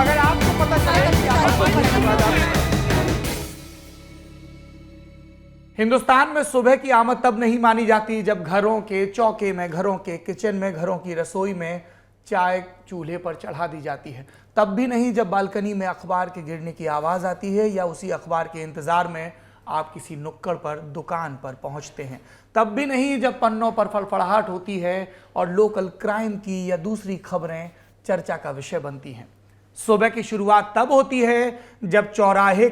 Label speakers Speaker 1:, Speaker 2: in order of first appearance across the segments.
Speaker 1: अगर आपको पता चले कि हिंदुस्तान में सुबह की आमद तब नहीं मानी जाती जब घरों के चौके में, घरों के किचन में, घरों की रसोई में चाय चूल्हे पर चढ़ा दी जाती है। तब भी नहीं जब बालकनी में अखबार के गिरने की आवाज़ आती है या उसी अखबार के इंतज़ार में आप किसी नुक्कड़ पर, दुकान पर पहुंचते हैं। तब भी नहीं जब पन्नों पर फड़फड़ाहट होती है और लोकल क्राइम की या दूसरी खबरें चर्चा का विषय बनती हैं। सुबह की शुरुआत तब होती है जब चौराहे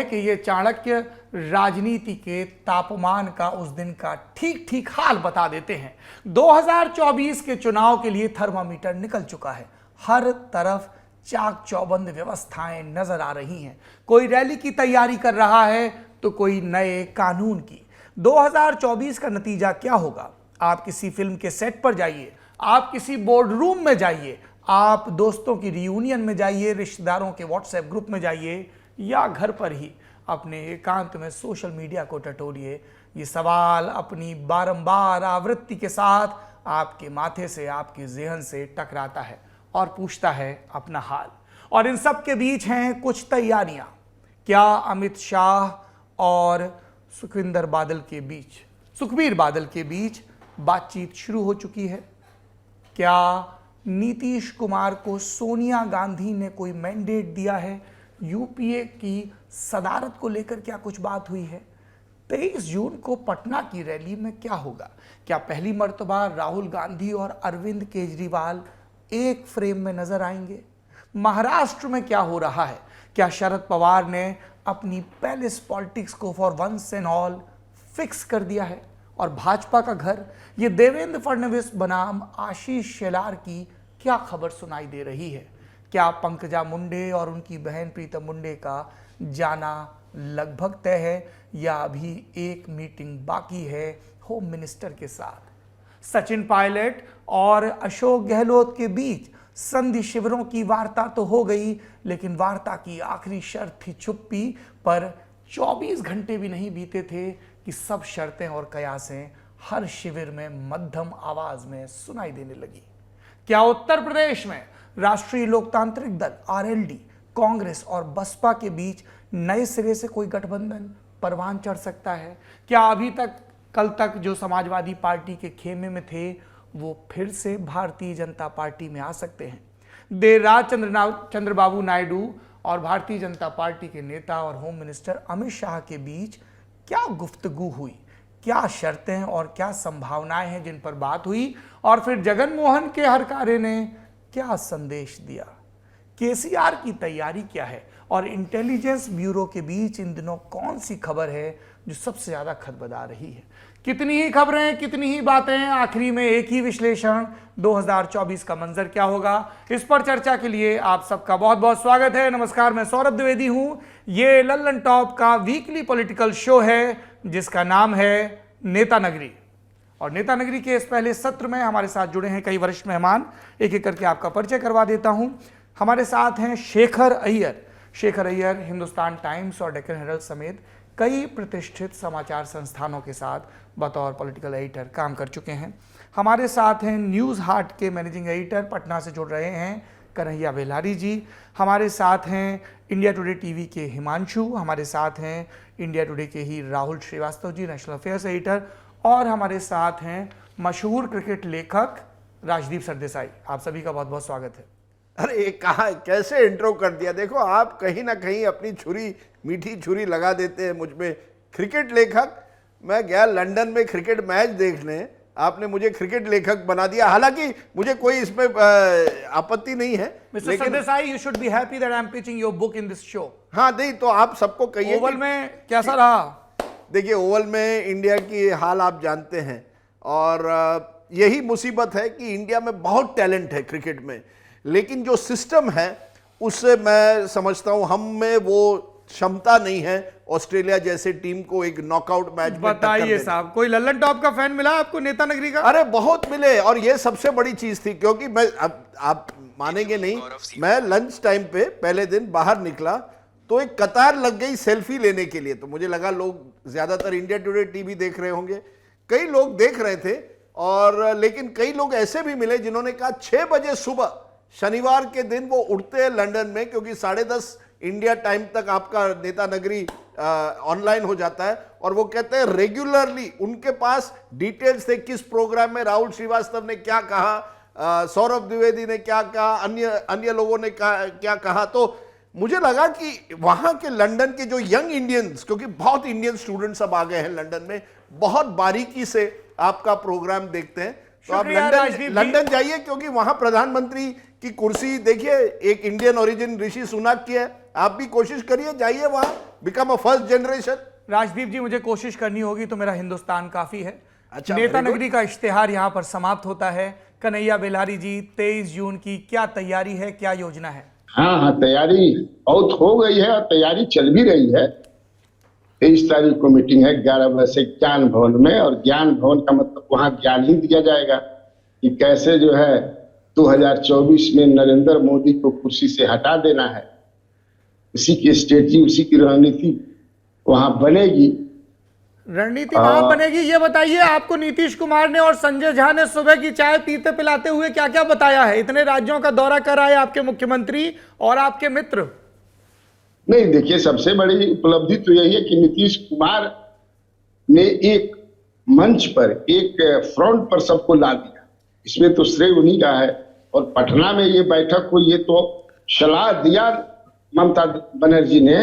Speaker 1: के ये चाणक्य राजनीति के तापमान का उस दिन का ठीक ठीक हाल बता देते हैं। 2024 के चुनाव के लिए थर्मामीटर निकल चुका है। हर तरफ चाक चौबंद व्यवस्थाएं नजर आ रही हैं। कोई रैली की तैयारी कर रहा है तो कोई नए कानून की। 2024 का नतीजा क्या होगा? आप किसी फिल्म के सेट पर जाइए, आप किसी बोर्ड रूम में जाइए, आप दोस्तों की रियूनियन में जाइए, रिश्तेदारों के व्हाट्सएप ग्रुप में जाइए या घर पर ही अपने एकांत में सोशल मीडिया को टटोलिए, ये सवाल अपनी बारंबार आवृत्ति के साथ आपके माथे से, आपके ज़हन से टकराता है और पूछता है अपना हाल। और इन सब के बीच हैं कुछ तैयारियां। क्या अमित शाह और सुखबीर बादल के बीच बातचीत शुरू हो चुकी है? क्या नीतीश कुमार को सोनिया गांधी ने कोई मैंडेट दिया है? यूपीए की सदारत को लेकर क्या कुछ बात हुई है? 23 जून को पटना की रैली में क्या होगा? क्या पहली मर्तबा राहुल गांधी और अरविंद केजरीवाल एक फ्रेम में नजर आएंगे? महाराष्ट्र में क्या हो रहा है? क्या शरद पवार ने अपनी पैलेस पॉलिटिक्स को for once and all fix कर दिया है? और भाजपा का घर, ये देवेंद्र फडणवीस बनाम आशीष शेलार की क्या खबर सुनाई दे रही है? क्या पंकजा मुंडे और उनकी बहन प्रीतम मुंडे का जाना लगभग तय है या अभी एक मीटिंग बाकी है होम मिनिस्टर के साथ? सचिन पायलट और अशोक गहलोत के बीच संधि शिविरों की वार्ता तो हो गई, लेकिन वार्ता की आखिरी शर्त थी चुप्पी। पर 24 घंटे भी नहीं बीते थे कि सब शर्तें और कयासें हर शिविर में मध्यम आवाज में सुनाई देने लगी। क्या उत्तर प्रदेश में राष्ट्रीय लोकतांत्रिक दल आरएलडी, कांग्रेस और बसपा के बीच नए सिरे से कोई गठबंधन परवान चढ़ सकता है? क्या अभी तक कल तक जो समाजवादी पार्टी के खेमे में थे वो फिर से भारतीय जनता पार्टी में आ सकते हैं? देर रात चंद्रबाबू नायडू और भारतीय जनता पार्टी के नेता और होम मिनिस्टर अमित शाह के बीच क्या गुफ्तगू हुई? क्या शर्तें और क्या संभावनाएं हैं जिन पर बात हुई? और फिर जगन मोहन के हरकारे ने क्या संदेश दिया? केसीआर की तैयारी क्या है? और इंटेलिजेंस ब्यूरो के बीच इन दिनों कौन सी खबर है जो सबसे ज्यादा खदबदा रही है? कितनी ही खबरें, कितनी ही बातें, आखिरी में एक ही विश्लेषण। 2024 का मंजर क्या होगा? इस पर चर्चा के लिए आप सबका बहुत बहुत स्वागत है। नमस्कार, मैं सौरभ द्विवेदी हूं। ये लल्लन टॉप का वीकली पॉलिटिकल शो है जिसका नाम है नेता नगरी। और नेता नगरी के इस पहले सत्र में हमारे साथ जुड़े हैं कई वरिष्ठ मेहमान। एक एक करके आपका परिचय करवा देता हूं। हमारे साथ हैं शेखर अय्यर हिंदुस्तान टाइम्स और डेक्कन हेरल्ड समेत कई प्रतिष्ठित समाचार संस्थानों के साथ बतौर पॉलिटिकल एडिटर काम कर चुके हैं। हमारे साथ हैं न्यूज़ हार्ट के मैनेजिंग एडिटर, पटना से जुड़ रहे हैं कन्हैया बेलारी जी। हमारे साथ हैं इंडिया टुडे टीवी के हिमांशु। हमारे साथ हैं इंडिया टुडे के ही राहुल श्रीवास्तव जी, नेशनल अफेयर्स एडिटर। और हमारे साथ हैं मशहूर क्रिकेट लेखक राजदीप सरदेसाई। आप सभी का बहुत बहुत स्वागत है।
Speaker 2: अरे कहा कैसे इंट्रो कर दिया। देखो आप कहीं ना कहीं अपनी छुरी, मीठी छुरी लगा देते हैं मुझ में। क्रिकेट लेखक, मैं गया लंदन में क्रिकेट मैच देखने, आपने मुझे क्रिकेट लेखक बना दिया। हालांकि मुझे कोई इसमें आपत्ति नहीं है।
Speaker 1: Mister Sardesai, you should be happy that I am pitching your book in this show.
Speaker 2: हाँ नहीं तो आप सबको कहिए
Speaker 1: ओवल में कैसा रहा?
Speaker 2: देखिए ओवल में इंडिया की हाल आप जानते हैं और यही मुसीबत है कि इंडिया में बहुत टैलेंट है क्रिकेट में, लेकिन जो सिस्टम है उससे मैं समझता हूं हम में वो क्षमता नहीं है ऑस्ट्रेलिया जैसे टीम को एक नॉकआउट मैच में।
Speaker 1: बताइए साहब, कोई लल्लन टॉप का फैन मिला आपको नेता नगरी का?
Speaker 2: अरे बहुत मिले, और ये सबसे बड़ी चीज थी क्योंकि मैं आप मानेंगे नहीं, मैं लंच टाइम पे पहले दिन बाहर निकला तो एक कतार लग गई सेल्फी लेने के लिए। तो मुझे लगा लोग ज्यादातर इंडिया टुडे टीवी देख रहे होंगे, कई लोग देख रहे थे। और लेकिन कई लोग ऐसे भी मिले जिन्होंने कहा 6 बजे सुबह शनिवार के दिन वो उठते हैं लंदन में, क्योंकि 10:30 इंडिया टाइम तक आपका नेता नगरी ऑनलाइन हो जाता है, और वो कहते हैं रेगुलरली उनके पास डिटेल्स थे किस प्रोग्राम में राहुल श्रीवास्तव ने क्या कहा, सौरभ द्विवेदी ने क्या कहा, अन्य लोगों ने क्या कहा। तो मुझे लगा कि वहां के लंदन के जो यंग इंडियंस, क्योंकि बहुत इंडियन स्टूडेंट्स अब आ गए हैं लंदन में, बहुत बारीकी से आपका प्रोग्राम देखते हैं। तो आप लंदन जाइए, क्योंकि वहां प्रधानमंत्री की कुर्सी देखिए एक इंडियन ओरिजिन ऋषि सुनक की है। आप भी कोशिश करिए, जाइए वहां, become a first generation.
Speaker 1: Rajdeep ji, मुझे कोशिश करनी होगी तो मेरा हिंदुस्तान काफी है।
Speaker 2: अच्छा,
Speaker 1: नेता नगरी का इश्तेहार यहां पर समाप्त होता है। कन्हैया बेलारी जी, 23 जून की क्या तैयारी है, क्या योजना है?
Speaker 3: हाँ, तैयारी बहुत हो गई है और तैयारी चल भी रही है। 23 तारीख को मीटिंग है 11 बजे से ज्ञान भवन में, और ज्ञान भवन का मतलब वहां ज्ञान ही दिया जाएगा कि कैसे जो है 2024 में नरेंद्र मोदी को कुर्सी से हटा देना है। उसी की स्ट्रेटजी, उसी की रणनीति वहां बनेगी।
Speaker 1: रणनीति वहां बनेगी, ये बताइए आपको नीतीश कुमार ने और संजय झा ने सुबह की चाय पीते पिलाते हुए क्या क्या बताया है? इतने राज्यों का दौरा कर आए आपके मुख्यमंत्री और आपके मित्र।
Speaker 3: नहीं, देखिए, सबसे बड़ी उपलब्धि तो यही है कि नीतीश कुमार ने एक मंच पर, एक फ्रंट पर सबको ला दिया। इसमें तो श्रेय उन्हीं का है। और पटना में ये बैठक हुई, ये तो सलाह दिया ममता बनर्जी ने,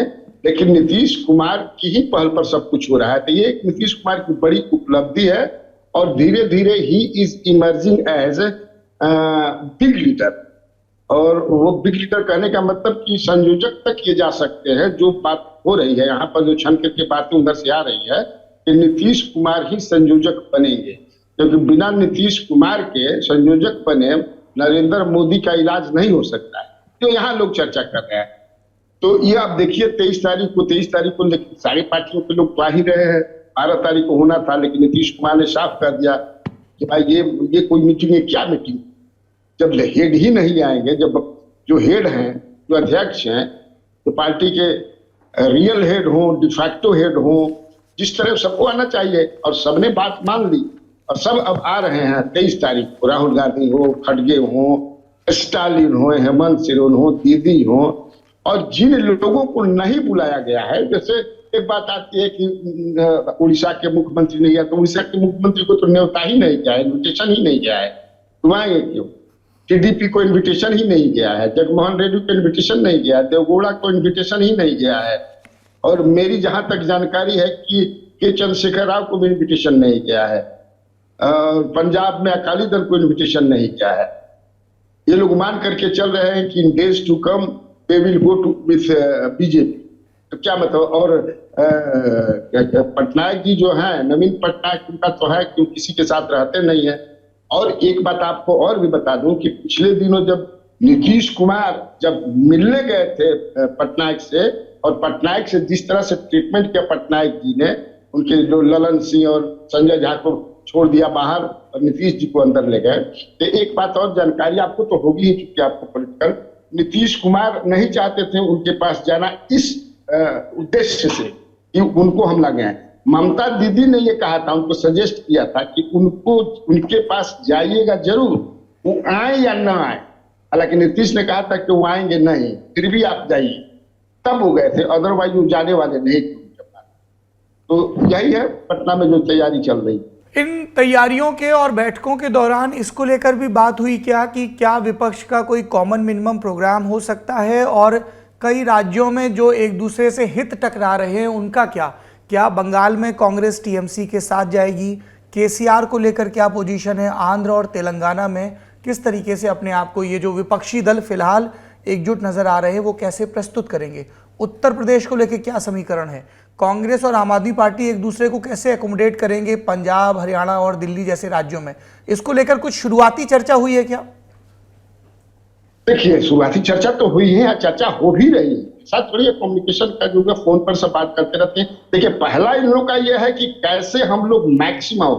Speaker 3: लेकिन नीतीश कुमार की ही पहल पर सब कुछ हो रहा है। तो ये एक नीतीश कुमार की बड़ी उपलब्धि है, और धीरे धीरे ही is emerging as big leader. और वो बिग लीडर कहने का मतलब कि संयोजक तक ये जा सकते हैं। जो बात हो रही है यहाँ पर, जो छन करके बातें उधर से आ रही है कि नीतीश कुमार ही संयोजक बनेंगे, क्योंकि बिना नीतीश कुमार के संयोजक बने नरेंद्र मोदी का इलाज नहीं हो सकता है, जो यहाँ लोग चर्चा कर रहे हैं। तो ये आप देखिए 23 तारीख को लेकिन सारी पार्टियों के लोग तो आ ही रहे हैं। 12 तारीख को होना था, लेकिन नीतीश कुमार ने साफ कर दिया कि भाई ये कोई मीटिंग है, क्या मीटिंग? जब हेड ही नहीं आएंगे, जब जो हेड हैं, जो अध्यक्ष हैं, तो पार्टी के रियल हेड हो, डिफैक्टो हेड हो, जिस तरह सबको आना चाहिए, और सबने बात मान ली और सब अब आ रहे हैं 23 तारीख को। राहुल गांधी हो, खड़गे हो, स्टालिन हो, हेमंत सोरेन हो, दीदी हो, और जिन लोगों को नहीं बुलाया गया है, जैसे एक बात आती है कि उड़ीसा के मुख्यमंत्री नहीं गया, तो उड़ीसा के मुख्यमंत्री को तो न्योता ही नहीं गया है, इन्विटेशन ही नहीं गया है, तो आएंगे क्यों? टीडीपी को इन्विटेशन ही नहीं गया है, जगमोहन रेड्डी को इन्विटेशन नहीं गया, देवगौड़ा को इन्विटेशन ही नहीं गया है, और मेरी जहां तक जानकारी है कि के चंद्रशेखर राव को भी इन्विटेशन नहीं गया है, पंजाब में अकाली दल को इन्विटेशन नहीं गया है। ये लोग मान करके चल रहे हैं कि in days to come they will go to with BJP. तो क्या मतलब? और पटनायक जी जो है, नवीन पटनायक, उनका तो है कि किसी के साथ रहते नहीं है। और एक बात आपको और भी बता दूं कि पिछले दिनों जब नीतीश कुमार जब मिलने गए थे पटनायक से, और पटनायक से जिस तरह से ट्रीटमेंट किया पटनायक जी ने, उनके जो ललन सिंह और संजय झा को छोड़ दिया बाहर और नीतीश जी को अंदर ले गए। तो एक बात और जानकारी आपको तो होगी ही, चूंकि आपको पॉलिटिकल, नीतीश कुमार नहीं चाहते थे उनके पास जाना इस उद्देश्य से कि उनको हम लगे हैं। ममता दीदी ने ये कहा था, उनको सजेस्ट किया था कि उनको उनके पास जाइएगा जरूर, वो आए या ना आए। हालांकि नीतीश ने कहा था कि वो आएंगे नहीं, फिर भी आप जाइए, तब वो गए थे, अदरवाइज वो जाने वाले नहीं थे उनके पास। तो यही है पटना में जो तैयारी चल रही है।
Speaker 1: इन तैयारियों के और बैठकों के दौरान इसको लेकर भी बात हुई क्या कि क्या विपक्ष का कोई कॉमन मिनिमम प्रोग्राम हो सकता है, और कई राज्यों में जो एक दूसरे से हित टकरा रहे हैं उनका क्या बंगाल में कांग्रेस टीएमसी के साथ जाएगी? केसीआर को लेकर क्या पोजीशन है? आंध्र और तेलंगाना में किस तरीके से अपने आप को ये जो विपक्षी दल फिलहाल एकजुट नजर आ रहे हैं वो कैसे प्रस्तुत करेंगे? उत्तर प्रदेश को लेकर क्या समीकरण है? कांग्रेस और आम आदमी पार्टी एक दूसरे को कैसे एकोमोडेट करेंगे पंजाब, हरियाणा और दिल्ली जैसे राज्यों में? इसको लेकर कुछ शुरुआती चर्चा हुई है क्या?
Speaker 3: देखिए, शुरुआती चर्चा तो हुई है, चर्चा हो भी रही है। साथ थोड़ी कम्युनिकेशन का जो है, फोन पर सब बात करते रहते हैं। देखिए, पहला इन लोगों का यह है कि कैसे हम लोग मैक्सिमम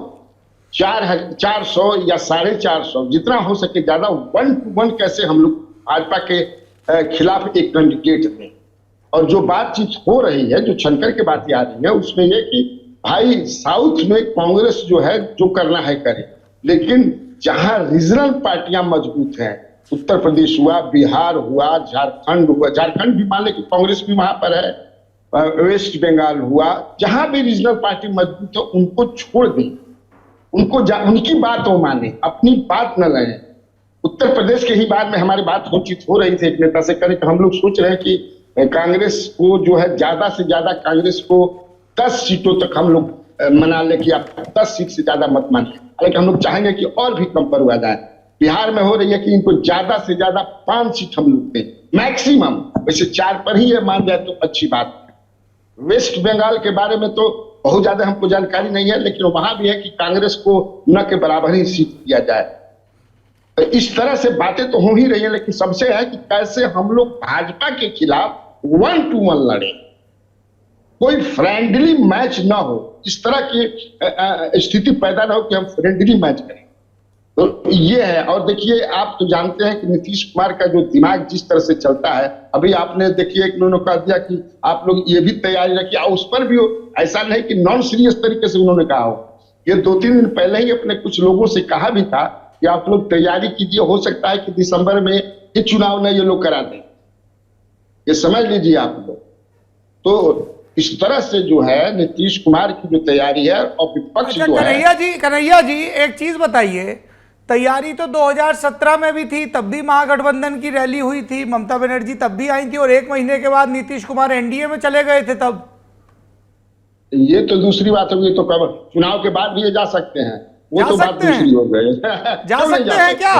Speaker 3: 400 या 450, जितना हो सके ज्यादा 1 to 1 कैसे हम लोग भाजपा के खिलाफ एक कैंडिडेट दें। और जो बातचीत हो रही है, जो छनकर के बातें आ रही है, उसमें यह कि भाई साउथ में कांग्रेस जो है जो करना है करे, लेकिन जहां रीजनल पार्टियां मजबूत हैं, उत्तर प्रदेश हुआ, बिहार हुआ, झारखंड हुआ, झारखंड भी मान ले कि कांग्रेस भी वहां पर है, वेस्ट बंगाल हुआ, जहां भी रीजनल पार्टी मजबूत है उनको छोड़ दें, उनकी बात वो माने, अपनी बात न लगे। उत्तर प्रदेश के ही बाद में हमारी बात हो रही थी एक नेता से करें कि हम लोग सोच रहे हैं कि कांग्रेस को जो है ज्यादा से ज्यादा कांग्रेस को 10 सीटों तक हम लोग मना ले कि आप 10 सीट से ज्यादा मत मानिए, हालांकि हम लोग चाहेंगे कि और भी कम पर हुआ जाए। बिहार में हो रही है कि इनको ज्यादा से ज्यादा 5 सीट हम लोग दें मैक्सिमम, वैसे 4 पर ही ये मान जाए तो अच्छी बात है। वेस्ट बंगाल के बारे में तो बहुत ज्यादा हमको जानकारी नहीं है, लेकिन वहां भी है कि कांग्रेस को न के बराबर ही सीट दिया जाए। तो इस तरह से बातें तो हो ही रही है, लेकिन सबसे है कि कैसे हम लोग भाजपा के खिलाफ 1 to 1 लड़े, कोई फ्रेंडली मैच ना हो, इस तरह की स्थिति पैदा ना हो कि हम फ्रेंडली मैच करें। तो ये है। और देखिए, आप तो जानते हैं कि नीतीश कुमार का जो दिमाग जिस तरह से चलता है, अभी आपने देखिए उन्होंने कह दिया कि आप लोग ये भी तैयारी रखिए, उस पर भी ऐसा नहीं कि नॉन सीरियस तरीके से उन्होंने कहा हो, ये 2-3 दिन पहले ही अपने कुछ लोगों से कहा भी था कि आप लोग तैयारी कीजिए, हो सकता है कि दिसंबर में ये चुनाव न ये लोग करा दें, ये समझ लीजिए आप लोग। तो इस तरह से जो है नीतीश कुमार की जो तैयारी है और विपक्ष जो है।
Speaker 1: कन्हैया जी एक चीज बताइए, तैयारी तो 2017 में भी थी, तब भी महागठबंधन की रैली हुई थी, ममता बनर्जी तब भी आई थी, और 1 महीने के बाद नीतीश कुमार एनडीए में चले गए थे तब।
Speaker 3: ये तो दूसरी बात होगी, तो कब चुनाव के बाद भी ये जा सकते हैं, वो तो बात दूसरी हो गई।
Speaker 1: जा सकते हैं क्या?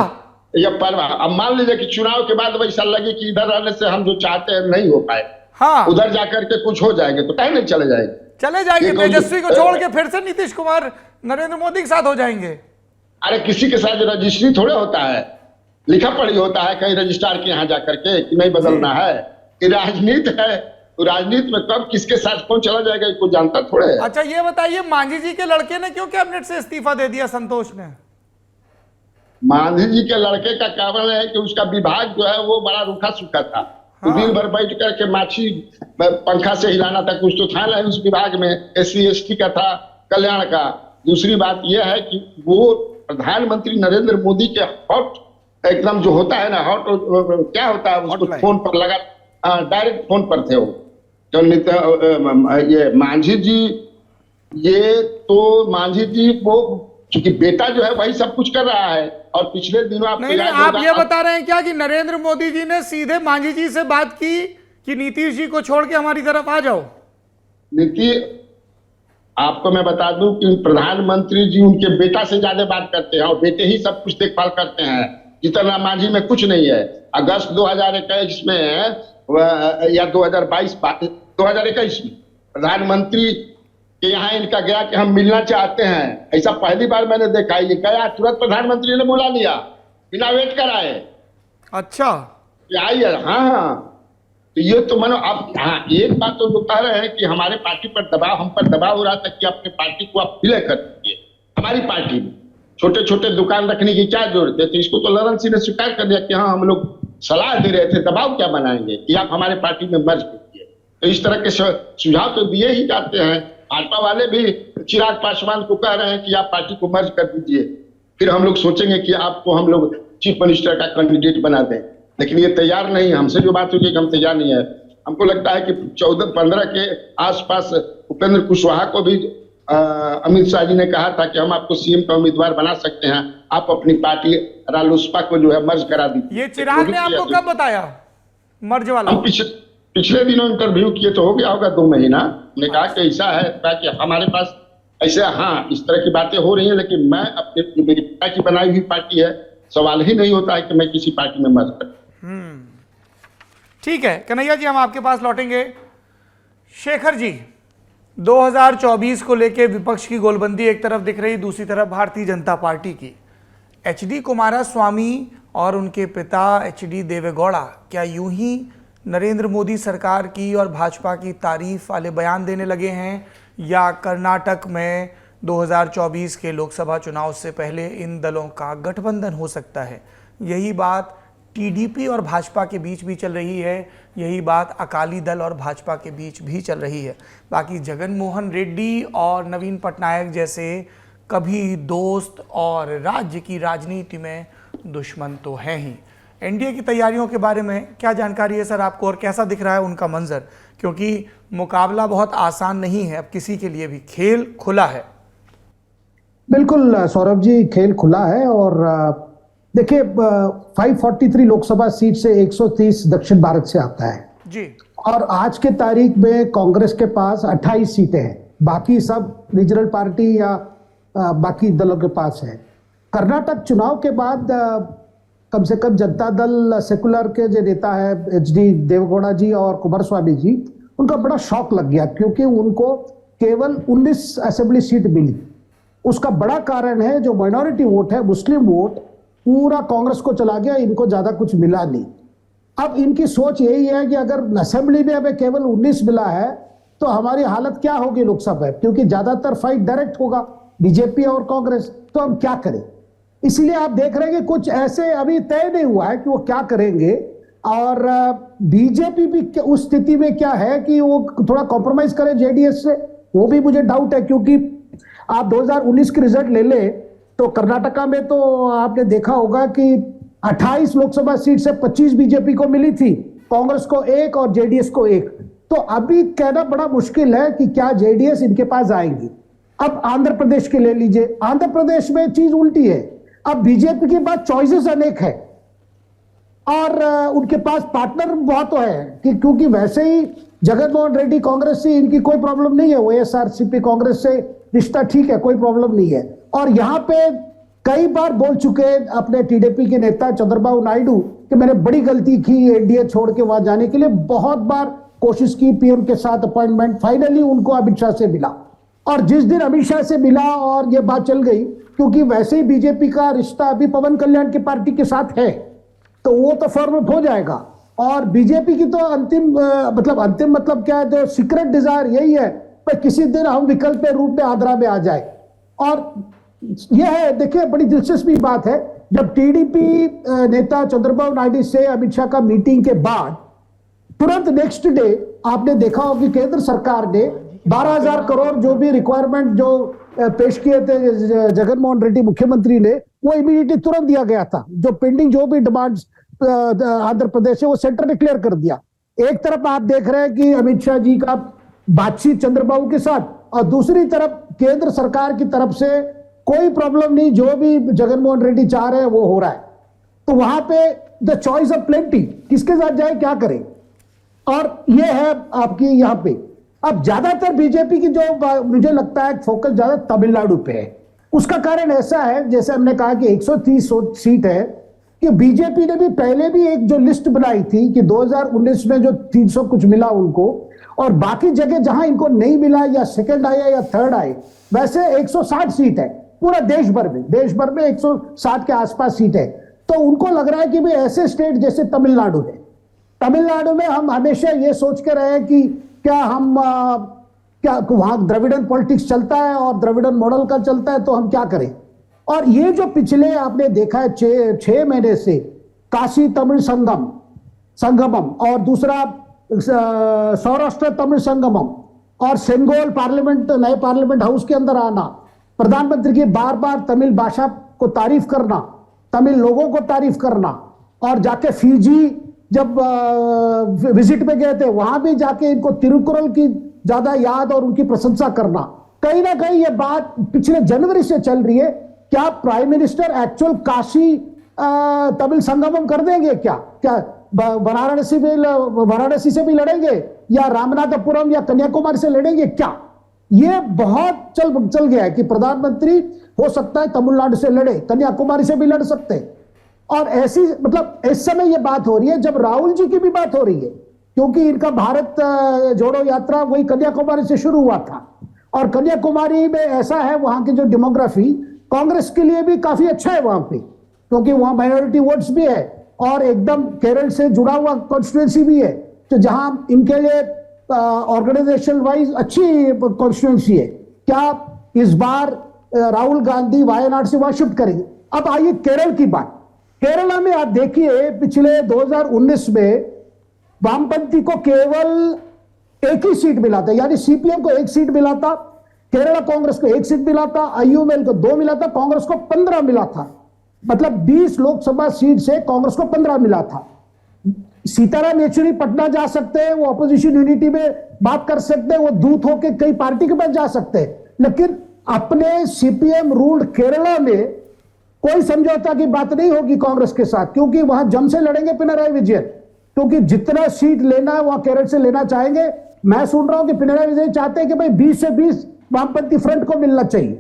Speaker 3: ये पर अब मान लीजिए कि चुनाव के बाद वैसा लगे कि इधर रहने से हम जो चाहते हैं नहीं हो पाए,
Speaker 1: हाँ,
Speaker 3: उधर जाकर के कुछ हो जाएंगे, तो कहीं नहीं चले जाएंगे,
Speaker 1: चले जाएंगे तेजस्वी को छोड़ के फिर से नीतीश कुमार नरेंद्र मोदी के साथ हो जाएंगे।
Speaker 3: अरे किसी के साथ रजिस्ट्री थोड़े होता है, लिखा पढ़ी होता है कहीं रजिस्ट्रार के यहाँ जाकर के कि नहीं बदलना है, ये राजनीति है, तो राजनीति में कब किसके साथ कौन चला जाएगा ये कोई जानता थोड़े है।
Speaker 1: अच्छा ये बताइए, मांझी जी के लड़के ने क्यों कैबिनेट से इस्तीफा दे दिया, संतोष ने?
Speaker 3: मांझी जी के लड़के का कारण है कि उसका विभाग जो है वो बड़ा रूखा सूखा था,
Speaker 1: हाँ।
Speaker 3: दिन भर बैठ करके माछी पंखा से हिलाना था, कुछ तो था नहीं उस विभाग में, SC/ST का था, कल्याण का। दूसरी बात यह है कि वो प्रधानमंत्री नरेंद्र मोदी के हॉट एकदम जो होता है ना, हॉट क्या होता है उसको फोन पर लगा, डायरेक्ट फोन पर थे वो। तो ये मांझी जी, ये तो मांझी जी वो क्योंकि बेटा जो है वही सब कुछ कर रहा है, और पिछले दिनों आप
Speaker 1: ये बता रहे हैं क्या कि नरेंद्र मोदी जी ने सीधे मांझी जी से बात की कि नीतीश जी को छोड़ के हमारी तरफ आ जाओ?
Speaker 3: आपको मैं बता दूं कि प्रधानमंत्री जी उनके बेटा से ज्यादा बात करते हैं, और बेटे ही सब कुछ देखभाल करते हैं, जितना मांझी में कुछ नहीं है। अगस्त 2021 में या 2021 में प्रधानमंत्री के यहाँ इनका गया कि हम मिलना चाहते हैं, ऐसा पहली बार मैंने देखा। ये गया तुरंत प्रधानमंत्री ने बुला लिया बिना वेट कराए।
Speaker 1: अच्छा,
Speaker 3: आइए। हाँ, तो ये तो मानो आप, हाँ एक बात तो लोग कह रहे हैं कि हमारे पार्टी पर दबाव, हम पर दबाव हो रहा था कि अपने पार्टी को आप विलय कर दीजिए। हमारी पार्टी में छोटे छोटे दुकान रखने की क्या जरूरत है? तो इसको तो ललन सिंह ने स्वीकार कर दिया कि हाँ हम लोग सलाह दे रहे थे, दबाव क्या बनाएंगे कि आप हमारे पार्टी में मर्ज कीजिए। तो इस तरह के सुझाव तो दिए ही जाते हैं। भाजपा वाले भी चिराग पासवान को कह रहे हैं कि आप पार्टी को मर्ज कर दीजिए, फिर हम लोग सोचेंगे कि आपको हम लोग चीफ मिनिस्टर का कैंडिडेट बना दें। लेकिन ये तैयार नहीं, हमसे जो बात हुई कि हम तैयार नहीं है। हमको लगता है कि 14-15 के आसपास उपेंद्र कुशवाहा को भी अमित शाह जी ने कहा था कि हम आपको सीएम का उम्मीदवार बना सकते हैं, आप अपनी पार्टी रालोसपा को जो है मर्ज करा दीजिए।
Speaker 1: ये चिराग ने आपको कब बताया मर्ज वाला?
Speaker 3: हम पिछले दिनों इंटरव्यू किए तो हो गया होगा 2 महीना। ने कहा कि ऐसा है कि हमारे पास ऐसे, हाँ इस तरह की बातें हो रही हैं, लेकिन मैं अपने मेरी पिता की बनाई हुई पार्टी है, सवाल ही नहीं होता है कि मैं किसी पार्टी में मर्ज करूं।
Speaker 1: ठीक है कन्हैया जी, हम आपके पास लौटेंगे। शेखर जी, 2024 को लेकर विपक्ष की गोलबंदी एक तरफ दिख रही, दूसरी तरफ भारतीय जनता पार्टी की। HD कुमारस्वामी और उनके पिता HD देवेगौड़ा क्या यूं ही नरेंद्र मोदी सरकार की और भाजपा की तारीफ वाले बयान देने लगे हैं, या कर्नाटक में 2024 के लोकसभा चुनाव से पहले इन दलों का गठबंधन हो सकता है? यही बात TDP और भाजपा के बीच भी चल रही है, यही बात अकाली दल और भाजपा के बीच भी चल रही है। बाकी जगन मोहन रेड्डी और नवीन पटनायक जैसे कभी दोस्त और राज्य की राजनीति में दुश्मन तो हैं ही, एनडीए की तैयारियों के बारे में क्या जानकारी है सर आपको, और कैसा दिख रहा है उनका मंजर, क्योंकि मुकाबला बहुत आसान नहीं है अब किसी के लिए भी, खेल खुला है।
Speaker 4: बिल्कुल सौरभ जी, खेल खुला है। और देखिए 543 लोकसभा सीट से 130 दक्षिण भारत से आता है
Speaker 1: जी।
Speaker 4: और आज के तारीख में कांग्रेस के पास 28 सीटें हैं, बाकी सब रीजनल पार्टी या बाकी दलों के पास है। कर्नाटक चुनाव के बाद कम से कम जनता दल सेकुलर के जो नेता है HD देवेगौड़ा जी और कुमारस्वामी जी, उनका बड़ा शौक लग गया क्योंकि उनको केवल 19 असेंबली सीट मिली। उसका बड़ा कारण है जो माइनॉरिटी वोट है, मुस्लिम वोट पूरा कांग्रेस को चला गया, इनको ज्यादा कुछ मिला नहीं। अब इनकी सोच यही है कि अगर असेंबली में हमें केवल 19 मिला है तो हमारी हालत क्या होगी लोकसभा में, क्योंकि ज्यादातर फाइट डायरेक्ट होगा बीजेपी और कांग्रेस, तो हम क्या करें। इसलिए आप देख रहे हैं कि कुछ ऐसे अभी तय नहीं हुआ है कि वो क्या करेंगे। और बीजेपी भी उस स्थिति में क्या है कि वो थोड़ा कॉम्प्रोमाइज करे जेडीएस से, वो भी मुझे डाउट है। क्योंकि आप 2019 की रिजल्ट ले ले तो कर्नाटका में तो आपने देखा होगा कि 28 लोकसभा सीट से 25 बीजेपी को मिली थी, कांग्रेस को 1 और जेडीएस को 1। तो अभी कहना बड़ा मुश्किल है कि क्या जेडीएस इनके पास आएंगी। अब आंध्र प्रदेश के ले लीजिए, आंध्र प्रदेश में चीज उल्टी है। अब बीजेपी के पास चॉइसेस अनेक है और उनके पास पार्टनर बहुत है कि क्योंकि वैसे ही जगनमोहन रेड्डी कांग्रेस से इनकी कोई प्रॉब्लम नहीं है, वाईएसआरसीपी कांग्रेस से रिश्ता ठीक है, कोई प्रॉब्लम नहीं है। और यहां पे कई बार बोल चुके अपने टीडीपी के नेता चंद्रबाबू नायडू कि मैंने बड़ी गलती की एनडीए छोड़ के वहां जाने के लिए, बहुत बार कोशिश की पीएम के साथ अपॉइंटमेंट, फाइनली उनको अमित शाह से मिला। और जिस दिन अमित शाह से मिला और ये बात चल गई, क्योंकि वैसे ही बीजेपी का रिश्ता अभी पवन कल्याण की पार्टी के साथ है, तो वो तो फॉर्मेट हो जाएगा। और बीजेपी की तो अंतिम मतलब क्या है, जो सीक्रेट डिजायर यही है पर किसी दिन हम विकल्प रूप में आगरा में आ जाए। और यह है, देखिए बड़ी दिलचस्पी बात है, जब टीडीपी नेता चंद्रबाबू नायडू से अमित शाह का मीटिंग के बाद तुरंत नेक्स्ट डे आपने देखा हो कि केंद्र सरकार ने 12,000 करोड़ जो भी रिक्वायरमेंट जो पेश किए थे जगनमोहन रेड्डी मुख्यमंत्री ने, वो इमीडिएटली तुरंत दिया गया था। जो पेंडिंग जो भी डिमांड्स आंध्र प्रदेश से वो सेंटर ने क्लियर कर दिया। एक तरफ आप देख रहे हैं कि अमित शाह जी का बातचीत चंद्रबाबू के साथ, और दूसरी तरफ केंद्र सरकार की तरफ से कोई प्रॉब्लम नहीं, जो भी जगनमोहन रेड्डी चाह रहे हैं वो हो रहा है। तो वहां पे द चॉइस ऑफ प्लेंटी, किसके साथ जाए क्या करें, और ये है आपकी यहाँ पे। अब ज्यादातर बीजेपी की जो मुझे लगता है फोकस ज्यादा तमिलनाडु पे है। उसका कारण ऐसा है, जैसे हमने कहा कि 130 सीट है, कि बीजेपी ने भी पहले भी एक जो लिस्ट बनाई थी कि 2019 में जो 300 कुछ मिला उनको, और बाकी जगह जहां इनको नहीं मिला या सेकंड आया या थर्ड आए, वैसे 160 सीट है पूरा देश भर में 160 के आसपास सीट है। तो उनको लग रहा है कि भाई ऐसे स्टेट जैसे तमिलनाडु है, तमिलनाडु में हम हमेशा ये सोच के रहे कि क्या वहां द्रविड़न पॉलिटिक्स चलता है और द्रविड़न मॉडल का चलता है, तो हम क्या करें। और ये जो पिछले आपने देखा है 6 महीने से काशी तमिल संगमम और दूसरा सौराष्ट्र तमिल संगमम और सेंगोल पार्लियामेंट, नए पार्लियामेंट हाउस के अंदर आना, प्रधानमंत्री की बार बार तमिल भाषा को तारीफ करना, तमिल लोगों को तारीफ करना, और जाके फिजी जब विजिट पे गए थे वहां भी जाके इनको तिरुकुरल की ज्यादा याद और उनकी प्रशंसा करना, कहीं ना कहीं ये बात पिछले जनवरी से चल रही है। क्या prime minister actual Kashi Tamil Sangamam कर देंगे, क्या वाराणसी से भी लड़ेंगे या रामनाथपुरम या कन्याकुमारी से लड़ेंगे क्या। ये बहुत चल गया है कि प्रधानमंत्री हो सकता है तमिलनाडु से लड़े, कन्याकुमारी से भी लड़ सकते हैं। और ऐसी मतलब इस समय ये बात हो रही है जब राहुल जी की भी बात हो रही है, क्योंकि इनका भारत जोड़ो यात्रा वही कन्याकुमारी से शुरू हुआ था। और कन्याकुमारी में ऐसा है, वहां की जो डेमोग्राफी कांग्रेस के लिए भी काफी अच्छा है वहां पे, क्योंकि वहां माइनॉरिटी वोट्स भी है और एकदम केरल से जुड़ा हुआ कॉन्स्टिट्यूएंसी भी है, तो जहां इनके लिए ऑर्गेनाइजेशन वाइज अच्छी कॉन्स्टिट्यूएंसी है। क्या इस बार राहुल गांधी वायनाड से वहां शिफ्ट करेंगे। अब आइए केरल की बात। केरला में आप देखिए पिछले 2019 में वामपंथी को केवल 1 ही सीट मिला था, यानी सीपीएम को 1 सीट मिला था, केरला कांग्रेस को 1 सीट मिला था, आईयूएमएल को 2 मिला था, कांग्रेस को 15 मिला था। मतलब 20 लोकसभा सीट से कांग्रेस को 15 मिला था। सीताराम येचुरी पटना जा सकते हैं, वो ऑपोजिशन यूनिटी में बात कर सकते हैं, वो दूत होके कई पार्टी के पास जा सकते हैं, लेकिन अपने सीपीएम रूल्ड केरला में कोई समझौता की बात नहीं होगी कांग्रेस के साथ, क्योंकि वहां जम से लड़ेंगे पिनराई विजयन, क्योंकि जितना सीट लेना है वहां केरल से लेना चाहेंगे। मैं सुन रहा हूं कि पिनराई विजयन चाहते हैं कि भाई 20 से 20 वामपंथी फ्रंट को मिलना चाहिए,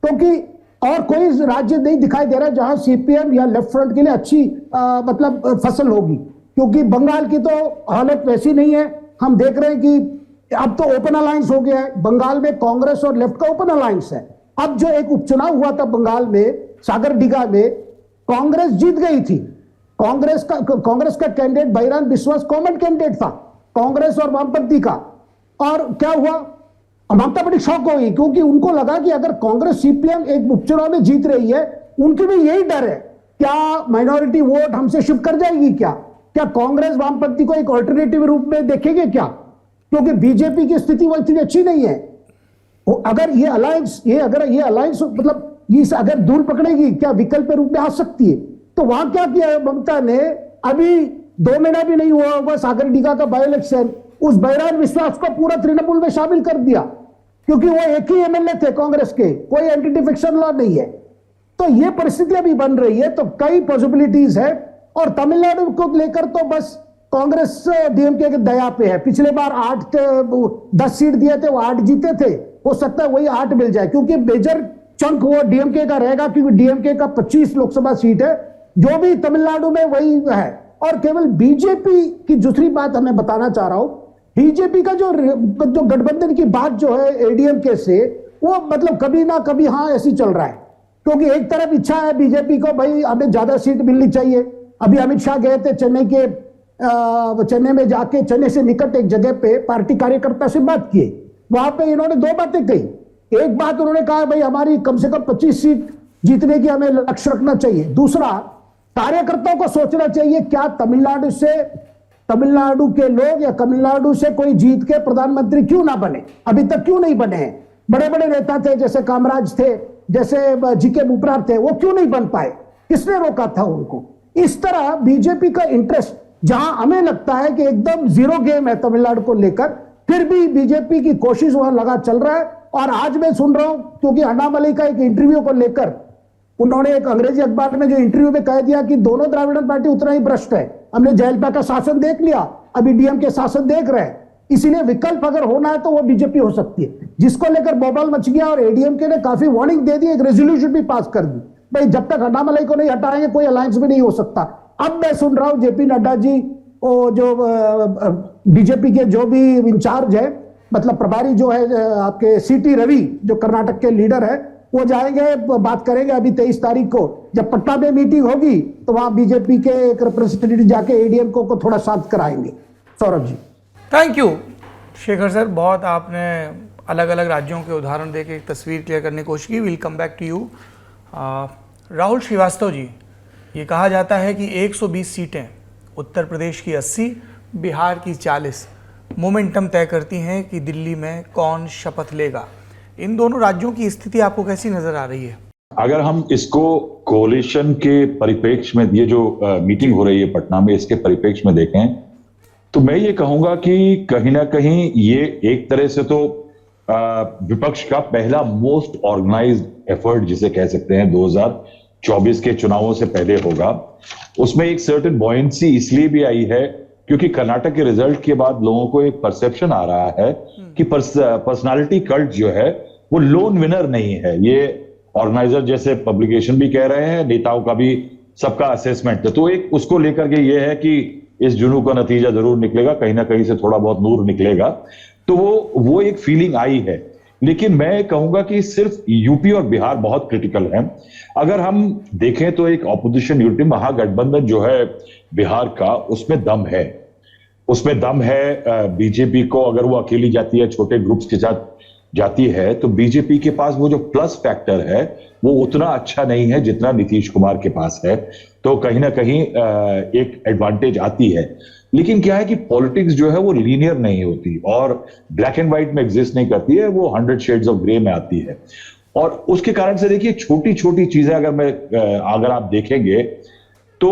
Speaker 4: क्योंकि और कोई राज्य नहीं दिखाई दे रहा जहां सीपीएम या लेफ्ट फ्रंट के लिए अच्छी मतलब फसल होगी, क्योंकि बंगाल की तो हालत वैसी नहीं है। हम देख रहे हैं कि अब तो ओपन अलायंस हो गया है, बंगाल में कांग्रेस और लेफ्ट का ओपन अलायंस है। अब जो एक उपचुनाव हुआ था बंगाल में सागरडीगा में, कांग्रेस जीत गई थी। कांग्रेस का कैंडिडेट बैरान विश्वास कॉमन कैंडिडेट था कांग्रेस और वामपंथी का, और क्या हुआ, ममता बड़ी शॉक हो गई, क्योंकि उनको लगा कि अगर कांग्रेस सीपीएम एक उपचुनाव में जीत रही है, उनके भी यही डर है, क्या माइनॉरिटी वोट हमसे शिफ्ट कर जाएगी, क्या कांग्रेस वामपंथी को एक ऑल्टरनेटिव रूप में देखेंगे क्या, क्योंकि बीजेपी की स्थिति वो इतनी अच्छी नहीं है। अगर ये अलायंस मतलब ये अगर दूर पकड़ेगी, क्या विकल्प रूप में आ सकती है। तो वहां क्या किया ममता ने, अभी 2 महीना भी नहीं हुआ सागरडीगा का बाय इलेक्शन, उस बैरान विश्वास को पूरा तृणमूल में शामिल कर दिया, क्योंकि वो एक ही एमएलए थे कांग्रेस के, कोई एंटी डिफेक्शन लॉ नहीं है। तो ये परिस्थिति अभी बन रही है, तो कई पॉसिबिलिटीज है। और तमिलनाडु को लेकर तो बस कांग्रेस डीएमके के दया पे है। पिछले बार 10 सीट दिए थे, वो 8 जीते थे, हो सकता है वही 8 मिल जाए, क्योंकि मेजर चंक वो डीएमके का रहेगा, क्योंकि डीएमके का 25 लोकसभा सीट है, जो भी तमिलनाडु में वही है। और केवल बीजेपी की दूसरी बात हमें बताना चाह रहा हूं, बीजेपी का जो गठबंधन की बात जो है एडीएमके से, वो मतलब कभी ना कभी हाँ ऐसी चल रहा है, क्योंकि एक तरफ इच्छा है बीजेपी को भाई हमें ज्यादा सीट मिलनी चाहिए। अभी अमित शाह गए थे चेन्नई में जाके, चेन्नई से निकट एक जगह पे पार्टी कार्यकर्ता से बात किए, वहां पे इन्होंने 2 बातें कही। एक बात उन्होंने कहा भाई हमारी कम से कम 25 सीट जीतने की हमें लक्ष्य रखना चाहिए। दूसरा, कार्यकर्ताओं को सोचना चाहिए क्या तमिलनाडु के लोग या तमिलनाडु से कोई जीत के प्रधानमंत्री क्यों ना बने, अभी तक क्यों नहीं बने हैं। बड़े बड़े नेता थे, जैसे कामराज थे, जैसे जीके बुपरार थे, वो क्यों नहीं बन पाए, किसने रोका था उनको। इस तरह बीजेपी का इंटरेस्ट, जहां हमें लगता है कि एकदम जीरो गेम है तमिलनाडु को लेकर, फिर भी बीजेपी की कोशिश वहां लगा चल रहा है। और आज मैं सुन रहा हूं, क्योंकि अण्णामलई का एक इंटरव्यू को लेकर उन्होंने एक अंग्रेजी अखबार में जो इंटरव्यू में कह दिया कि दोनों द्राविड़न पार्टी उतना ही भ्रष्ट है, हमने जयललिता का शासन देख लिया, अभी डीएमके शासन देख रहे हैं, इसीलिए विकल्प अगर होना है तो वो बीजेपी हो सकती है, जिसको लेकर बवाल मच गया। और एडीएमके ने काफी वार्निंग दे दी, एक रेजोल्यूशन भी पास कर दी, भाई जब तक अण्णामलई को नहीं हटाएंगे कोई अलायंस भी नहीं हो सकता। अब मैं सुन रहा हूं जेपी नड्डा जी, वो जो बीजेपी के जो भी इंचार्ज है, मतलब प्रभारी जो है आपके सीटी रवि, जो कर्नाटक के लीडर है, वो जाएंगे, बात करेंगे अभी 23 तारीख को, जब पटना में मीटिंग होगी तो वहां बीजेपी के एक रिप्रेजेंटेटिव जाके एडीएम को थोड़ा शांत कराएंगे। Saurabh ji,
Speaker 1: thank you Shekhar sir, बहुत आपने अलग अलग राज्यों के उदाहरण देके एक तस्वीर क्लियर करने की कोशिश की। Will come back to you. Rahul Srivastava ji, ये कहा जाता है कि 120 सीटें, उत्तर प्रदेश की 80, बिहार की 40 मोमेंटम तय करती हैं कि दिल्ली में कौन शपथ लेगा। इन दोनों राज्यों की स्थिति आपको कैसी नजर आ रही है?
Speaker 5: अगर हम इसको कोलिशन के परिप्रेक्ष्य में, ये जो मीटिंग हो रही है पटना में, इसके परिप्रेक्ष्य में देखें तो मैं ये कहूंगा कि कहीं ना कहीं ये एक तरह से तो विपक्ष का पहला मोस्ट ऑर्गेनाइज्ड एफर्ट जिसे कह सकते हैं 2024 के चुनावों से पहले होगा। उसमें एक सर्टेन बॉयंसी इसलिए भी आई है क्योंकि कर्नाटक के रिजल्ट के बाद लोगों को एक परसेप्शन आ रहा है कि पर्सनालिटी कल्ट जो है वो लोन विनर नहीं है। ये ऑर्गेनाइजर जैसे पब्लिकेशन भी कह रहे हैं, नेताओं का भी सबका असेसमेंट है। तो एक उसको लेकर के ये है कि इस जुनून का नतीजा जरूर निकलेगा, कहीं ना कहीं से थोड़ा बहुत नूर निकलेगा। तो वो एक फीलिंग आई है। लेकिन मैं कहूंगा कि सिर्फ यूपी और बिहार बहुत क्रिटिकल है। अगर हम देखें तो एक ऑपोजिशन यूनिटी महागठबंधन जो है बिहार का, उसमें दम है। बीजेपी को अगर वो अकेली जाती है, छोटे ग्रुप्स के साथ जाती है, तो बीजेपी के पास वो जो प्लस फैक्टर है वो उतना अच्छा नहीं है जितना नीतीश कुमार के पास है। तो कहीं ना कहीं एक एडवांटेज आती है। लेकिन क्या है कि पॉलिटिक्स जो है वो लीनियर नहीं होती और ब्लैक एंड व्हाइट में एग्जिस्ट नहीं करती है, वो 100 शेड्स ऑफ ग्रे में आती है। और उसके कारण से देखिए छोटी छोटी चीजें अगर आप देखेंगे तो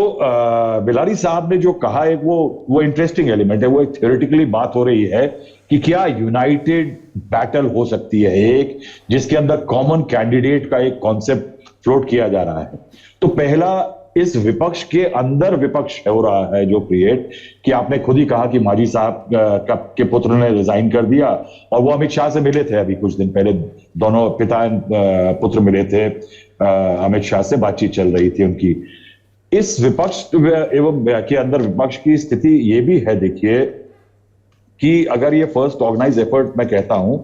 Speaker 5: बिलारी साहब ने जो कहा है वो इंटरेस्टिंग एलिमेंट है। वो एक थ्योरेटिकली बात हो रही है कि क्या यूनाइटेड बैटल हो सकती है एक, जिसके अंदर कॉमन कैंडिडेट का एक कॉन्सेप्ट फ्लोट किया जा रहा है। तो पहला, इस विपक्ष के अंदर विपक्ष हो रहा है जो क्रिएट, कि आपने खुद ही कहा कि मांझी साहब के पुत्र ने रिजाइन कर दिया और वो अमित शाह से मिले थे अभी कुछ दिन पहले, दोनों पिता पुत्र मिले थे, अमित शाह से बातचीत चल रही थी उनकी। इस विपक्ष एवं के अंदर विपक्ष की स्थिति ये भी है देखिए कि अगर ये फर्स्ट ऑर्गेनाइज एफर्ट मैं कहता हूं,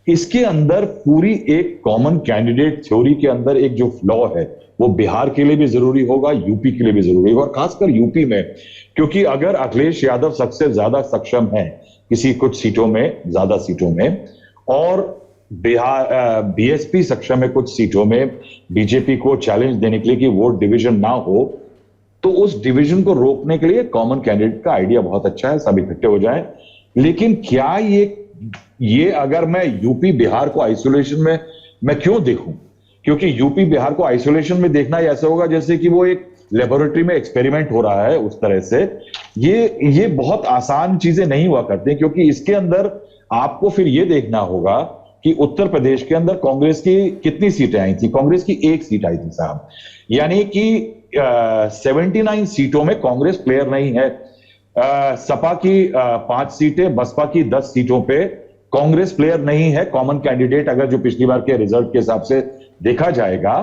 Speaker 5: इसके अंदर पूरी एक कॉमन कैंडिडेट थ्योरी के अंदर एक जो फ्लॉ है वो बिहार के लिए भी जरूरी होगा, यूपी के लिए भी जरूरी होगा, और खासकर यूपी में, क्योंकि अगर अखिलेश यादव सबसे ज्यादा सक्षम है किसी कुछ सीटों में, ज्यादा सीटों में, और बिहार बीएसपी सक्षम है कुछ सीटों में बीजेपी को चैलेंज देने के लिए कि वोट डिवीजन ना हो, तो उस डिवीजन को रोकने के लिए कॉमन कैंडिडेट का आइडिया बहुत अच्छा है, सब इकट्ठे हो जाएं। लेकिन क्या ये अगर मैं यूपी बिहार को आइसोलेशन में मैं क्यों देखूं? क्योंकि यूपी बिहार को आइसोलेशन में देखना ऐसा होगा जैसे कि वो एक लेबोरेटरी में एक्सपेरिमेंट हो रहा है, उस तरह से ये बहुत आसान चीजें नहीं हुआ करती, क्योंकि इसके अंदर आपको फिर ये देखना होगा कि उत्तर प्रदेश के अंदर कांग्रेस की कितनी सीटें आई थी। कांग्रेस की 1 सीट आई थी साहब, यानी कि 79 सीटों में कांग्रेस प्लेयर नहीं है। सपा की 5 सीटें, बसपा की 10 सीटों पे कांग्रेस प्लेयर नहीं है कॉमन कैंडिडेट, अगर जो पिछली बार के रिजल्ट के हिसाब से देखा जाएगा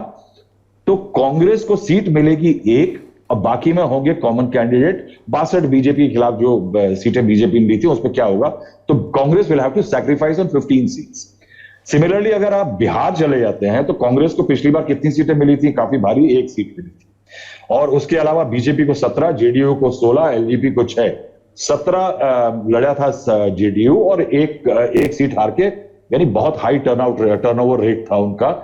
Speaker 5: तो कांग्रेस को सीट मिलेगी 1, अब बाकी में होंगे कॉमन कैंडिडेट। 62 बीजेपी के खिलाफ जो सीटें बीजेपी ने ली थी उस पर क्या होगा, तो Congress will have to sacrifice on 15 seats. Similarly अगर आप बिहार चले जाते हैं तो कांग्रेस को पिछली बार कितनी सीटें मिली थी, काफी भारी, 1 सीट मिली थी, और उसके अलावा बीजेपी को 17, जेडीयू को 16, एलजेपी को 6, 17 लड़ा था जेडीयू और एक सीट हार के, यानी बहुत हाई टर्नओवर रेट था उनका।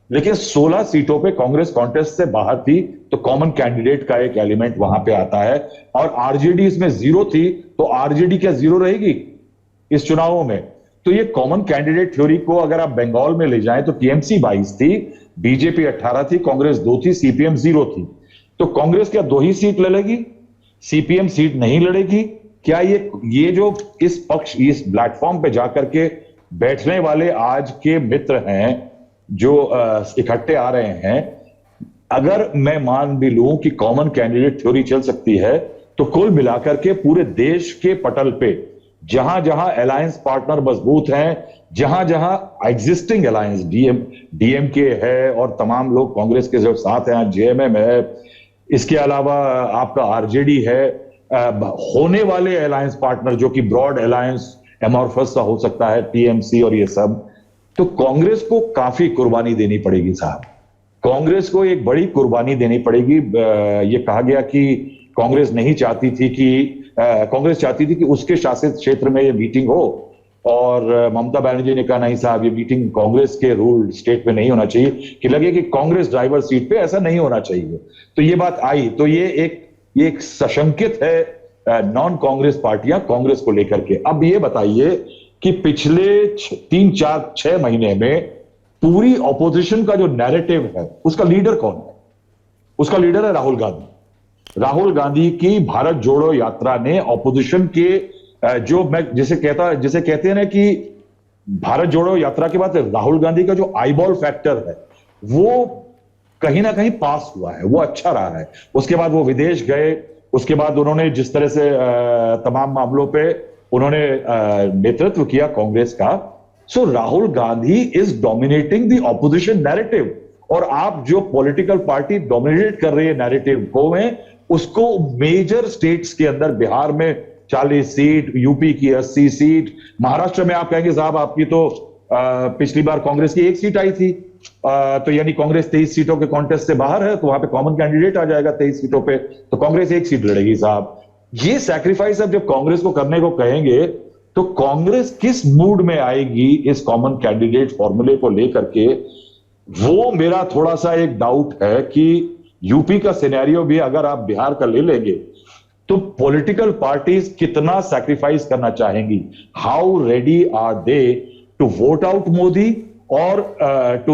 Speaker 5: लेकिन 16 सीटों पे कांग्रेस कॉन्टेस्ट से बाहर थी, तो कॉमन कैंडिडेट का एक एलिमेंट वहां पे आता है, और आरजेडी इसमें 0 थी, तो आरजेडी क्या 0 रहेगी इस चुनावों में? तो ये कॉमन कैंडिडेट थ्योरी को अगर आप बंगाल में ले जाएं तो टीएमसी 22 थी, बीजेपी 18 थी, कांग्रेस 2 थी, सीपीएम 0 थी। तो कांग्रेस क्या 2 ही सीट लड़ेगी, सीपीएम सीट नहीं लड़ेगी? क्या ये जो इस प्लेटफॉर्म पे जाकर के बैठने वाले आज के मित्र हैं जो इकट्ठे आ रहे हैं, अगर मैं मान भी लूं कि कॉमन कैंडिडेट थ्योरी चल सकती है, तो कुल मिलाकर के पूरे देश के पटल पे जहां जहां अलायंस पार्टनर मजबूत हैं, जहां जहां एग्जिस्टिंग अलायंस डीएमके है और तमाम लोग कांग्रेस के जो साथ हैं, जेएमएम है, इसके अलावा आपका आरजेडी है, होने वाले अलायंस पार्टनर जो कि ब्रॉड अलायंस एमॉर्फस सा हो सकता है, टीएमसी और ये सब, तो कांग्रेस को काफी कुर्बानी देनी पड़ेगी साहब। कांग्रेस को एक बड़ी कुर्बानी देनी पड़ेगी। ये कहा गया कि कांग्रेस चाहती थी कि उसके शासित क्षेत्र में ये मीटिंग हो, और ममता बनर्जी ने कहा नहीं साहब, ये मीटिंग कांग्रेस के रूल स्टेट में नहीं होना चाहिए, कि लगे कि कांग्रेस ड्राइवर सीट पे, ऐसा नहीं होना चाहिए। तो ये बात आई, तो ये एक सशंकित है नॉन कांग्रेस पार्टियां कांग्रेस को लेकर के। अब ये बताइए कि पिछले 3-4-6 महीने में पूरी ऑपोजिशन का जो नैरेटिव है उसका लीडर कौन है? उसका लीडर है राहुल गांधी। राहुल गांधी की भारत जोड़ो यात्रा ने ऑपोजिशन के जो मैं जिसे कहते हैं ना कि भारत जोड़ो यात्रा के बाद राहुल गांधी का जो आईबॉल फैक्टर है वो कहीं ना कहीं पास हुआ है, वो अच्छा रहा है। उसके बाद वो विदेश गए, उसके बाद उन्होंने जिस तरह से तमाम मामलों पे उन्होंने नेतृत्व किया कांग्रेस का, so Rahul Gandhi is dominating the opposition narrative. और आप जो पॉलिटिकल पार्टी डोमिनेट कर रही है नैरेटिव को में, उसको मेजर स्टेट्स के अंदर बिहार में 40 सीट, यूपी की 80 सीट, महाराष्ट्र में आप कहेंगे साहब आपकी तो पिछली बार कांग्रेस की 1 सीट आई थी, तो यानी कांग्रेस 23 सीटों के कॉन्टेस्ट से बाहर है, तो वहां पे कॉमन कैंडिडेट आ जाएगा 23 सीटों पे, तो कांग्रेस 1 सीट लड़ेगी साहब। ये सैक्रिफाइस अब जब कांग्रेस को करने को कहेंगे तो कांग्रेस किस मूड में आएगी इस कॉमन कैंडिडेट फॉर्मूले को लेकर के, वो मेरा थोड़ा सा एक डाउट है कि यूपी का सिनेरियो भी अगर आप बिहार का ले लेंगे तो पॉलिटिकल पार्टीज कितना सैक्रिफाइस करना चाहेंगी, how ready are they to vote out Modi और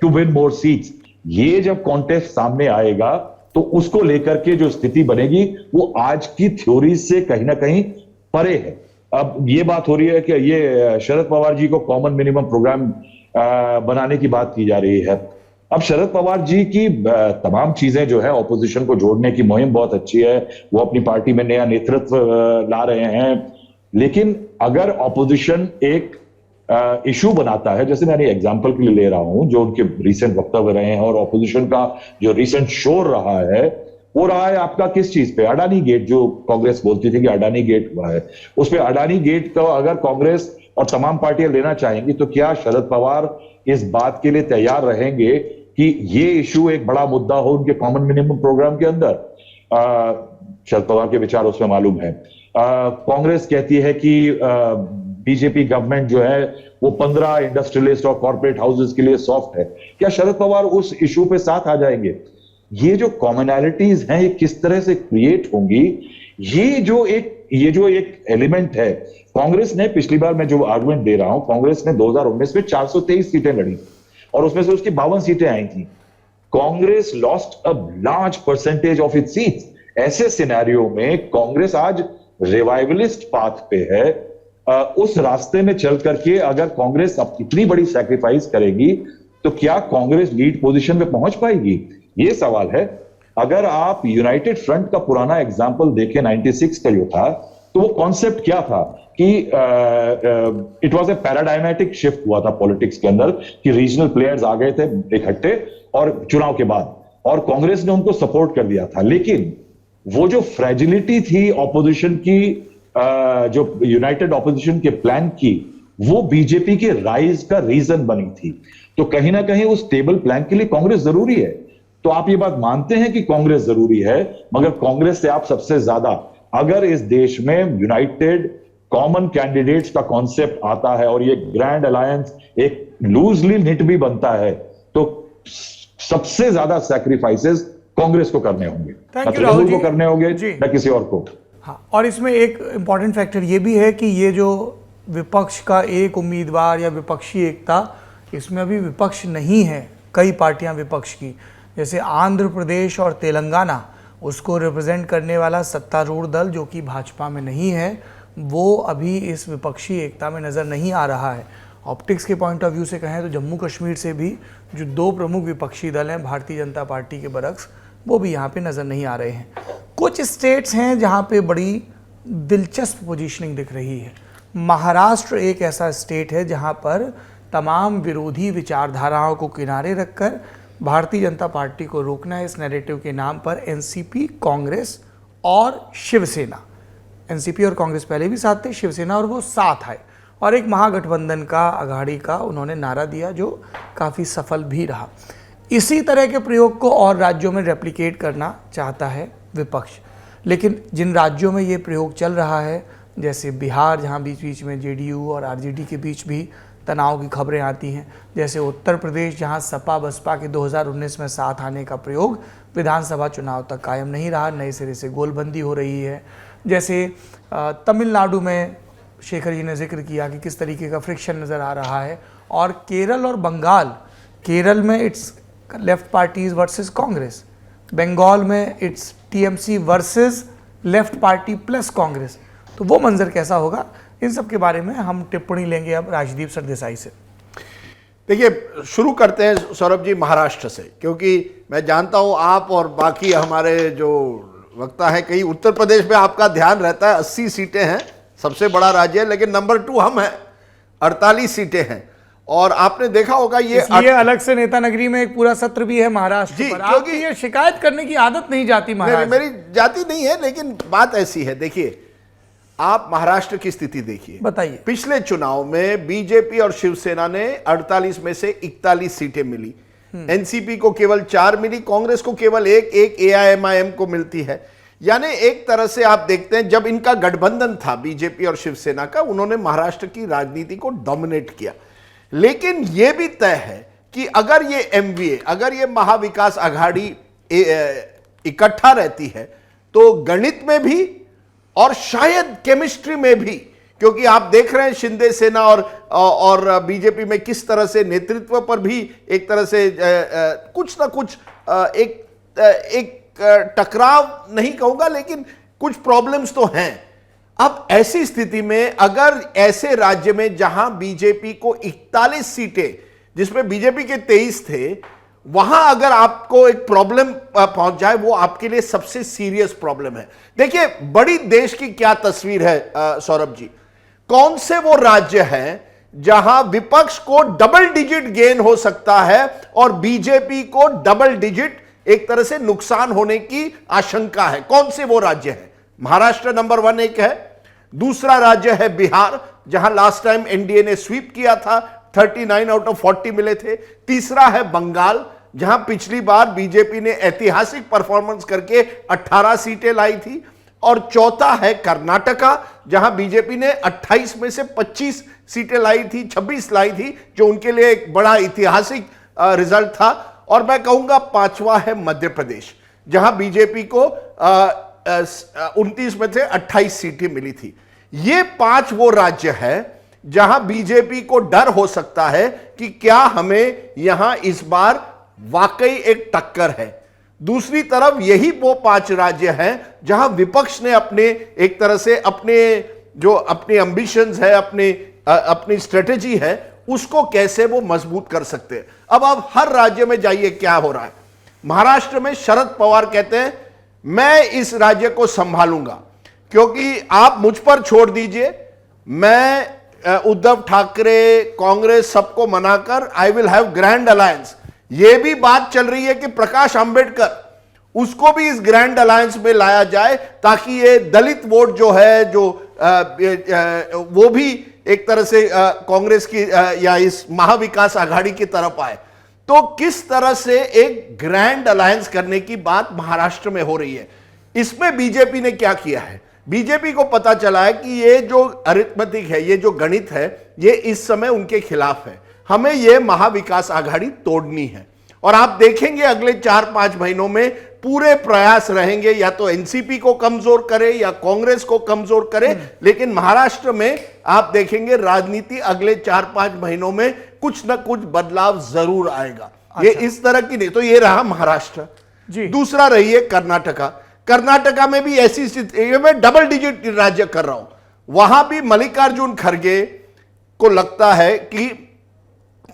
Speaker 5: टू विन मोर सीट्स। ये जब कॉन्टेस्ट सामने आएगा तो उसको लेकर के जो स्थिति बनेगी वो आज की थ्योरी से कहीं ना कहीं परे है। अब ये बात हो रही है कि ये शरद पवार जी को कॉमन मिनिमम प्रोग्राम बनाने की बात की जा रही है। अब शरद पवार जी की तमाम चीजें जो है ऑपोजिशन को जोड़ने की मुहिम बहुत अच्छी है, वो अपनी पार्टी में नया नेतृत्व ला रहे हैं, लेकिन अगर ऑपोजिशन एक इशू बनाता है, जैसे मैंने एग्जांपल के लिए ले रहा हूं जो उनके रीसेंट वक्तव्य रहे हैं और ऑपोजिशन का जो रीसेंट शोर रहा है वो रहा है आपका किस चीज पे, अडानी गेट, जो कांग्रेस बोलती थी कि अडानी गेट हुआ है, उस पे अडानी गेट का अगर कांग्रेस और तमाम पार्टियां लेना चाहेंगी तो क्या शरद पवार इस बात के लिए तैयार रहेंगे कि ये इशू एक बड़ा मुद्दा हो उनके कॉमन मिनिमम प्रोग्राम के अंदर? शरद पवार के विचार उसमें मालूम है। कांग्रेस कहती है कि बीजेपी गवर्नमेंट जो है वो 15 इंडस्ट्रियलिस्ट और कॉर्पोरेट हाउसेस के लिए सॉफ्ट है। क्या शरद पवार उस इशू पे साथ आ जाएंगे? ये जो कॉमनैलिटीज हैं ये किस तरह से क्रिएट होंगी, ये जो एक एलिमेंट है। कांग्रेस ने पिछली बार, मैं जो आर्गुमेंट दे रहा हूं, कांग्रेस ने 2019 में 423 सीटें लड़ी और उसमें से उसकी 52 सीटें आई थी। Congress lost a large percentage of its seats. ऐसे सिनेरियो में कांग्रेस आज रिवाइवलिस्ट पाथ पे है। उस रास्ते में चल करके अगर कांग्रेस अब इतनी बड़ी सैक्रिफाइस करेगी तो क्या कांग्रेस लीड पोजीशन में पहुंच पाएगी, ये सवाल है। अगर आप यूनाइटेड फ्रंट का पुराना एग्जांपल देखें 96 का जो था, तो वो कॉन्सेप्ट क्या था कि इट वाज ए पैराडाइमेटिक शिफ्ट हुआ था पॉलिटिक्स के अंदर कि रीजनल प्लेयर्स आ गए थे इकट्ठे और चुनाव के बाद, और कांग्रेस ने उनको सपोर्ट कर दिया था। लेकिन वो जो फ्रेजिलिटी थी ऑपोजिशन की, जो यूनाइटेड ऑपोजिशन के प्लान की, वो बीजेपी के राइज का रीजन बनी थी। तो कहीं ना कहीं उस स्टेबल प्लान के लिए कांग्रेस जरूरी है। तो आप ये बात मानते हैं कि कांग्रेस जरूरी है, मगर कांग्रेस से आप सबसे ज्यादा, अगर इस देश में यूनाइटेड कॉमन कैंडिडेट्स का कॉन्सेप्ट आता है और ये ग्रैंड अलायंस एक लूजली निट भी बनता है, तो सबसे ज्यादा सैक्रिफाइसेस कांग्रेस को करने होंगे,
Speaker 1: थैंक यू राहुल जी
Speaker 5: को करने होंगे न किसी और को।
Speaker 1: हाँ, और इसमें एक इंपॉर्टेंट फैक्टर ये भी है कि ये जो विपक्ष का एक उम्मीदवार या विपक्षी एकता, इसमें अभी विपक्ष नहीं है। कई पार्टियां विपक्ष की, जैसे आंध्र प्रदेश और तेलंगाना, उसको रिप्रेजेंट करने वाला सत्तारूढ़ दल जो कि भाजपा में नहीं है, वो अभी इस विपक्षी एकता में नज़र नहीं आ रहा है। ऑप्टिक्स के पॉइंट ऑफ व्यू से कहें तो जम्मू कश्मीर से भी जो दो प्रमुख विपक्षी दल हैं, भारतीय जनता पार्टी के बरक्स, वो भी यहाँ पे नज़र नहीं आ रहे हैं। कुछ स्टेट्स हैं जहाँ पे बड़ी दिलचस्प पोजीशनिंग दिख रही है। महाराष्ट्र एक ऐसा स्टेट है जहाँ पर तमाम विरोधी विचारधाराओं को किनारे रखकर भारतीय जनता पार्टी को रोकना है इस नैरेटिव के नाम पर एनसीपी, कांग्रेस और शिवसेना। एनसीपी और कांग्रेस पहले भी साथ थे, शिवसेना और वो साथ आए और एक महागठबंधन का, अघाड़ी का उन्होंने नारा दिया जो काफ़ी सफल भी रहा। इसी तरह के प्रयोग को और राज्यों में रेप्लिकेट करना चाहता है विपक्ष, लेकिन जिन राज्यों में ये प्रयोग चल रहा है, जैसे बिहार जहाँ बीच बीच में जेडीयू और आरजेडी के बीच भी तनाव की खबरें आती हैं, जैसे उत्तर प्रदेश जहां सपा बसपा के 2019 में साथ आने का प्रयोग विधानसभा चुनाव तक कायम नहीं रहा, नए सिरे से गोलबंदी हो रही है, जैसे तमिलनाडु में शेखर जी ने जिक्र किया कि किस तरीके का फ्रिक्शन नज़र आ रहा है, और केरल और बंगाल, केरल में it's left parties versus Congress, Bengal में it's TMC versus left party plus Congress. तो वो मंजर कैसा होगा, इन सब के बारे में हम टिप्पणी लेंगे अब राजदीप सरदेसाई से।
Speaker 2: देखिए, शुरू करते हैं सौरभ जी महाराष्ट्र से, क्योंकि मैं जानता हूं आप और बाकी हमारे जो वक्ता हैं, कहीं उत्तर प्रदेश में आपका ध्यान रहता है। 80 सीटें हैं, सबसे बड़ा राज्य है, लेकिन नंबर 2 हम हैं, 48 सीटें हैं। और आपने देखा होगा ये
Speaker 1: अलग से नेता नगरी में एक पूरा सत्र भी है महाराष्ट्र पर। आपकी ये शिकायत करने की आदत नहीं जाती महाराष्ट्र,
Speaker 2: मेरी जाती नहीं है, लेकिन बात ऐसी है। देखिए, आप महाराष्ट्र की स्थिति देखिए,
Speaker 1: बताइए।
Speaker 2: पिछले चुनाव में बीजेपी और शिवसेना ने 48 में से 41 सीटें मिली, एनसीपी को केवल 4 मिली, कांग्रेस को केवल एक एआईएमआईएम को मिलती है। यानी एक तरह से आप देखते हैं, जब इनका गठबंधन था बीजेपी और शिवसेना का, उन्होंने महाराष्ट्र की राजनीति को डोमिनेट किया। लेकिन यह भी तय है कि अगर ये एमवीए, अगर ये महाविकास आघाड़ी इकट्ठा रहती है, तो गणित में भी और शायद केमिस्ट्री में भी क्योंकि आप देख रहे हैं शिंदे सेना और बीजेपी में किस तरह से नेतृत्व पर भी एक तरह से कुछ ना कुछ एक टकराव नहीं कहूंगा, लेकिन कुछ प्रॉब्लम्स तो हैं। अब ऐसी स्थिति में अगर ऐसे राज्य में जहां बीजेपी को 41 सीटें, जिसमें बीजेपी के 23 थे, वहां अगर आपको एक प्रॉब्लम पहुंच जाए, वो आपके लिए सबसे सीरियस प्रॉब्लम है। देखिए बड़ी देश की क्या तस्वीर है सौरभ जी, कौन से वो राज्य हैं जहां विपक्ष को डबल डिजिट गेन हो सकता है और बीजेपी को डबल डिजिट एक तरह से नुकसान होने की आशंका है? कौन से वो राज्य है? महाराष्ट्र नंबर 1 एक है, दूसरा राज्य है बिहार, जहां लास्ट टाइम एनडीए ने स्वीप किया था, 39 आउट ऑफ 40 मिले थे। तीसरा है बंगाल, जहां पिछली बार बीजेपी ने ऐतिहासिक परफॉर्मेंस करके 18 सीटें लाई थी। और चौथा है कर्नाटका, जहां बीजेपी ने 28 में से 25 सीटें लाई थी, 26 लाई थी, जो उनके लिए एक बड़ा ऐतिहासिक रिजल्ट था। और मैं कहूंगा पांचवा है मध्य प्रदेश, जहां बीजेपी को 29 में से 28 सीटें मिली थी। ये 5 वो राज्य है जहां बीजेपी को डर हो सकता है कि क्या हमें यहां इस बार वाकई एक टक्कर है। दूसरी तरफ यही वो 5 राज्य हैं जहां विपक्ष ने अपने एक तरह से अपनी एम्बिशंस है, अपनी स्ट्रेटेजी है, उसको कैसे वो मजबूत कर सकते हैं। अब आप हर राज्य में जाइए, क्या हो रहा है। महाराष्ट्र में शरद पवार कहते हैं मैं इस राज्य को संभालूंगा, क्योंकि आप मुझ पर छोड़ दीजिए, मैं उद्धव ठाकरे, कांग्रेस सबको मनाकर I will have grand alliance. यह भी बात चल रही है कि प्रकाश अंबेडकर, उसको भी इस ग्रैंड अलायंस में लाया जाए, ताकि ये दलित वोट जो है, वो भी एक तरह से कांग्रेस की या इस महाविकास आघाड़ी की तरफ आए। तो किस तरह से एक ग्रैंड अलायंस करने की बात महाराष्ट्र में हो रही है। इसमें बीजेपी ने क्या किया है, बीजेपी को पता चला है कि ये जो अरिथमेटिक है, ये जो गणित है, ये इस समय उनके खिलाफ है। हमें ये महाविकास आघाड़ी तोड़नी है। और आप देखेंगे अगले 4-5 महीनों में पूरे प्रयास रहेंगे, या तो एनसीपी को कमजोर करे या कांग्रेस को कमजोर करे। लेकिन महाराष्ट्र में आप देखेंगे राजनीति अगले 4-5 महीनों में कुछ ना कुछ बदलाव जरूर आएगा। ये इस तरह की नहीं। तो ये रहा महाराष्ट्र जी। दूसरा रही है कर्नाटका। कर्नाटका में भी ऐसी स्थिति, मैं डबल डिजिट राज्य कर रहा हूं, वहां भी मल्लिकार्जुन खड़गे को लगता है कि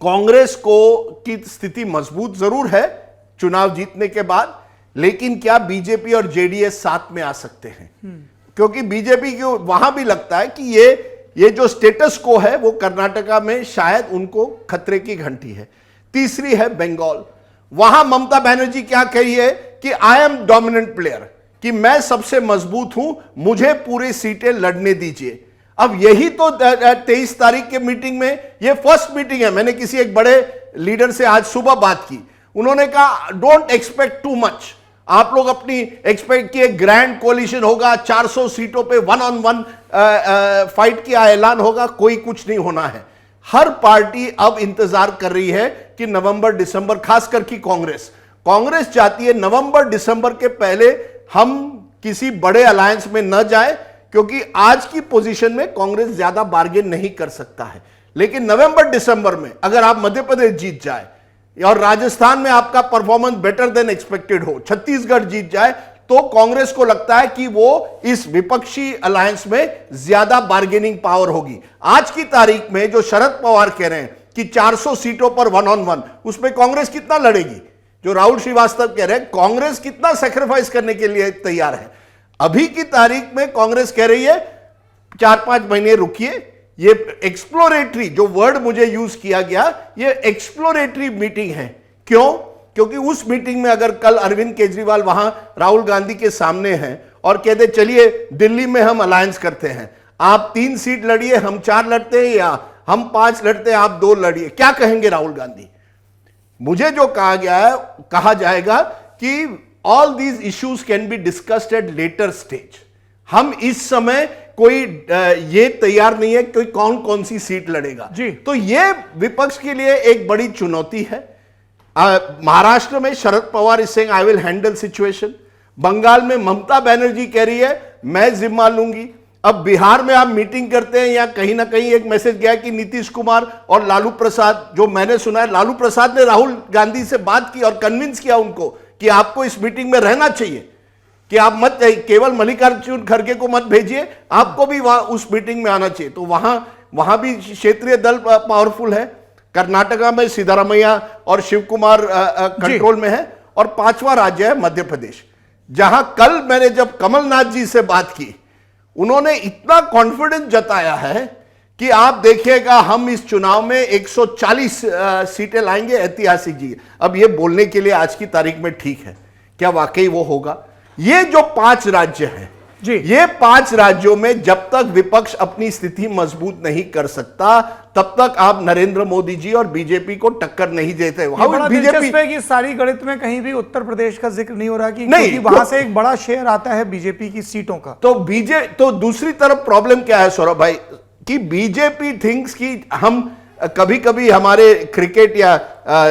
Speaker 2: कांग्रेस की स्थिति मजबूत जरूर है चुनाव जीतने के बाद, लेकिन क्या बीजेपी और जेडीएस साथ में आ सकते हैं? क्योंकि बीजेपी को वहां भी लगता है कि ये जो स्टेटस को है वो कर्नाटका में शायद उनको खतरे की घंटी है। तीसरी है बंगाल। वहां ममता बनर्जी क्या कही है कि आई एम डोमिनेंट प्लेयर, कि मैं सबसे मजबूत हूं, मुझे पूरी सीटें लड़ने दीजिए। अब यही तो 23 तारीख के मीटिंग में, ये फर्स्ट मीटिंग है। मैंने किसी एक बड़े लीडर से आज सुबह बात की, उन्होंने कहा डोंट एक्सपेक्ट टू मच। आप लोग अपनी एक्सपेक्ट किए ग्रैंड कोलिशन होगा, 400 सीटों पे 1-on-1 फाइट का ऐलान होगा, कोई कुछ नहीं होना है। हर पार्टी अब इंतजार कर रही है कि नवंबर दिसंबर, खासकर की कांग्रेस चाहती है नवंबर दिसंबर के पहले हम किसी बड़े अलायंस में न जाए, क्योंकि आज की पोजीशन में कांग्रेस ज्यादा बार्गेन नहीं कर सकता है। लेकिन नवंबर दिसंबर में अगर आप मध्य प्रदेश जीत जाए और राजस्थान में आपका परफॉर्मेंस बेटर देन एक्सपेक्टेड हो, छत्तीसगढ़ जीत जाए, तो कांग्रेस को लगता है कि वो इस विपक्षी अलायंस में ज्यादा बार्गेनिंग पावर होगी। आज की तारीख में जो शरद पवार कह रहे हैं कि 400 सीटों पर 1-on-1, उसमें कांग्रेस कितना लड़ेगी? जो राहुल श्रीवास्तव कह रहे हैं कांग्रेस कितना सैक्रिफाइस करने के लिए तैयार है? अभी की तारीख में कांग्रेस कह रही है 4-5 महीने रुकिए। ये एक्सप्लोरेटरी, जो वर्ड मुझे यूज किया गया, ये एक्सप्लोरेटरी मीटिंग है। क्यों? क्योंकि उस मीटिंग में अगर कल अरविंद केजरीवाल वहां राहुल गांधी के सामने हैं और कहते चलिए दिल्ली में हम अलायंस करते हैं, आप 3 सीट लड़िए, हम 4 लड़ते हैं, या हम 5 लड़ते हैं, आप 2 लड़िए, क्या कहेंगे राहुल गांधी? मुझे जो कहा जाएगा कि all these issues can be discussed at later stage. हम इस समय कोई ये तैयार नहीं है कि कौन सी सीट लड़ेगा जी। तो ये विपक्ष के लिए एक बड़ी चुनौती है। महाराष्ट्र में Sharad Pawar is saying I will handle situation. Bengal में ममता बनर्जी कह रही है मैं जिम्मा लूंगी। अब बिहार में आप मीटिंग करते हैं या कहीं ना कहीं एक मैसेज गया कि नीतीश कुमार और लालू प्रसाद, जो मैंने सुना है लालू प्रसाद ने राहुल गांधी से बात की और कन्विंस किया उनको कि आपको इस मीटिंग में रहना चाहिए, कि आप मत, केवल मल्लिकार्जुन खड़गे को मत भेजिए, आपको भी वहां उस मीटिंग में आना चाहिए। तो वहां भी क्षेत्रीय दल पावरफुल है। कर्नाटका में सिद्धारमैया और शिव कुमार कंट्रोल में है। और 5वां राज्य है मध्य प्रदेश, जहां कल मैंने जब कमलनाथ जी से बात की, उन्होंने इतना कॉन्फिडेंस जताया है कि आप देखिएगा हम इस चुनाव में 140 सीटें लाएंगे, ऐतिहासिक जी। अब ये बोलने के लिए आज की तारीख में ठीक है, क्या वाकई वो होगा? ये जो 5 राज्य हैं
Speaker 1: जी,
Speaker 2: ये 5 राज्यों में जब तक विपक्ष अपनी स्थिति मजबूत नहीं कर सकता, तब तक आप नरेंद्र मोदी जी और बीजेपी को टक्कर नहीं देते।
Speaker 1: बड़ा दिलचस्प है कि सारी गणित में कहीं भी उत्तर प्रदेश का जिक्र नहीं हो रहा कि नहीं, क्योंकि वहां से एक बड़ा शेयर आता है बीजेपी की सीटों का।
Speaker 2: तो दूसरी तरफ प्रॉब्लम क्या है सौरभ भाई, कि बीजेपी थिंक्स कि हम कभी कभी हमारे क्रिकेट या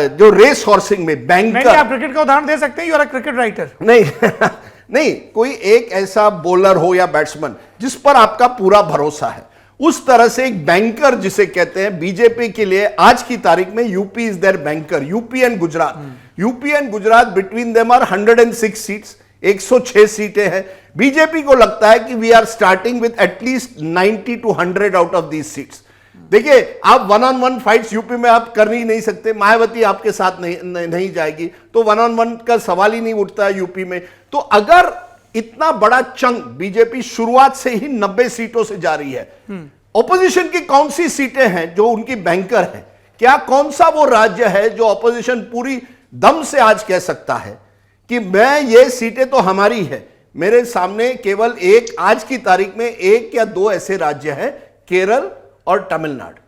Speaker 2: जो रेस हॉर्सिंग में बैंकर,
Speaker 1: आप क्रिकेट का उदाहरण दे सकते हैं, you are a cricket writer.
Speaker 2: नहीं, कोई एक ऐसा बॉलर हो या बैट्समैन जिस पर आपका पूरा भरोसा है, उस तरह से एक बैंकर जिसे कहते हैं, बीजेपी के लिए आज की तारीख में UP is there banker. UP and Gujarat between them are 106 seats, 106 सीटें हैं। बीजेपी को लगता है कि we are starting with at least 90 to 100 out of these seats. देखिए, आप 1-on-1 फाइट्स यूपी में आप कर ही नहीं सकते, मायावती आपके साथ नहीं जाएगी, तो 1-on-1 का सवाल ही नहीं उठता है यूपी में। तो अगर इतना बड़ा चंक बीजेपी शुरुआत से ही 90 सीटों से जा रही है, ऑपोजिशन की कौन सी सीटें हैं जो उनकी बैंकर है? क्या कौन सा वो राज्य है जो ऑपोजिशन पूरी दम से आज कह सकता है कि मैं, ये सीटें तो हमारी है? मेरे सामने केवल एक, आज की तारीख में 1 या 2 ऐसे राज्य हैं, केरल और तमिलनाडु,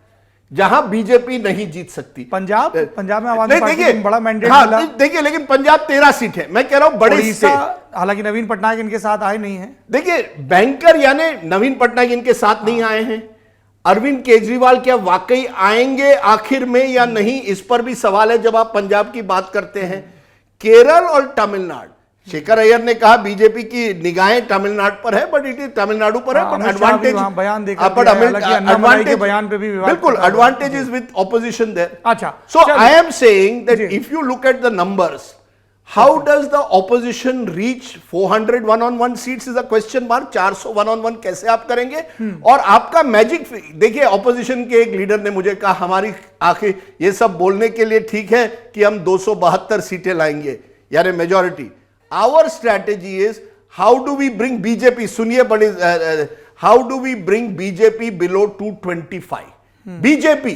Speaker 2: जहां बीजेपी नहीं जीत सकती।
Speaker 1: पंजाब में आम आदमी पार्टी को बड़ा मैंडेट मिला।
Speaker 2: देखिए, लेकिन पंजाब 13 सीट है, मैं कह रहा हूं बड़ी सीट,
Speaker 1: हालांकि नवीन पटनायक इनके साथ आए नहीं हैं।
Speaker 2: देखिए, बैंकर यानी नवीन पटनायक इनके साथ नहीं आए हैं। अरविंद केजरीवाल क्या वाकई आएंगे आखिर में या नहीं, इस पर भी सवाल है जब आप पंजाब की बात करते हैं। केरल और तमिलनाडु, शेखर अय्यर ने कहा बीजेपी की निगाहें तमिलनाडु पर है, बट इट इज तमिलनाडु पर है, बट एडवांटेज
Speaker 1: बयान बयान पे भी
Speaker 2: बिल्कुल advantage is with opposition there.
Speaker 1: अच्छा,
Speaker 2: so I am saying that if you look at the numbers, how does the opposition reach 400 1-on-1 seats is a question mark. 400 1-on-1 कैसे आप करेंगे? और आपका मैजिक, देखिए, ऑपोजिशन के एक लीडर ने मुझे कहा, हमारी आखिर ये सब बोलने के लिए ठीक है कि हम 272 सीटें लाएंगे, यानी majority. Our strategy is how do we bring BJP, सुनिए बड़ी, how do we bring BJP below 225?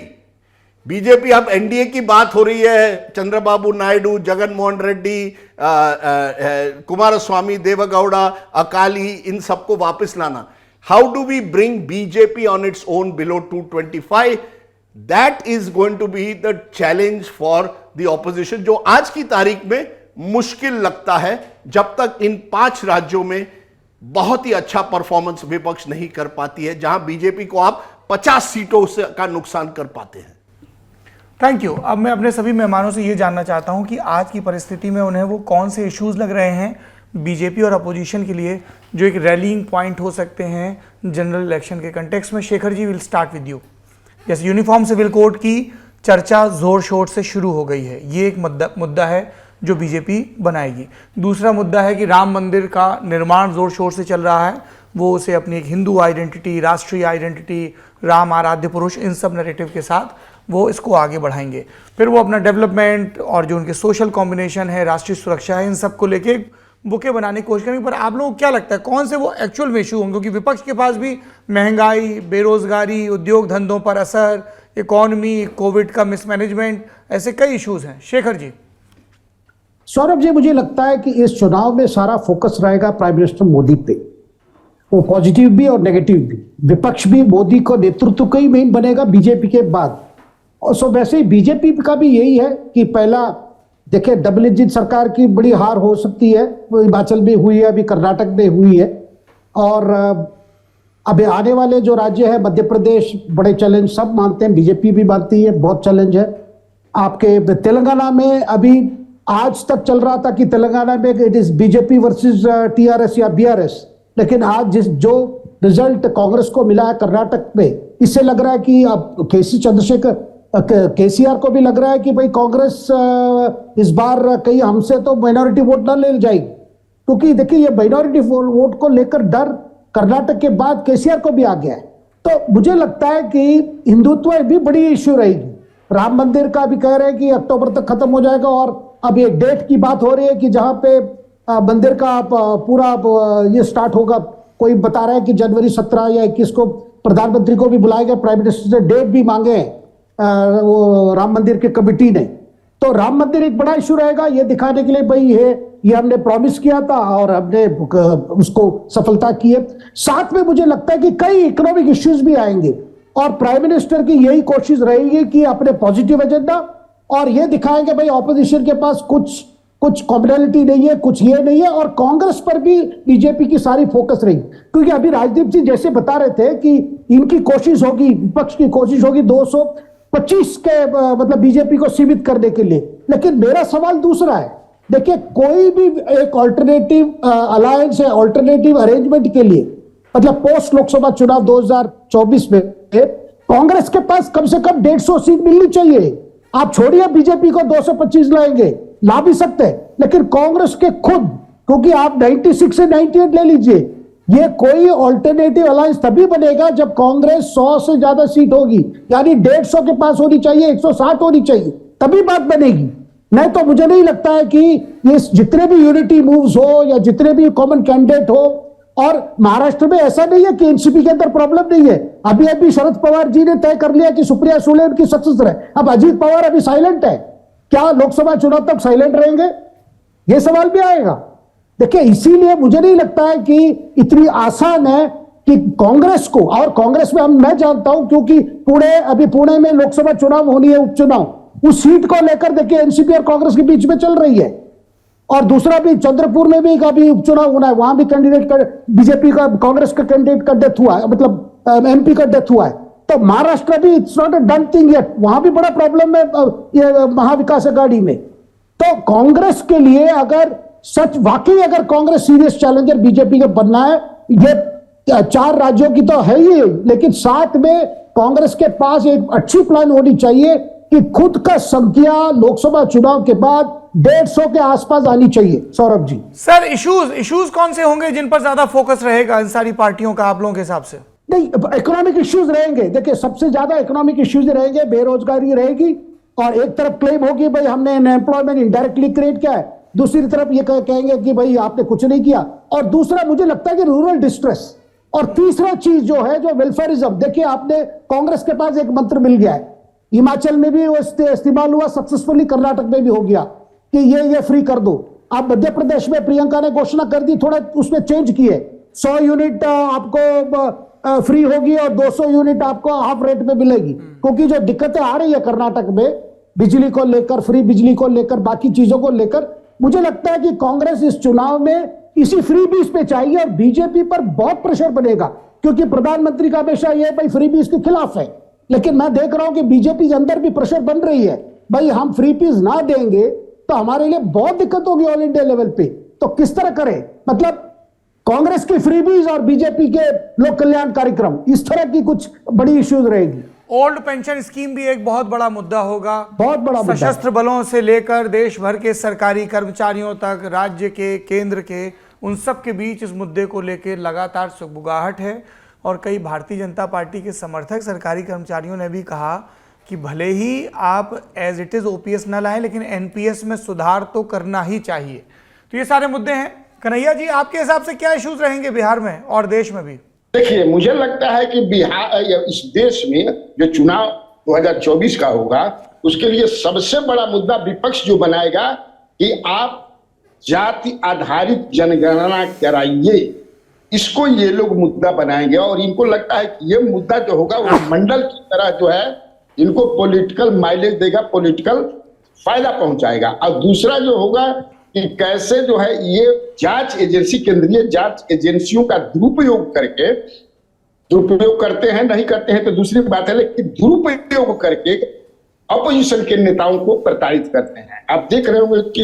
Speaker 2: BJP, अब एनडीए की बात हो रही है, चंद्रबाबू नायडू, जगन मोहन रेड्डी, कुमारस्वामी, देवगौड़ा, अकाली, इन सबको वापस लाना। How do we bring BJP on its own below 225? That is going to be the challenge for the opposition, जो आज की तारीख में मुश्किल लगता है जब तक इन 5 राज्यों में बहुत ही अच्छा परफॉर्मेंस विपक्ष नहीं कर पाती है, जहां बीजेपी को आप 50 सीटों से का नुकसान कर पाते हैं।
Speaker 1: Thank you. अब मैं अपने सभी मेहमानों से ये जानना चाहता हूं कि आज की परिस्थिति में उन्हें वो कौन से इश्यूज लग रहे हैं बीजेपी और अपोजिशन के लिए जो एक रैलिंग पॉइंट हो सकते हैं जनरल इलेक्शन के कंटेक्स्ट में। Shekhar ji, will start with you. जैसे यूनिफॉर्म सिविल कोड की चर्चा जोर शोर से शुरू हो गई है, ये एक मुद्दा है जो बीजेपी बनाएगी। दूसरा मुद्दा है कि राम मंदिर का निर्माण जोर शोर से चल रहा है, वो उसे अपनी एक हिंदू आइडेंटिटी, राष्ट्रीय आइडेंटिटी, राम आराध्य पुरुष, इन सब नैरेटिव के साथ वो इसको आगे बढ़ाएंगे। फिर वो अपना डेवलपमेंट और जो उनके सोशल कॉम्बिनेशन है, राष्ट्रीय सुरक्षा है, इन सब को लेके बुके बनाने की कोशिश करेंगे। पर आप लोगों को क्या लगता है कौन से वो एक्चुअल में इशू होंगे? क्योंकि विपक्ष के पास भी महंगाई, बेरोजगारी, उद्योग धंधों पर असर, इकोनॉमी, कोविड का मिसमैनेजमेंट, ऐसे कई इशूज हैं। शेखर जी।
Speaker 4: सौरभ जी, मुझे लगता है कि इस चुनाव में सारा फोकस रहेगा प्राइम मिनिस्टर मोदी पे, वो पॉजिटिव भी और नेगेटिव भी। विपक्ष भी मोदी को नेतृत्व का ही मेन बनेगा बीजेपी के बाद। और सो वैसे ही बीजेपी का भी यही है कि पहला देखिए, डबल इंजन सरकार की बड़ी हार हो सकती है, वो हिमाचल में हुई है, अभी कर्नाटक में हुई है, और अभी आने वाले जो राज्य है मध्य प्रदेश, बड़े चैलेंज सब मानते हैं, बीजेपी भी मानती है बहुत चैलेंज है। आपके तेलंगाना में अभी आज तक चल रहा था कि तेलंगाना में it is BJP versus TRS या बीआरएस, लेकिन आज जो रिजल्ट कांग्रेस को मिला है कर्नाटक में, इससे लग रहा है कि अब केसीआर को भी लग रहा है कि भाई कांग्रेस इस बार कहीं हमसे तो माइनॉरिटी वोट ना ले जाएगी, क्योंकि देखिए ये माइनॉरिटी वोट को लेकर डर कर्नाटक के बाद केसीआर को भी आ गया है। तो मुझे लगता है कि हिंदुत्व भी बड़ी इश्यू रहेगी। राम मंदिर का भी कह रहे हैं कि अक्टूबर तक खत्म हो जाएगा, और अब एक डेट की बात हो रही है कि जहां पे मंदिर का पूरा ये स्टार्ट होगा। कोई बता रहा है कि जनवरी 17 या 21 को प्रधानमंत्री को भी बुलाया गया, प्राइम मिनिस्टर से डेट भी मांगे हैं वो राम मंदिर की कमेटी ने। तो राम मंदिर एक बड़ा इशू रहेगा, ये दिखाने के लिए भाई ये हमने प्रॉमिस किया था और हमने उसको सफलता की है। साथ में मुझे लगता है कि कई इकोनॉमिक इश्यूज भी आएंगे, और प्राइम मिनिस्टर की यही कोशिश रहेगी कि अपने पॉजिटिव एजेंडा और ये दिखाएंगे भाई ऑपोजिशन के पास कुछ कॉम्बिनेलिटी नहीं है, कुछ ये नहीं है, और कांग्रेस पर भी बीजेपी की सारी फोकस रही। क्योंकि अभी राजदीप जी जैसे बता रहे थे कि इनकी कोशिश होगी, विपक्ष की कोशिश होगी 225 के मतलब बीजेपी को सीमित करने के लिए, लेकिन मेरा सवाल दूसरा है। देखिए कोई भी एक ऑल्टरनेटिव अलायंस है, ऑल्टरनेटिव अरेंजमेंट के लिए, मतलब पोस्ट लोकसभा चुनाव 2024 में कांग्रेस के पास कम से कम 150 सीट मिलनी चाहिए। आप छोड़िए बीजेपी को 225 लाएंगे, ला भी सकते हैं, लेकिन कांग्रेस के खुद, क्योंकि आप 96 से 98 ले लीजिए, ये कोई ऑल्टरनेटिव अलायंस तभी बनेगा जब कांग्रेस 100 से ज्यादा सीट होगी, यानी 150 के पास होनी चाहिए, 160 होनी चाहिए, तभी बात बनेगी। नहीं तो मुझे नहीं लगता है कि ये जितने भी यूनिटी मूव्स हो या जितने भी कॉमन कैंडिडेट हो, और महाराष्ट्र में ऐसा नहीं है कि एनसीपी के अंदर प्रॉब्लम नहीं है। अभी शरद पवार जी ने तय कर लिया कि सुप्रिया सुले उनकी सक्सेसर है। अब अजीत पवार अभी साइलेंट है, क्या लोकसभा चुनाव तक साइलेंट रहेंगे? यह सवाल भी आएगा। देखिए इसीलिए मुझे नहीं लगता है कि इतनी आसान है कि कांग्रेस को, और कांग्रेस में मैं जानता हूं क्योंकि पुणे में लोकसभा चुनाव होनी है, उपचुनाव, उस सीट को लेकर देखिए एनसीपी और कांग्रेस के बीच में चल रही है। और दूसरा भी चंद्रपुर में भी अभी उपचुनाव होना है, वहां भी कैंडिडेट का बीजेपी का, कांग्रेस का कैंडिडेट का डेथ हुआ है, मतलब एमपी का डेथ हुआ है। तो महाराष्ट्र भी it's not a done thing yet, वहां भी बड़ा प्रॉब्लम है ये महाविकास अघाड़ी में। तो कांग्रेस के लिए अगर वाकई अगर कांग्रेस सीरियस चैलेंजर बीजेपी का बनना है, ये 4 राज्यों की तो है ही, लेकिन साथ में कांग्रेस के पास एक अच्छी प्लान होनी चाहिए कि खुद का संख्या लोकसभा चुनाव के बाद 150 के आसपास आनी चाहिए। सौरभ जी
Speaker 1: सर, इश्यूज कौन से होंगे जिन पर ज्यादा फोकस रहेगा इन सारी पार्टियों का आप लोगों के हिसाब से?
Speaker 4: नहीं, इकोनॉमिक इश्यूज रहेंगे। देखिए सबसे ज्यादा इकोनॉमिक इश्यूज रहेंगे, बेरोजगारी रहेगी, और एक तरफ क्लेम होगी भाई हमने अनएम्प्लॉयमेंट इनडायरेक्टली क्रिएट किया है, दूसरी तरफ ये कहेंगे कि भाई आपने कुछ नहीं किया, और दूसरा मुझे लगता है कि रूरल डिस्ट्रेस, और तीसरा चीज जो है जो वेलफेयरिज्म। देखिए आपने कांग्रेस के पास एक मंत्र मिल गया है, हिमाचल में भी वो इस्तेमाल हुआ सक्सेसफुली, कर्नाटक में भी हो गया कि ये फ्री कर दो। अब मध्य प्रदेश में प्रियंका ने घोषणा कर दी, थोड़ा उसमें चेंज की है, 100 यूनिट आपको फ्री होगी और 200 यूनिट आपको हाफ रेट में मिलेगी। क्योंकि जो दिक्कतें आ रही है कर्नाटक में बिजली को लेकर, फ्री बिजली को लेकर, बाकी चीजों को लेकर, मुझे लगता है कि कांग्रेस इस चुनाव में इसी फ्री बीज पे चाहिए, और बीजेपी पर बहुत प्रेशर बनेगा, क्योंकि प्रधानमंत्री का हमेशा यह भाई फ्री बीज के खिलाफ है। लेकिन मैं देख रहा हूं कि बीजेपी के अंदर भी प्रेशर बन रही है, भाई हम फ्री पीस ना देंगे तो हमारे लिए बहुत दिक्कत होगी ऑल इंडिया लेवल पे। तो किस तरह करें, मतलब कांग्रेस की फ्रीबीज और बीजेपी के लोक कल्याण कार्यक्रम, इस तरह की कुछ बड़ी इश्यूज रहेगी।
Speaker 1: ओल्ड पेंशन स्कीम भी एक बहुत बड़ा मुद्दा होगा,
Speaker 4: बहुत बड़ा मुद्दा।
Speaker 1: सशस्त्र बलों से लेकर देश भर के सरकारी कर्मचारियों तक, राज्य के, केंद्र के, उन सब के बीच इस मुद्दे को लेकर लगातार सुगबुगाहट है। और कई भारतीय जनता पार्टी के समर्थक सरकारी कर्मचारियों ने भी कहा कि भले ही आप एज इट इज ओपीएस न लाएं, लेकिन एनपीएस में सुधार तो करना ही चाहिए। तो ये सारे मुद्दे हैं। कन्हैया जी, आपके हिसाब से क्या इश्यूज रहेंगे बिहार में और देश में भी?
Speaker 3: देखिए मुझे लगता है कि बिहार, इस देश में जो चुनाव 2024 का होगा, उसके लिए सबसे बड़ा मुद्दा विपक्ष जो बनाएगा कि आप जाति आधारित जनगणना कराइए, इसको ये लोग मुद्दा बनाएंगे। और इनको लगता है कि ये मुद्दा जो होगा वो मंडल की तरह जो है इनको पॉलिटिकल माइलेज देगा, पॉलिटिकल फायदा पहुंचाएगा। और दूसरा जो होगा कि कैसे जो है ये जांच एजेंसी, केंद्रीय जांच एजेंसियों का दुरुपयोग करते हैं, नहीं करते हैं तो दूसरी बात है, लेकिन दुरुपयोग करके अपोजिशन के नेताओं को प्रताड़ित करते हैं। आप देख रहे होंगे कि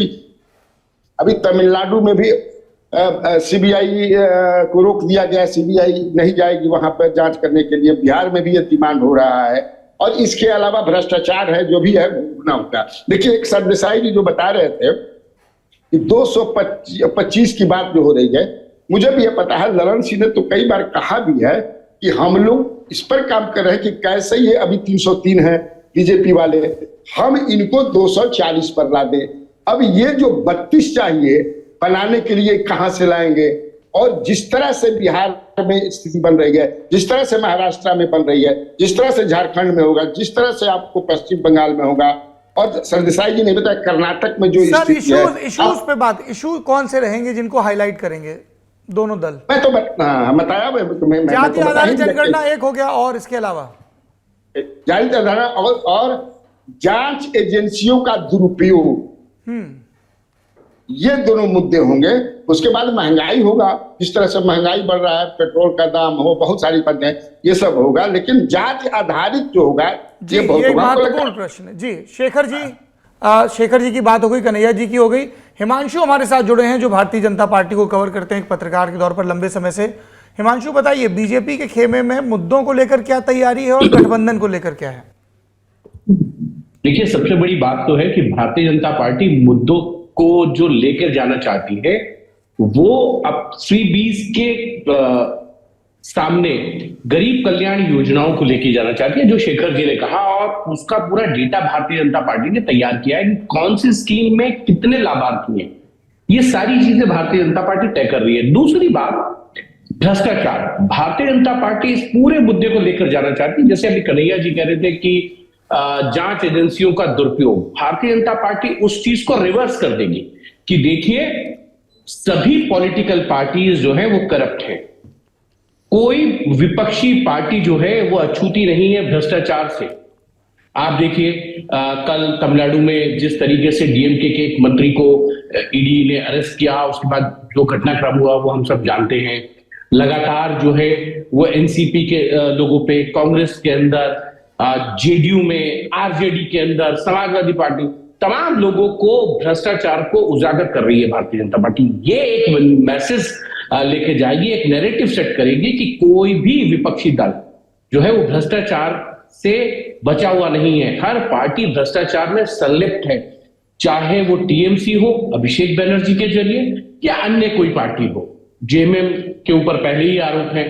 Speaker 3: अभी तमिलनाडु में भी सीबीआई को रोक दिया गया, सीबीआई नहीं जाएगी वहां पर जांच करने के लिए। बिहार में भी ये डिमांड हो रहा है। और इसके अलावा भ्रष्टाचार है, जो भी है भुगतना होगा। देखिए, एक सरदेसाई जी जो बता रहे थे कि 225 की बात जो हो रही है, मुझे भी ये पता है, ललन सिंह ने तो कई बार कहा भी है कि हम लोग इस पर काम कर रहे हैं कि कैसे ये अभी 303 है बीजेपी वाले, हम इनको 240 पर ला दें। अब ये जो 32 चाहिए बनाने के लिए कहां से लाएंगे? और जिस तरह से बिहार में स्थिति बन रही है, जिस तरह से महाराष्ट्र में बन रही है, जिस तरह से झारखंड में होगा, जिस तरह से आपको पश्चिम बंगाल में होगा, और सरदेसाई जी ने बताया कर्नाटक में जो
Speaker 1: सर
Speaker 3: स्थिति है।
Speaker 1: इश्यूज पे बात, इशू कौन से रहेंगे जिनको हाईलाइट करेंगे दोनों दल?
Speaker 3: मैं तो बताया,
Speaker 1: जाति आधारित जनगणना एक हो गया, और इसके अलावा
Speaker 3: जाति आधारित और जांच एजेंसियों का दुरुपयोग, ये दोनों मुद्दे होंगे। उसके बाद महंगाई होगा, जिस तरह से महंगाई बढ़ रहा है, पेट्रोल का दाम हो, बहुत सारी बातें, ये सब होगा। लेकिन जाति आधारित जो होगा
Speaker 1: ये बहुत महत्वपूर्ण प्रश्न है। जी शेखर जी की बात हो गई, कन्हैया जी की हो गई। हिमांशु हमारे साथ जुड़े हैं, जो भारतीय जनता पार्टी को कवर करते हैं एक पत्रकार के तौर पर लंबे समय से। हिमांशु, बताइए, बीजेपी के खेमे में मुद्दों को लेकर क्या तैयारी है और गठबंधन को लेकर क्या है?
Speaker 6: देखिए, सबसे बड़ी बात तो है कि भारतीय जनता पार्टी मुद्दों को जो लेकर जाना चाहती है, वो अब श्री 20 के सामने गरीब कल्याण योजनाओं को लेकर जाना चाहती है, जो शेखर जी ने कहा, और उसका पूरा डेटा भारतीय जनता पार्टी ने तैयार किया है कि कौन सी स्कीम में कितने लाभार्थी हैं। ये सारी चीजें भारतीय जनता पार्टी तय कर रही है। दूसरी बात, भ्रष्टाचार। भारतीय जनता पार्टी इस पूरे मुद्दे को लेकर जाना चाहती है। जैसे अभी कन्हैया जी कह रहे थे कि जांच एजेंसियों का दुरुपयोग, भारतीय जनता पार्टी उस चीज को रिवर्स कर देगी कि देखिए, सभी पॉलिटिकल पार्टीज जो है वो करप्ट है। कोई विपक्षी पार्टी जो है वो अछूती नहीं है भ्रष्टाचार से। आप देखिए, कल तमिलनाडु में जिस तरीके से डीएमके के एक मंत्री को ईडी ने अरेस्ट किया, उसके बाद जो घटनाक्रम हुआ वो हम सब जानते हैं। लगातार जो है वो एनसीपी के लोगों पे, कांग्रेस के अंदर, जेडीयू में, आरजेडी के अंदर, समाजवादी पार्टी, तमाम लोगों को भ्रष्टाचार को उजागर कर रही है भारतीय जनता पार्टी। ये एक मैसेज लेके जाएगी, एक नैरेटिव सेट करेगी कि कोई भी विपक्षी दल जो है वो भ्रष्टाचार से बचा हुआ नहीं है। हर पार्टी भ्रष्टाचार में संलिप्त है, चाहे वो टीएमसी हो अभिषेक बनर्जी के जरिए, या अन्य कोई पार्टी हो। जेएमएम के ऊपर पहले ही आरोप है।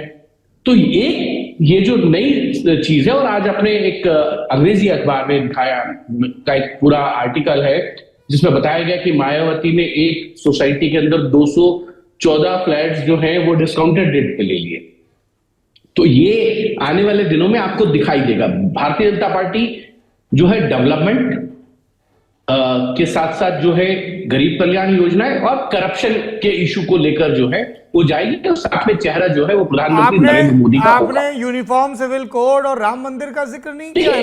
Speaker 6: तो ये जो नई चीज है, और आज अपने एक अंग्रेजी अखबार में दिखाया का एक पूरा आर्टिकल है जिसमें बताया गया कि मायावती ने एक सोसाइटी के अंदर 214 फ्लैट्स जो हैं वो डिस्काउंटेड रेट पे ले लिए। तो ये आने वाले दिनों में आपको दिखाई देगा। भारतीय जनता पार्टी जो है डेवलपमेंट के साथ साथ जो है गरीब कल्याण योजनाएं और करप्शन के इशू को लेकर जो है वो जाएगी। तो साथ में चेहरा जो है वो प्रधानमंत्री नरेंद्र मोदी का होगा।
Speaker 1: आपने यूनिफॉर्म सिविल कोड और राम मंदिर का जिक्र नहीं किया है।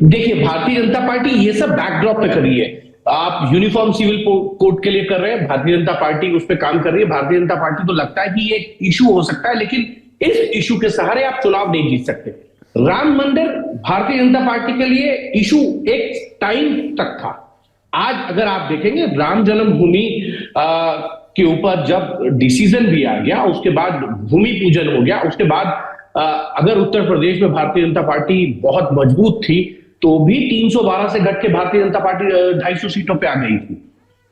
Speaker 6: देखिए, भारतीय जनता पार्टी ये सब बैकड्रॉप पे कर रही है। आप यूनिफॉर्म सिविल कोड के लिए कर रहे हैं, भारतीय जनता पार्टी उस पर काम कर रही है। भारतीय जनता पार्टी को लगता है कि ये इशू हो सकता है, लेकिन इस इशू के सहारे आप चुनाव नहीं जीत सकते। राम मंदिर भारतीय जनता पार्टी के लिए इशू एक टाइम तक था। आज अगर आप देखेंगे, राम जन्मभूमि के ऊपर जब डिसीजन भी आ गया, उसके बाद भूमि पूजन हो गया, उसके बाद अगर उत्तर प्रदेश में भारतीय जनता पार्टी बहुत मजबूत थी तो भी 312 से घट के भारतीय जनता पार्टी 250 सीटों पे आ गई थी।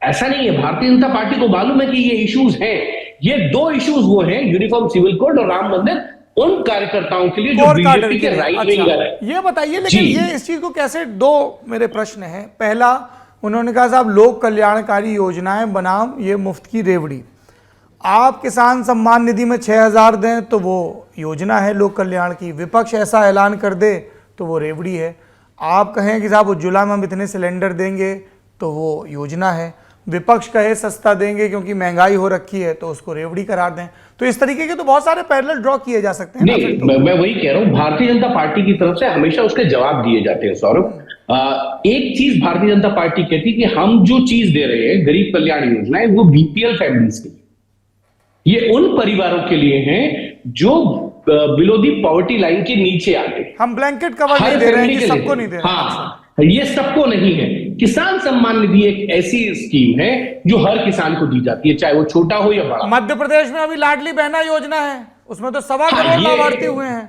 Speaker 6: ऐसा नहीं है, भारतीय जनता पार्टी को मालूम है कि ये इश्यूज हैं। ये दो इश्यूज वो हैं, यूनिफॉर्म सिविल कोड और राम मंदिर, उन कार्यकर्ताओं के लिए जो बीजेपी के राइट विंगर है।
Speaker 1: ये बताइए, लेकिन ये इस चीज को कैसे, दो मेरे प्रश्न हैं। पहला, उन्होंने कहा साहब लोक कल्याणकारी योजनाएं बनाम ये मुफ्त की रेवड़ी। आप किसान सम्मान निधि में 6000 दें तो वो योजना है लोक कल्याण की, विपक्ष ऐसा ऐलान कर दे तो वो रेवड़ी है। आप कहें कि साहब उज्ज्वला में हम इतने सिलेंडर देंगे तो वो योजना है, विपक्ष कहे सस्ता देंगे क्योंकि महंगाई हो रखी है तो उसको रेवड़ी करार दें। तो इस तरीके के तो बहुत सारे पैरेलल ड्रॉ किए जा सकते हैं।
Speaker 6: नहीं, मैं वही कह रहा हूं, भारतीय जनता पार्टी की तरफ से हमेशा उसके जवाब दिए जाते हैं सौरभ। एक चीज भारतीय जनता पार्टी कहती है कि हम जो चीज दे रहे हैं गरीब कल्याण योजनाएं, वो बीपीएल फैमिलीज के लिए, ये उन परिवारों के लिए हैं जो बिलो दी पॉवर्टी लाइन के नीचे आते हैं।
Speaker 1: हम ब्लैंकेट कवर
Speaker 6: हर
Speaker 1: नहीं दे रहे हैं
Speaker 6: फैमिली
Speaker 1: कि
Speaker 6: के
Speaker 1: सबको
Speaker 6: लिए।
Speaker 1: नहीं दे रहे हैं।
Speaker 6: हाँ, ये सबको नहीं है। किसान सम्मान निधि एक ऐसी स्कीम है जो हर किसान को दी जाती है, चाहे वो छोटा हो या बड़ा।
Speaker 1: मध्य प्रदेश में अभी लाडली बहना योजना है, उसमें तो 1.25
Speaker 6: हाँ,
Speaker 1: करोड़
Speaker 6: ये-
Speaker 1: लाभार्थी हुए हैं।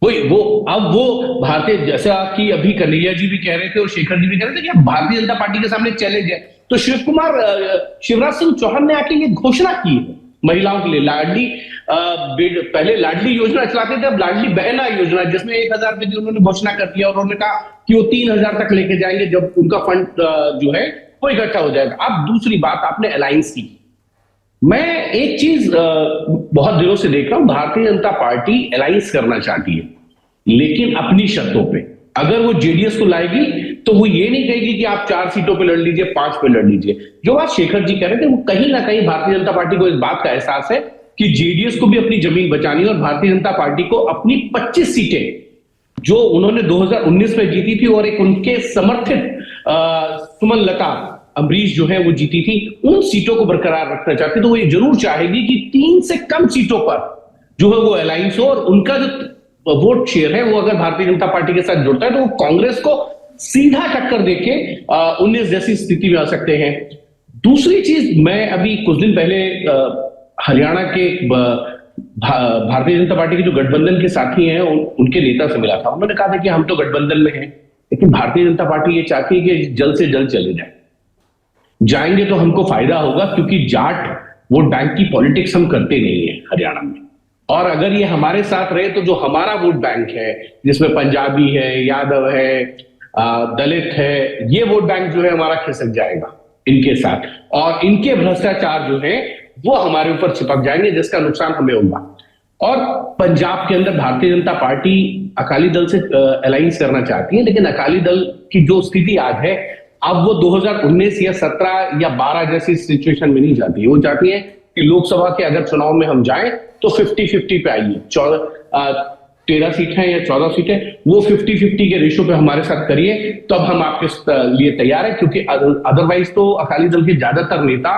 Speaker 6: वो भारतीय, जैसा कि अभी कन्हैया जी भी कह रहे थे और शेखर जी भी कह रहे थे कि अब भारतीय जनता पार्टी के सामने चैलेंज है, तो शिवराज सिंह चौहान ने आके ये घोषणा की है महिलाओं के लिए लाडली पहले लाडली योजना चलाते थे, अब लाडली बहना योजना, जिसमें 1,000 रुपए की उन्होंने घोषणा कर दिया और उन्होंने कहा कि वो 3,000 तक लेके जाएंगे जब उनका फंड जो है वो इकट्ठा हो जाएगा। अब दूसरी बात, आपने अलायंस की, मैं एक चीज बहुत दिनों से देख रहा हूं, भारतीय जनता पार्टी अलायंस करना चाहती है लेकिन अपनी शर्तों पे। अगर वो जेडीएस को लाएगी तो वो ये नहीं कहेगी कि आप 4 सीटों पे लड़ लीजिए, 5 पे लड़ लीजिए। जो बात शेखर जी कह रहे थे, वो कहीं ना कहीं भारतीय जनता पार्टी को इस बात का एहसास है कि जेडीएस को भी अपनी जमीन बचानी है और भारतीय जनता पार्टी को अपनी 25 सीटें जो उन्होंने 2019 में जीती थी और एक उनके समर्थित सुमन लता अमरीश जो है वो जीती थी, उन सीटों को बरकरार रखना चाहती। तो वो ये जरूर चाहेगी कि 3 से कम सीटों पर जो है वो अलायंस हो और उनका जो वोट शेयर है वो अगर भारतीय जनता पार्टी के साथ जुड़ता है तो वो कांग्रेस को सीधा टक्कर देके 19 जैसी स्थिति में आ सकते हैं। दूसरी चीज, मैं अभी कुछ दिन पहले हरियाणा के भारतीय जनता पार्टी के जो गठबंधन के साथी हैं उनके नेता से मिला था। उन्होंने कहा था कि हम तो गठबंधन में हैं लेकिन भारतीय जनता पार्टी ये चाहती है कि जल्द से जल्द चले जाएंगे तो हमको फायदा होगा, क्योंकि जाट वोट बैंक की पॉलिटिक्स हम करते नहीं है हरियाणा में, और अगर ये हमारे साथ रहे तो जो हमारा वोट बैंक है जिसमें पंजाबी है, यादव है, दलित है, ये वोट बैंक जो है हमारा खिसक जाएगा इनके साथ और इनके भ्रष्टाचार जो है वो हमारे ऊपर चिपक जाएंगे जिसका नुकसान हमें होगा। और पंजाब के अंदर भारतीय जनता पार्टी अकाली दल से अलायंस करना चाहती है, लेकिन अकाली दल की जो स्थिति आज है, अब वो 2019 या 17 या 12 जैसी सिचुएशन में नहीं जाती है। वो चाहती है कि लोकसभा के अगर चुनाव में हम जाएं तो 50-50 पे आइए, 13 सीट है या 14 सीट है, वो 50-50 के रेशो पे हमारे साथ करिए, तब हम आपके लिए तैयार है। क्योंकि अदरवाइज तो अकाली दल के ज्यादातर नेता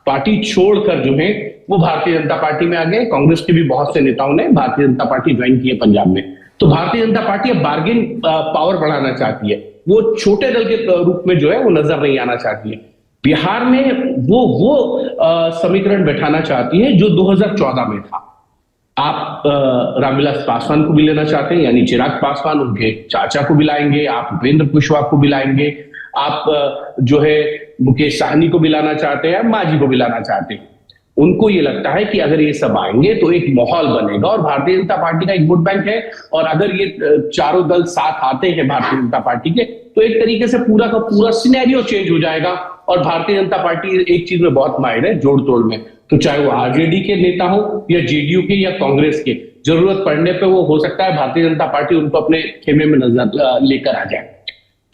Speaker 6: पार्टी छोड़कर जो है वो भारतीय जनता पार्टी में आ गए। कांग्रेस के भी बहुत से नेताओं ने भारतीय जनता पार्टी ज्वाइन की है पंजाब में। तो भारतीय जनता पार्टी अब बार्गेन पावर बढ़ाना चाहती है, वो छोटे दल के रूप में जो है वो नजर नहीं आना चाहती है। बिहार में वो समीकरण बैठाना चाहती है जो 2014 में था। आप रामविलास पासवान को भी लेना चाहते हैं, यानी चिराग पासवान, उनके चाचा को भी लाएंगे, आप उपेंद्र कुशवाहा को भी लाएंगे, आप जो है मुकेश साहनी को भी लाना चाहते हैं, मांझी को भी लाना चाहते हैं। उनको ये लगता है कि अगर ये सब आएंगे तो एक माहौल बनेगा और भारतीय जनता पार्टी का एक वोट बैंक है, और अगर ये चारों दल साथ आते हैं भारतीय जनता पार्टी के तो एक तरीके से पूरा का पूरा सिनेरियो चेंज हो जाएगा। और भारतीय जनता पार्टी एक चीज में बहुत माहिर है, जोड़ तोड़ में, तो चाहे वो आरजेडी के नेता हो या जेडीयू के या कांग्रेस के, जरूरत पड़ने पर वो हो सकता है भारतीय जनता पार्टी उनको अपने खेमे में नजर लेकर आ जाए।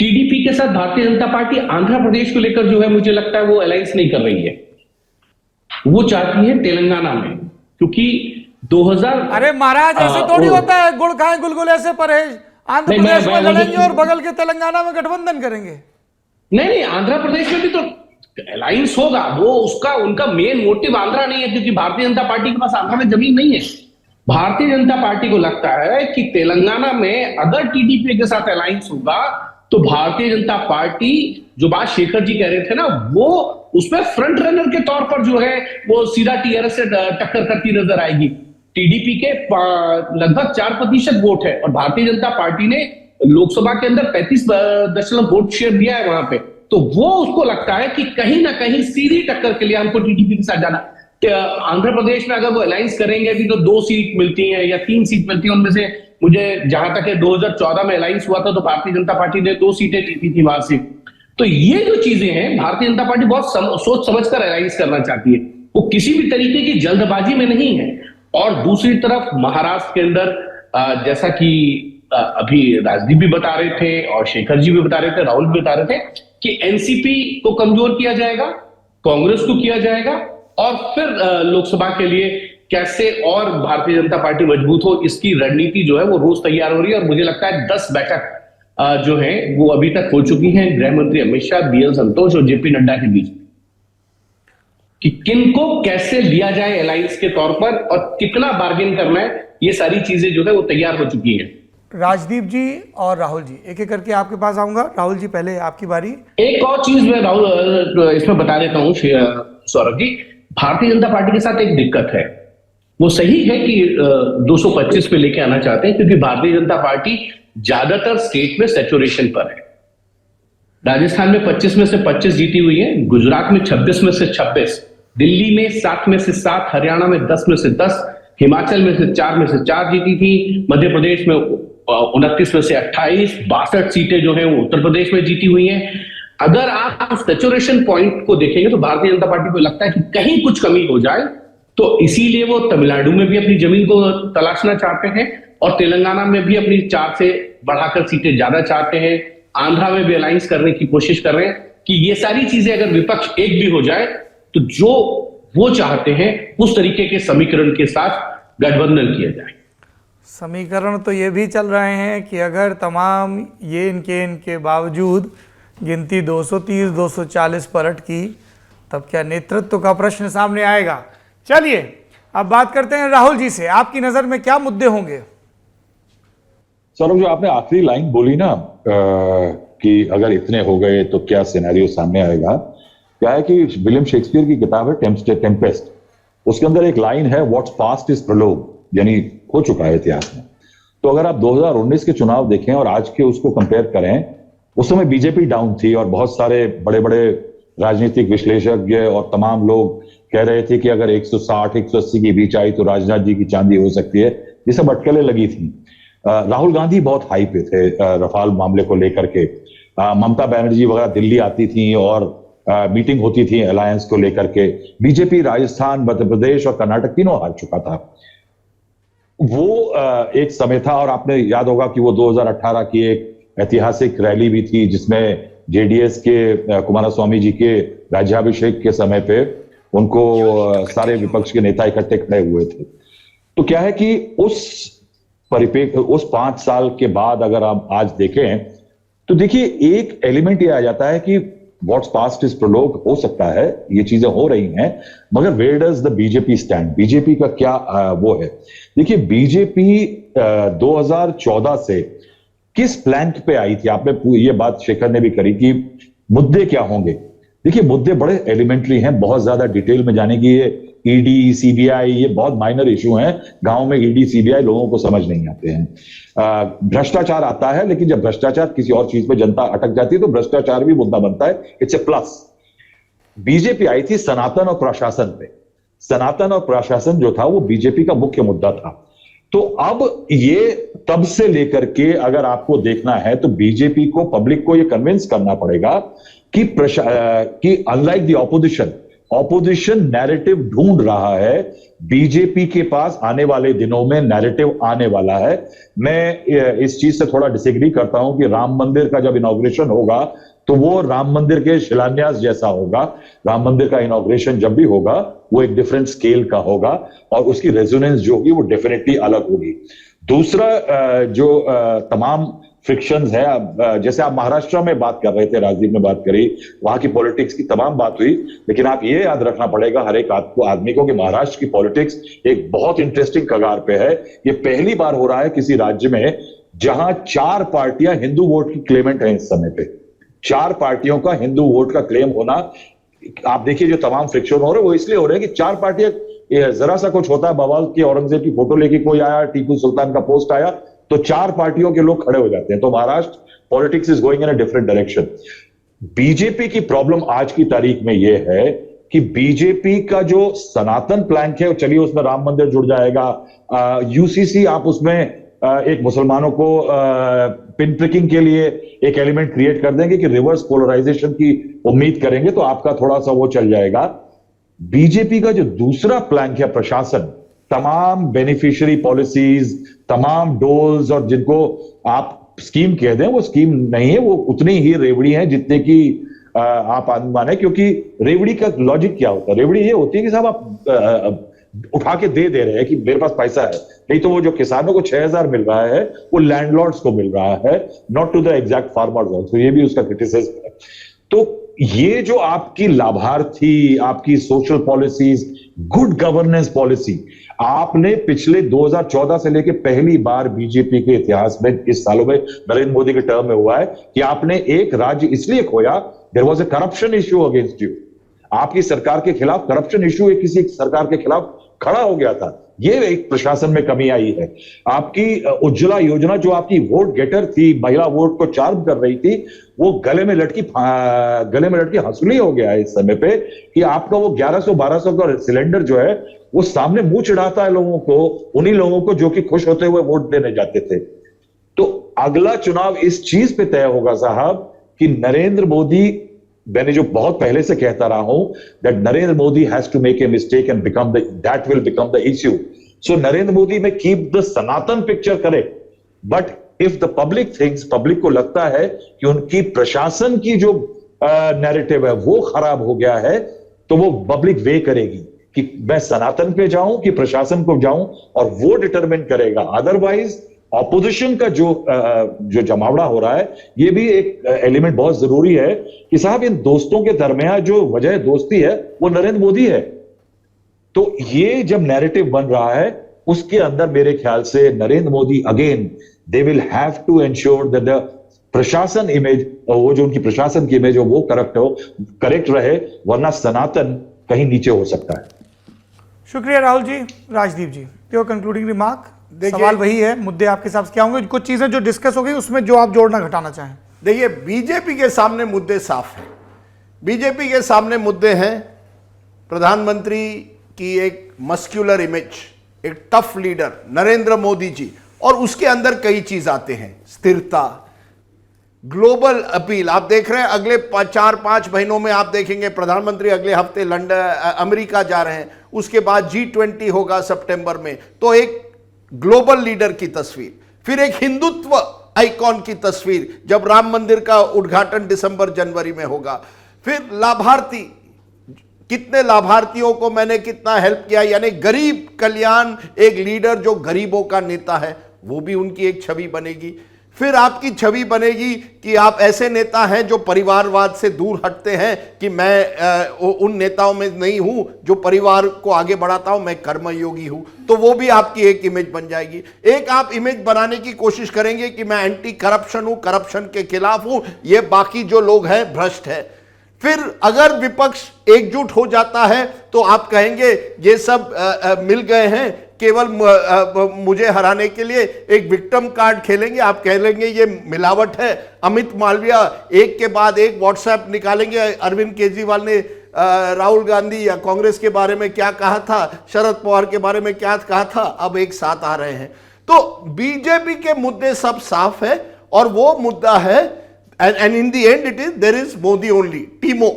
Speaker 6: टीडीपी के साथ भारतीय जनता पार्टी आंध्र प्रदेश को लेकर जो है मुझे लगता है वो अलायंस नहीं कर रही है, वो चाहती है तेलंगाना में, क्योंकि 2000
Speaker 1: अरे महाराज ऐसे थोड़ी होता है, गुड़ खाए गुलगुले से परहेज। आंध्र प्रदेश में लड़ेंगे और बगल के तेलंगाना में गठबंधन करेंगे।
Speaker 6: नहीं, आंध्र प्रदेश में भी तो अलायंस होगा, वो उनका मेन मोटिव आंध्रा नहीं है, क्योंकि भारतीय जनता पार्टी के पास आंध्रा में जमीन नहीं है। भारतीय जनता पार्टी को लगता है कि तेलंगाना में अगर टीडीपी के साथ अलायंस होगा तो भारतीय जनता पार्टी, जो बात शेखर जी कह रहे थे ना, वो उसमें फ्रंट रनर के तौर पर जो है वो सीधा टीआरएस से टक्कर करती नजर आएगी। टीडीपी के लगभग 4% वोट है और भारतीय जनता पार्टी ने लोकसभा के अंदर 35% वोट शेयर दिया है वहां पे, तो वो उसको लगता है कि कहीं ना कहीं सीधी टक्कर के लिए हमको टीडीपी के साथ जाना। आंध्र प्रदेश में अगर वो अलायंस करेंगे अभी तो 2 सीट मिलती है या 3 सीट मिलती है, उनमें से मुझे जहां तक है 2014 में अलायंस हुआ था तो भारतीय जनता पार्टी ने 2 सीटें जीती थी वहां से। तो ये जो चीजें हैं, भारतीय जनता पार्टी बहुत सोच समझकर अलायंस करना चाहती है, वो किसी भी तरीके की जल्दबाजी में नहीं है। और दूसरी तरफ महाराष्ट्र के अंदर जैसा कि अभी राजदीप भी बता रहे थे और शेखर जी भी बता रहे थे, राहुल भी बता रहे थे कि एनसीपी को कमजोर किया जाएगा, कांग्रेस को किया जाएगा और फिर लोकसभा के लिए कैसे और भारतीय जनता पार्टी मजबूत हो, इसकी रणनीति जो है वो रोज तैयार हो रही है। और मुझे लगता है 10 बैठक जो है वो अभी तक हो चुकी हैं गृह मंत्री अमित शाह, बीएल संतोष और जेपी नड्डा के बीच, कि किनको कैसे लिया जाए अलायंस के तौर पर और कितना बार्गेन करना है, ये सारी चीजें जो है वो तैयार हो चुकी हैं।
Speaker 1: राजदीप जी और राहुल जी, एक एक करके आपके पास आऊंगा। राहुल जी पहले आपकी बारी।
Speaker 6: एक और चीज मैं राहुल इसमें बता देता हूँ सौरभ जी, भारतीय जनता पार्टी के साथ एक दिक्कत है। वो सही है कि 225 पे लेके आना चाहते हैं, क्योंकि भारतीय जनता पार्टी ज्यादातर स्टेट में सैचुरेशन पर है। राजस्थान में 25 में से 25 जीती हुई है, गुजरात में 26 में से 26, दिल्ली में 7 में से 7, हरियाणा में 10 में से 10, हिमाचल में से 4 में से 4 जीती थी, मध्य प्रदेश में 29 में से 28, 62 सीटें जो है वो उत्तर प्रदेश में जीती हुई हैं। अगर आप सैचुरेशन पॉइंट को देखेंगे तो भारतीय जनता पार्टी को लगता है कि कहीं कुछ कमी हो जाए, तो इसीलिए वो तमिलनाडु में भी अपनी जमीन को तलाशना चाहते हैं और तेलंगाना में भी अपनी 4 से बढ़ाकर सीटें ज्यादा चाहते हैं, आंध्रा में भी अलायंस करने की कोशिश कर रहे हैं कि ये सारी चीजें अगर विपक्ष एक भी हो जाए तो जो वो चाहते हैं उस तरीके के समीकरण के साथ गठबंधन किया जाए।
Speaker 1: समीकरण तो ये भी चल रहे हैं कि अगर तमाम ये इनके बावजूद गिनती 230 240 पर अटकी, तब क्या नेतृत्व का प्रश्न सामने आएगा। चलिए अब बात करते हैं राहुल जी से, आपकी नजर में क्या मुद्दे होंगे।
Speaker 5: सौरभ, जो आपने आखिरी लाइन बोली ना कि अगर इतने हो गए तो क्या सिनेरियो सामने आएगा, क्या है कि विलियम शेक्सपियर की किताब है टेम्पेस्ट, उसके अंदर एक लाइन है व्हाट्स पास्ट इज प्रोलोग, यानी हो चुका है इतिहास में। तो अगर आप 2019 के चुनाव देखें और आज के उसको कंपेयर करें, उस समय बीजेपी डाउन थी और बहुत सारे बड़े बड़े राजनीतिक विश्लेषज्ञ और तमाम लोग कह रहे थे कि अगर 160-180 के बीच आई तो राजनाथ जी की चांदी हो सकती है। ये सब अटकलें लगी थी। राहुल गांधी बहुत हाई पे थे रफाल मामले को लेकर के। ममता बनर्जी वगैरह दिल्ली आती थी और मीटिंग होती थी अलायंस को लेकर के। बीजेपी राजस्थान, मध्य प्रदेश और कर्नाटक तीनों हार चुका था। वो एक समय था और आपने याद होगा कि वो 2018 की एक ऐतिहासिक रैली भी थी जिसमें जेडीएस के कुमारस्वामी जी के राज्याभिषेक के समय पे उनको सारे विपक्ष के नेता इकट्ठे खड़े हुए थे। तो क्या है कि उस 5 साल के बाद अगर आप आज देखें तो देखिए एक एलिमेंट ये आ जाता है कि व्हाट्स पास्ट इज प्रोलोग हो सकता है, ये चीजें हो रही हैं, मगर where does the BJP stand, BJP का क्या वो है। देखिए बीजेपी 2014 से किस प्लैंक पे आई थी, आपने ये बात शेखर ने भी करी कि मुद्दे क्या होंगे। देखिए मुद्दे बड़े एलिमेंट्री हैं, बहुत ज्यादा डिटेल में जाने की, ये ईडी सीबीआई ये बहुत माइनर इशू हैं। गांव में ईडी सीबीआई लोगों को समझ नहीं आते हैं। भ्रष्टाचार आता है, लेकिन जब भ्रष्टाचार किसी और चीज पे जनता अटक जाती है तो भ्रष्टाचार भी मुद्दा बनता है, इट्स ए प्लस। बीजेपी आई थी सनातन और प्रशासन पे। सनातन और प्रशासन जो था वो बीजेपी का मुख्य मुद्दा था। तो अब ये तब से लेकर के अगर आपको देखना है तो बीजेपी को, पब्लिक को ये कन्विंस करना पड़ेगा कि अनलाइक द ऑपोजिशन नैरेटिव ढूंढ रहा है। बीजेपी के पास आने वाले दिनों में नैरेटिव आने वाला है। मैं इस चीज से थोड़ा डिसएग्री करता हूं कि राम मंदिर का जब इनॉग्रेशन होगा तो वो राम मंदिर के शिलान्यास जैसा होगा। राम मंदिर का इनॉग्रेशन जब भी होगा वो एक डिफरेंट स्केल का होगा और उसकी रेजोनेंस जो होगी वो डेफिनेटली अलग होगी। दूसरा जो तमाम फ्रिक्शंस है, जैसे आप महाराष्ट्र में बात कर रहे थे, राजदीप ने बात करी, वहां की पॉलिटिक्स की तमाम बात हुई, लेकिन आप ये याद रखना पड़ेगा हर एक आदमी को कि महाराष्ट्र की पॉलिटिक्स एक बहुत इंटरेस्टिंग कगार पे है। ये पहली बार हो रहा है किसी राज्य में जहां 4 पार्टियां हिंदू वोट की क्लेमेंट है। इस समय पे 4 पार्टियों का हिंदू वोट का क्लेम होना, आप देखिए जो तमाम फ्रिक्शन हो रहे हैं वो इसलिए हो रहे हैं कि 4 पार्टियां, जरा सा कुछ होता है, बवाल की औरंगजेब की फोटो लेके कोई आया, टीपू सुल्तान का पोस्ट आया, तो 4 पार्टियों के लोग खड़े हो जाते हैं। तो Maharashtra politics is going in a different direction. BJP की प्रॉब्लम आज की तारीख में यह है कि बीजेपी का जो सनातन प्लान है, चलिए उसमें राम मंदिर जुड़ जाएगा, यूसीसी आप उसमें एक मुसलमानों को पिन प्रिकिंग के लिए एक एलिमेंट क्रिएट कर देंगे कि रिवर्स पोलराइजेशन की उम्मीद करेंगे तो आपका थोड़ा सा वो चल जाएगा। बीजेपी का जो दूसरा प्लान है प्रशासन, तमाम बेनिफिशियरी पॉलिसीज, तमाम डोल्स और जिनको आप स्कीम कह दें वो स्कीम नहीं है, वो उतनी ही रेवड़ी है जितने की आप अनुमान है। क्योंकि रेवड़ी का लॉजिक क्या होता है? रेवड़ी ये होती है कि साहब आप उठा के दे रहे हैं कि मेरे पास पैसा है, नहीं तो वो जो किसानों को 6,000 मिल रहा है वो लैंडलॉर्ड्स को मिल रहा है, not to the exact farmers also. ये भी उसका क्रिटिसिज्म है। तो ये जो आपकी लाभार्थी, आपकी social policies, good governance policy, आपने पिछले 2014 से लेकर पहली बार बीजेपी के इतिहास में इस सालों में नरेंद्र मोदी के टर्म में हुआ है कि आपने एक राज्य इसलिए खोया, there was a corruption issue against you. आपकी सरकार के खिलाफ करप्शन इश्यू एक किसी सरकार के खिलाफ खड़ा हो गया था। ये एक प्रशासन में कमी आई है। आपकी उज्ज्वला योजना जो आपकी वोट गेटर थी, महिला वोट को चार्म कर रही थी, वो गले में लटकी हंसुली हो गया है इस समय पे कि आपका वो 1100-1200 का सिलेंडर जो है वो सामने मुंह चिढ़ाता है लोगों को, उन्हीं लोगों को जो कि खुश होते हुए वोट देने जाते थे। तो अगला चुनाव इस चीज पे तय होगा साहब कि नरेंद्र मोदी, मैंने जो बहुत पहले से कहता रहा हूं that Narendra Modi has to make a mistake and that will become the issue. So Narendra Modi may keep the Sanatan picture करे, बट इफ द पब्लिक को लगता है कि उनकी प्रशासन की जो नैरेटिव है वो खराब हो गया है, तो वो पब्लिक वे करेगी कि मैं सनातन पे जाऊं कि प्रशासन को जाऊं, और वो डिटरमिन करेगा। अदरवाइज ऑपोजिशन का जो जमावड़ा हो रहा है, ये भी एक एलिमेंट बहुत जरूरी है कि साहब इन दोस्तों के दरमियान जो वजह दोस्ती है वो नरेंद्र मोदी है। तो ये जब नैरेटिव बन रहा है उसके अंदर मेरे ख्याल से Narendra Modi again they will have to ensure that the प्रशासन इमेज, वो जो उनकी प्रशासन की इमेज हो वो करेक्ट रहे, वरना सनातन कहीं नीचे हो सकता है।
Speaker 1: शुक्रिया राहुल जी। राजदीप जी, योर कंक्लूडिंग रिमार्क। सवाल वही है, मुद्दे आपके हिसाब से क्या होंगे, कुछ चीजें जो डिस्कस हो गई उसमें जो आप जोड़ना घटाना चाहें?
Speaker 2: देखिए, बीजेपी के सामने मुद्दे साफ हैं। बीजेपी के सामने मुद्दे हैं प्रधानमंत्री की एक मस्क्यूलर इमेज, एक टफ लीडर नरेंद्र मोदी जी, और उसके अंदर कई चीज आते हैं, स्थिरता, ग्लोबल अपील। आप देख रहे हैं अगले 4-5 महीनों में आप देखेंगे प्रधानमंत्री अगले हफ्ते लंदन अमेरिका जा रहे हैं, उसके बाद G20 होगा सितंबर में, तो एक ग्लोबल लीडर की तस्वीर, फिर एक हिंदुत्व आइकॉन की तस्वीर जब राम मंदिर का उद्घाटन दिसंबर-जनवरी में होगा, फिर लाभार्थी, कितने लाभार्थियों को मैंने कितना हेल्प किया, यानी गरीब कल्याण, एक लीडर जो गरीबों का नेता है, वो भी उनकी एक छवि बनेगी। फिर आपकी छवि बनेगी कि आप ऐसे नेता हैं जो परिवारवाद से दूर हटते हैं कि मैं उन नेताओं में नहीं हूं जो परिवार को आगे बढ़ाता हूं, मैं कर्मयोगी हूं, तो वो भी आपकी एक इमेज बन जाएगी। एक आप इमेज बनाने की कोशिश करेंगे कि मैं एंटी करप्शन हूं, करप्शन के खिलाफ हूं, ये बाकी जो लोग हैं भ्रष्ट है। फिर अगर विपक्ष एकजुट हो जाता है तो आप कहेंगे ये सब मिल गए हैं केवल मुझे हराने के लिए, एक विक्टिम कार्ड खेलेंगे, आप कह लेंगे ये मिलावट है। अमित मालविया एक के बाद एक व्हाट्सएप निकालेंगे, अरविंद केजरीवाल ने राहुल गांधी या कांग्रेस के बारे में क्या कहा था, शरद पवार के बारे में क्या कहा था, अब एक साथ आ रहे हैं। तो बीजेपी के मुद्दे सब साफ है, और वो मुद्दा है and in the end it is there is Modi only, टीमो।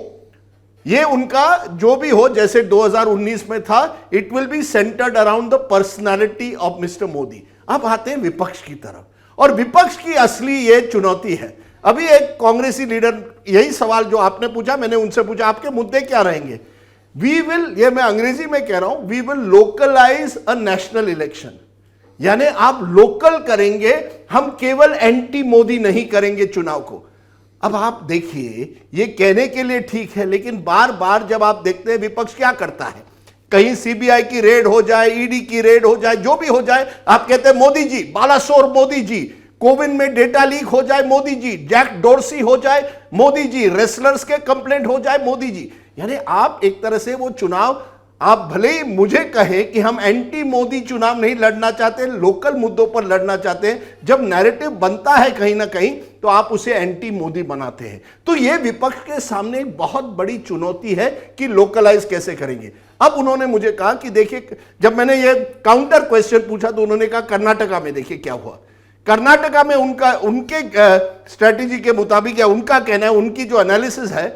Speaker 2: ये उनका जो भी हो, जैसे 2019 में था, it will be centred around the personality of Mr Modi. अब आते हैं विपक्ष की तरफ, और विपक्ष की असली ये चुनौती है। अभी एक कांग्रेसी लीडर, यही सवाल जो आपने पूछा, मैंने उनसे पूछा आपके मुद्दे क्या रहेंगे। वी विल, ये मैं अंग्रेजी में कह रहा हूं, we will localise a national election, यानी आप लोकल करेंगे, हम केवल एंटी मोदी नहीं करेंगे चुनाव को। अब आप देखिए, ये कहने के लिए ठीक है, लेकिन बार बार जब आप देखते हैं विपक्ष क्या करता है, कहीं सीबीआई की रेड हो जाए, ईडी की रेड हो जाए, जो भी हो जाए, आप कहते हैं मोदी जी, बालासोर मोदी जी, कोविन में डेटा लीक हो जाए मोदी जी, जैक डोरसी हो जाए मोदी जी, रेसलर्स के कंप्लेंट हो जाए मोदी जी। यानी आप एक तरह से वो चुनाव, आप भले ही मुझे कहें कि हम एंटी मोदी चुनाव नहीं लड़ना चाहते, लोकल मुद्दों पर लड़ना चाहते हैं, जब नैरेटिव बनता है कहीं ना कहीं तो आप उसे एंटी मोदी बनाते हैं। तो यह विपक्ष के सामने एक बहुत बड़ी चुनौती है कि लोकलाइज कैसे करेंगे। अब उन्होंने मुझे कहा कि देखिए, जब मैंने ये काउंटर क्वेश्चन पूछा तो उन्होंने कहा कर्नाटका में देखिए क्या हुआ। कर्नाटका में उनके स्ट्रेटेजी के मुताबिक, या उनका कहना है, उनकी जो एनालिसिस है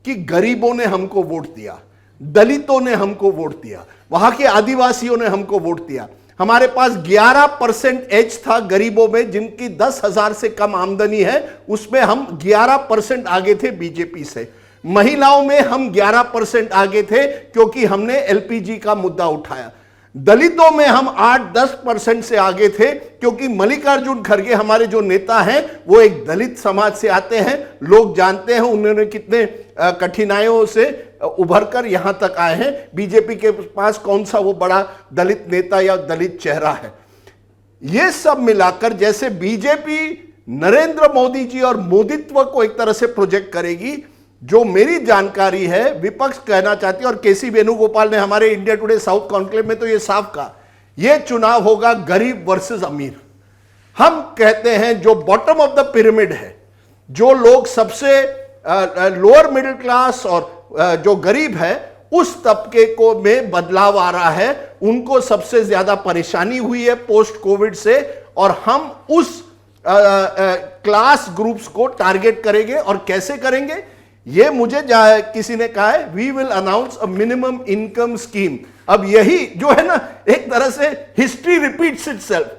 Speaker 2: कि गरीबों ने हमको वोट दिया, दलितों ने हमको वोट दिया, वहां के आदिवासियों ने हमको वोट दिया। हमारे पास 11% एज था गरीबों में, जिनकी 10,000 से कम आमदनी है, उसमें हम 11% आगे थे बीजेपी से। महिलाओं में हम 11% आगे थे क्योंकि हमने एलपीजी का मुद्दा उठाया। दलितों में हम 8-10% से आगे थे क्योंकि मल्लिकार्जुन खड़गे हमारे जो नेता हैं वो एक दलित समाज से आते हैं। लोग जानते हैं उन्होंने कितने कठिनाइयों से उभर कर यहां तक आए हैं। बीजेपी के पास कौन सा वो बड़ा दलित नेता या दलित चेहरा है। ये सब मिलाकर जैसे बीजेपी नरेंद्र मोदी जी और मोदित्व को एक तरह से प्रोजेक्ट करेगी, जो मेरी जानकारी है विपक्ष कहना चाहती है, और केसी वेणुगोपाल ने हमारे इंडिया टुडे साउथ कॉन्क्लेव में तो ये साफ कहा, ये चुनाव होगा गरीब वर्सेस अमीर। हम कहते हैं जो बॉटम ऑफ द पिरामिड है, जो लोग सबसे लोअर मिडिल क्लास और जो गरीब है, उस तबके को में बदलाव आ रहा है, उनको सबसे ज्यादा परेशानी हुई है पोस्ट कोविड से, और हम उस क्लास ग्रुप्स को टारगेट करेंगे। और कैसे करेंगे ये मुझे किसी ने कहा है, we will announce a minimum income scheme. अब यही जो है ना, एक तरह से हिस्ट्री रिपीट्स इटसेल्फ।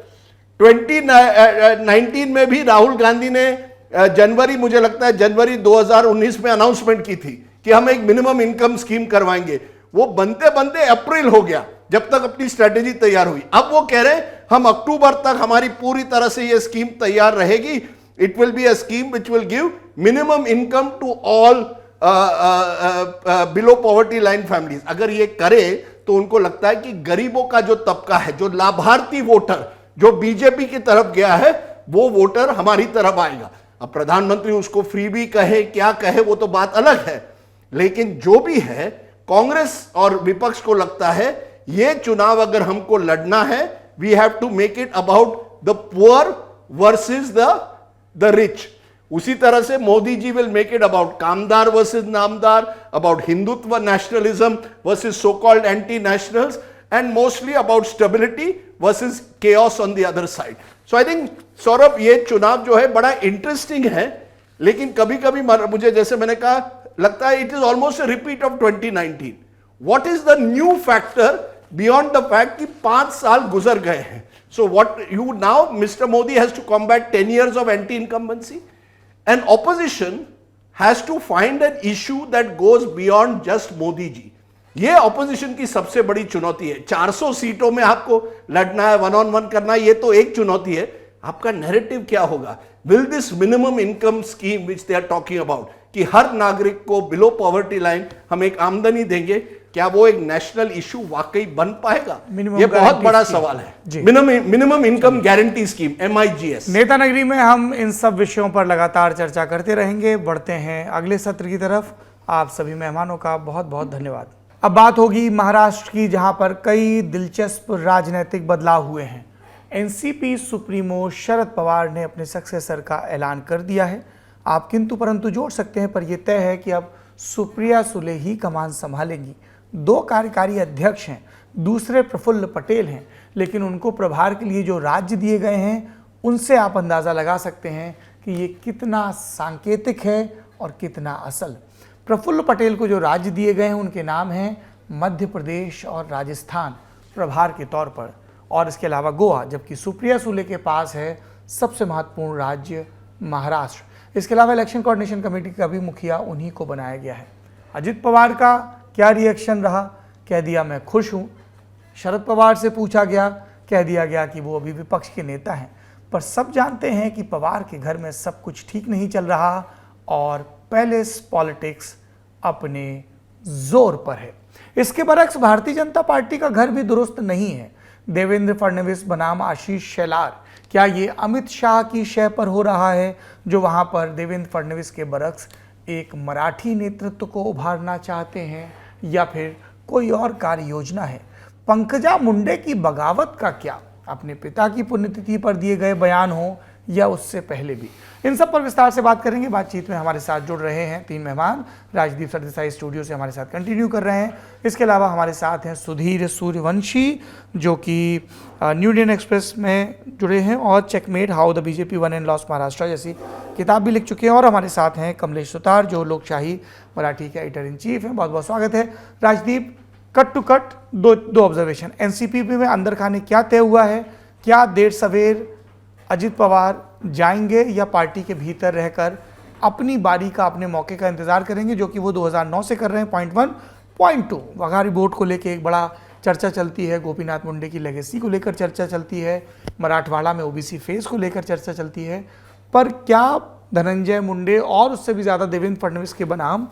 Speaker 2: 2019 में भी राहुल गांधी ने जनवरी, मुझे लगता है जनवरी 2019 में अनाउंसमेंट की थी कि हम एक मिनिमम इनकम स्कीम करवाएंगे। वो बनते बनते अप्रैल हो गया जब तक अपनी स्ट्रेटेजी तैयार हुई। अब वो कह रहे हैं हम अक्टूबर तक हमारी पूरी तरह से ये स्कीम तैयार रहेगी। It will be a scheme which will give minimum income to all below poverty line families. अगर ये करे तो उनको लगता है कि गरीबों का जो तबका है, जो लाभार्थी वोटर जो बीजेपी की तरफ गया है, वो वोटर हमारी तरफ आएगा। अब प्रधानमंत्री उसको फ्री भी कहे क्या कहे वो तो बात अलग है, लेकिन जो भी है कांग्रेस और विपक्ष को लगता है ये चुनाव अगर हमको लड़ना है, we have to make it about the poor versus the rich. उसी तरह से Modi ji will make it about kamdar versus namdar, about Hindutva nationalism versus so called anti nationals, and mostly about stability versus chaos on the other side. So I think Saurabh ये चुनाव जो है बड़ा interesting है, लेकिन कभी कभी मुझे जैसे मैंने कहा लगता है it is almost a repeat of 2019. What is the new factor beyond the fact कि 5 साल गुजर गए हैं? So what you now Mr. Modi has to combat 10 years of anti-incumbency, and opposition has to find an issue that goes beyond just Modi ji. ये opposition की सबसे बड़ी चुनौती है। 400 सीटों में आपको लड़ना है, 1-on-1 करना है, ये तो एक चुनौती है। आपका नैरेटिव क्या होगा? Will this minimum income scheme which they are talking about कि हर नागरिक को बिलो पॉवर्टी लाइन हम एक आमदनी देंगे, क्या वो एक नेशनल इशू वाकई बन पाएगा? ये बहुत बड़ा सवाल है। Minimum income guarantee scheme, MIGS।
Speaker 1: नेता नगरी में हम इन सब विषयों पर लगातार चर्चा करते रहेंगे। बढ़ते हैं अगले सत्र की तरफ। आप सभी मेहमानों का बहुत बहुत धन्यवाद। अब बात होगी महाराष्ट्र की, जहां पर कई दिलचस्प राजनीतिक बदलाव हुए हैं। एनसीपी सुप्रीमो शरद पवार ने अपने सक्सेसर का ऐलान कर दिया है। आप किंतु परंतु जोड़ सकते हैं, पर यह तय है कि अब सुप्रिया सुले ही कमान संभालेंगी। 2 कार्यकारी अध्यक्ष हैं, दूसरे प्रफुल्ल पटेल हैं, लेकिन उनको प्रभार के लिए जो राज्य दिए गए हैं उनसे आप अंदाज़ा लगा सकते हैं कि ये कितना सांकेतिक है और कितना असल। प्रफुल्ल पटेल को जो राज्य दिए गए हैं उनके नाम हैं मध्य प्रदेश और राजस्थान प्रभार के तौर पर, और इसके अलावा गोवा, जबकि सुप्रिया सुले के पास है सबसे महत्वपूर्ण राज्य महाराष्ट्र। इसके अलावा इलेक्शन कोऑर्डिनेशन कमेटी का भी मुखिया उन्हीं को बनाया गया है। अजित पवार का क्या रिएक्शन रहा? कह दिया मैं खुश हूँ। शरद पवार से पूछा गया, कह दिया गया कि वो अभी विपक्ष के नेता हैं। पर सब जानते हैं कि पवार के घर में सब कुछ ठीक नहीं चल रहा और पैलेस पॉलिटिक्स अपने जोर पर है। इसके बरक्स भारतीय जनता पार्टी का घर भी दुरुस्त नहीं है। देवेंद्र फडणवीस बनाम आशीष शेलार, क्या ये अमित शाह की शय पर हो रहा है, जो वहां पर देवेंद्र फडणवीस के बरक्स एक मराठी नेतृत्व को उभारना चाहते हैं, या फिर कोई और कार्य योजना है? पंकजा मुंडे की बगावत का क्या? अपने पिता की पुण्यतिथि पर दिए गए बयान हो या उससे पहले भी? इन सब पर विस्तार से बात करेंगे। बातचीत में हमारे साथ जुड़ रहे हैं 3 मेहमान। राजदीप सरदेसाई स्टूडियो से हमारे साथ कंटिन्यू कर रहे हैं। इसके अलावा हमारे साथ हैं सुधीर सूर्यवंशी, जो कि न्यू इंडियन एक्सप्रेस में जुड़े हैं और checkmate how the BJP one and lost Maharashtra जैसी किताब भी लिख चुके हैं। और हमारे साथ हैं कमलेश सुतार, जो लोकशाही मराठी के एडिटर इन चीफ हैं। बहुत बहुत स्वागत है। राजदीप, कट टू कट दो ऑब्जर्वेशन। एनसीपी में अंदर खाने क्या तय हुआ है? क्या देर सवेर अजित पवार जाएंगे या पार्टी के भीतर रहकर अपनी बारी का, अपने मौके का इंतजार करेंगे, जो कि वो 2009 से कर रहे हैं? पॉइंट 1। पॉइंट 2, वघारी बोर्ड को लेकर एक बड़ा चर्चा चलती है, गोपीनाथ मुंडे की लेगेसी को लेकर चर्चा चलती है, मराठवाड़ा में ओबीसी फेस को लेकर चर्चा चलती है। पर क्या धनंजय मुंडे और उससे भी ज़्यादा देवेंद्र फडणवीस के बनाम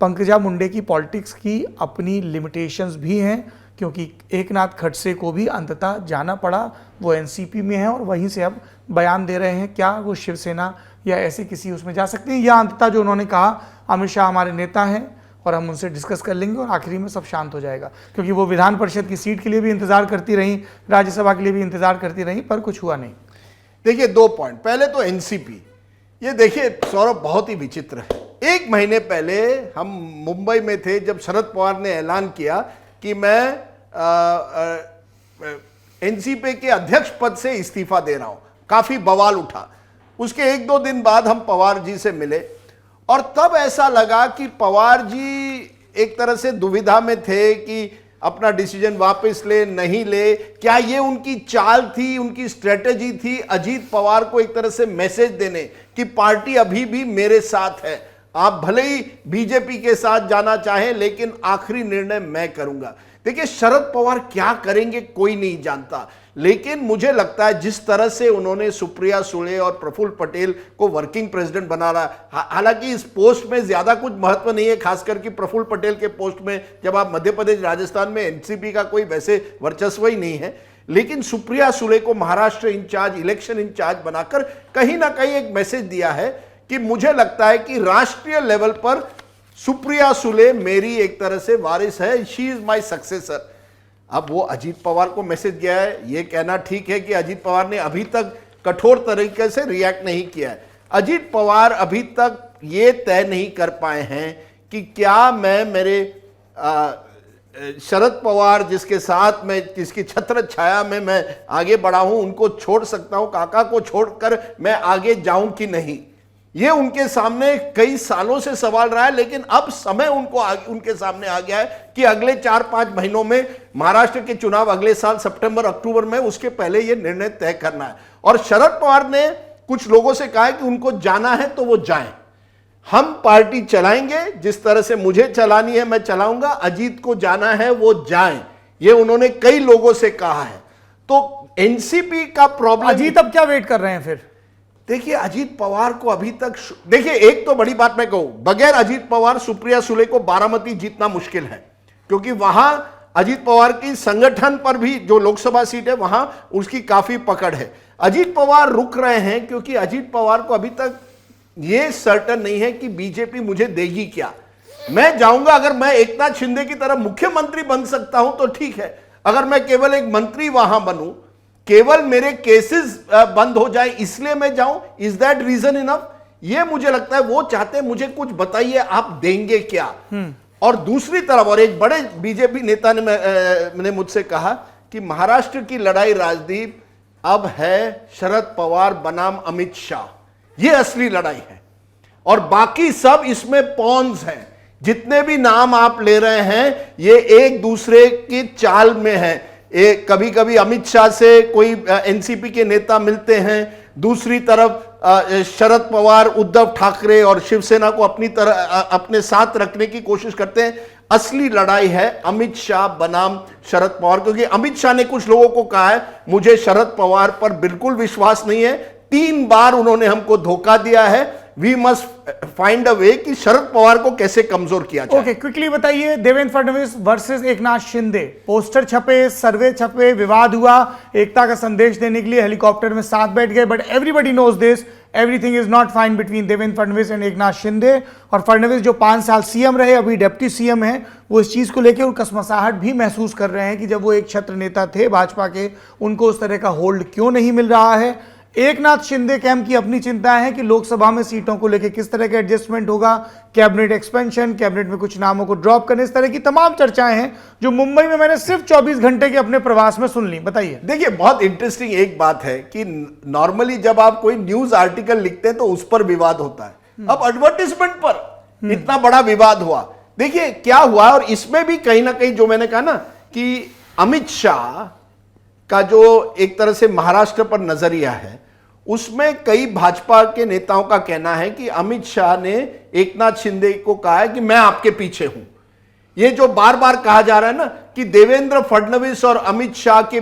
Speaker 1: पंकजा मुंडे की पॉलिटिक्स की अपनी लिमिटेशंस भी हैं, क्योंकि एकनाथ खड़से को भी अंततः जाना पड़ा, वो एनसीपी में है और वहीं से अब बयान दे रहे हैं। क्या वो शिवसेना या ऐसे किसी उसमें जा सकते हैं, या अंततः जो उन्होंने कहा अमित शाह हमारे नेता हैं और हम उनसे डिस्कस कर लेंगे और आखिरी में सब शांत हो जाएगा, क्योंकि वो विधान परिषद की सीट के लिए भी इंतजार करती रहीं, राज्यसभा के लिए भी इंतजार करती रहीं, पर कुछ हुआ नहीं।
Speaker 2: देखिए 2 पॉइंट, पहले तो एनसीपी, ये देखिए सौरभ बहुत ही विचित्र है। 1 महीने पहले हम मुंबई में थे जब शरद पवार ने ऐलान किया कि मैं एनसीपी के अध्यक्ष पद से इस्तीफा दे रहा हूं, काफी बवाल उठा। उसके 1-2 दिन बाद हम पवार जी से मिले और तब ऐसा लगा कि पवार जी एक तरह से दुविधा में थे कि अपना डिसीजन वापस ले नहीं ले। क्या ये उनकी चाल थी, उनकी स्ट्रेटेजी थी अजीत पवार को एक तरह से मैसेज देने कि पार्टी अभी भी मेरे साथ है, आप भले ही बीजेपी के साथ जाना चाहें लेकिन आखिरी निर्णय मैं करूंगा। देखिए शरद पवार क्या करेंगे कोई नहीं जानता, लेकिन मुझे लगता है जिस तरह से उन्होंने सुप्रिया सुले और प्रफुल्ल पटेल को वर्किंग प्रेसिडेंट बना रहा, हालांकि इस पोस्ट में ज्यादा कुछ महत्व नहीं है, खासकर कि प्रफुल्ल पटेल के पोस्ट में जब आप मध्य प्रदेश राजस्थान में एनसीपी का कोई वैसे वर्चस्व ही नहीं है, लेकिन सुप्रिया सुले को महाराष्ट्र इंचार्ज, इलेक्शन इंचार्ज बनाकर कहीं ना कहीं एक मैसेज दिया है कि मुझे लगता है कि राष्ट्रीय लेवल पर सुप्रिया सुले मेरी एक तरह से वारिस है, शी इज माई सक्सेसर। अब वो अजीत पवार को मैसेज गया है, ये कहना ठीक है कि अजीत पवार ने अभी तक कठोर तरीके से रिएक्ट नहीं किया है। अजीत पवार अभी तक ये तय नहीं कर पाए हैं कि क्या मैं मेरे शरद पवार जिसके साथ मैं, जिसकी छत्र छाया में मैं आगे बढ़ा हूं, उनको छोड़ सकता हूं, काका को छोड़कर मैं आगे जाऊं कि नहीं। ये उनके सामने कई सालों से सवाल रहा है, लेकिन अब समय उनके सामने आ गया है कि अगले 4-5 महीनों में महाराष्ट्र के चुनाव अगले साल सितंबर-अक्टूबर में, उसके पहले ये निर्णय तय करना है। और शरद पवार ने कुछ लोगों से कहा है कि उनको जाना है तो वो जाएं, हम पार्टी चलाएंगे, जिस तरह से मुझे चलानी है मैं चलाऊंगा, अजीत को जाना है वो जाएं, ये उन्होंने कई लोगों से कहा है। तो एनसीपी का प्रॉब्लम,
Speaker 1: अजीत अब क्या वेट कर रहे हैं फिर?
Speaker 2: देखिए अजीत पवार को अभी तक, देखिए एक तो बड़ी बात मैं कहूं, बगैर अजीत पवार सुप्रिया सुले को बारामती जीतना मुश्किल है, क्योंकि वहां अजीत पवार की संगठन पर भी जो लोकसभा सीट है वहां उसकी काफी पकड़ है। अजीत पवार रुक रहे हैं क्योंकि अजीत पवार को अभी तक ये सर्टन नहीं है कि बीजेपी मुझे देगी क्या। मैं जाऊंगा, अगर मैं एकनाथ शिंदे की तरह मुख्यमंत्री बन सकता हूं तो ठीक है, अगर मैं केवल एक मंत्री वहां बनूं, केवल मेरे केसेस बंद हो जाए इसलिए मैं जाऊं, इज दैट रीजन इनफ? ये मुझे लगता है वो चाहते हैं, मुझे कुछ बताइए आप देंगे क्या। और दूसरी तरफ, और एक बड़े बीजेपी नेता ने मुझसे कहा कि महाराष्ट्र की लड़ाई राजदीप अब है शरद पवार बनाम अमित शाह, ये असली लड़ाई है और बाकी सब इसमें पॉन्स हैं। जितने भी नाम आप ले रहे हैं ये एक दूसरे की चाल में है। कभी कभी अमित शाह से कोई एनसीपी के नेता मिलते हैं, दूसरी तरफ शरद पवार उद्धव ठाकरे और शिवसेना को अपने साथ रखने की कोशिश करते हैं। असली लड़ाई है अमित शाह बनाम शरद पवार, क्योंकि अमित शाह ने कुछ लोगों को कहा है मुझे शरद पवार पर बिल्कुल विश्वास नहीं है, 3 बार उन्होंने हमको धोखा दिया है, वी मस्ट फाइंड अ वे कि शरद पवार को कैसे कमजोर किया जाए।
Speaker 1: ओके, क्विकली बताइए, देवेंद्र फडणवीस वर्सेस एकनाथ शिंदे, पोस्टर छपे, सर्वे छपे, विवाद हुआ, एकता का संदेश देने के लिए हेलीकॉप्टर में साथ बैठ गए, but everybody knows this, everything is not fine between Devendra Fadnavis and Eknath Shinde. और फडणवीस जो 5 साल सीएम रहे, अभी डिप्टी सीएम हैं, वो इस चीज को लेकर कसमसाहट भी महसूस कर रहे हैं कि जब वो एक छत्र नेता थे भाजपा के, उनको उस तरह का होल्ड क्यों नहीं मिल रहा है। एकनाथ शिंदे कैंप की अपनी चिंता है कि लोकसभा में सीटों को लेकर किस तरह का एडजस्टमेंट होगा, कैबिनेट एक्सपेंशन, कैबिनेट में कुछ नामों को ड्रॉप करने, इस तरह की तमाम चर्चाएं हैं जो मुंबई में मैंने सिर्फ 24 घंटे के अपने प्रवास में सुन ली। बताइए।
Speaker 2: देखिए बहुत इंटरेस्टिंग एक बात है कि नॉर्मली जब आप कोई न्यूज आर्टिकल लिखते हैं तो उस पर विवाद होता है, अब एडवर्टाइजमेंट पर इतना बड़ा विवाद हुआ। देखिए क्या हुआ, और इसमें भी कहीं ना कहीं जो मैंने कहा ना कि अमित शाह का जो एक तरह से महाराष्ट्र पर नजरिया है, उसमें कई भाजपा के नेताओं का कहना है कि अमित शाह ने एकनाथ शिंदे को कहा है कि मैं आपके पीछे हूं। ये जो बार बार कहा जा रहा है ना कि देवेंद्र फडणवीस और अमित शाह के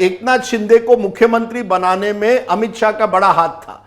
Speaker 2: एकनाथ शिंदे को मुख्यमंत्री बनाने में अमित शाह का बड़ा हाथ था।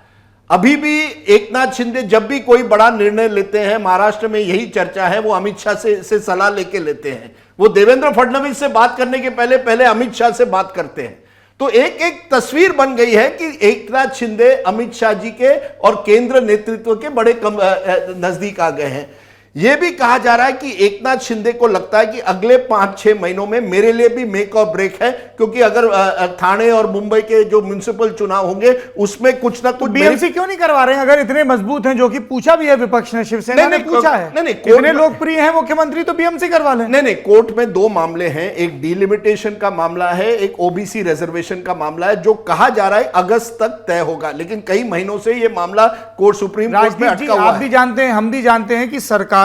Speaker 2: अभी भी एकनाथ शिंदे जब भी कोई बड़ा निर्णय लेते हैं, महाराष्ट्र में यही चर्चा है, वो अमित शाह से सलाह लेके लेते हैं। वो देवेंद्र फडणवीस से बात करने के पहले अमित शाह से बात करते हैं। तो एक तस्वीर बन गई है कि एकनाथ शिंदे अमित शाह जी के और केंद्र नेतृत्व के बड़े नजदीक आ गए हैं। यह भी कहा जा रहा है कि एकनाथ शिंदे को लगता है कि अगले 5-6 महीनों में मेरे लिए भी मेक और ब्रेक है, क्योंकि अगर ठाणे और मुंबई के जो म्युनिसिपल चुनाव होंगे उसमें कुछ ना कुछ
Speaker 1: बीएमसी क्यों नहीं करवा रहे हैं अगर इतने मजबूत हैं, जो कि पूछा भी है विपक्ष ने, शिवसेना ने पूछा है।
Speaker 2: नहीं,
Speaker 1: इतने लोकप्रिय हैं मुख्यमंत्री, तो बीएमसी करवा लें।
Speaker 2: नहीं, कोर्ट में 2 मामले हैं, एक डिलिमिटेशन का मामला है, एक ओबीसी रिजर्वेशन का मामला है, जो कहा जा रहा है अगस्त तक तय होगा, लेकिन कई महीनों से यह मामला कोर्ट सुप्रीम कोर्ट में अटका हुआ है।
Speaker 1: आप भी जानते हैं, हम भी जानते हैं कि सरकारों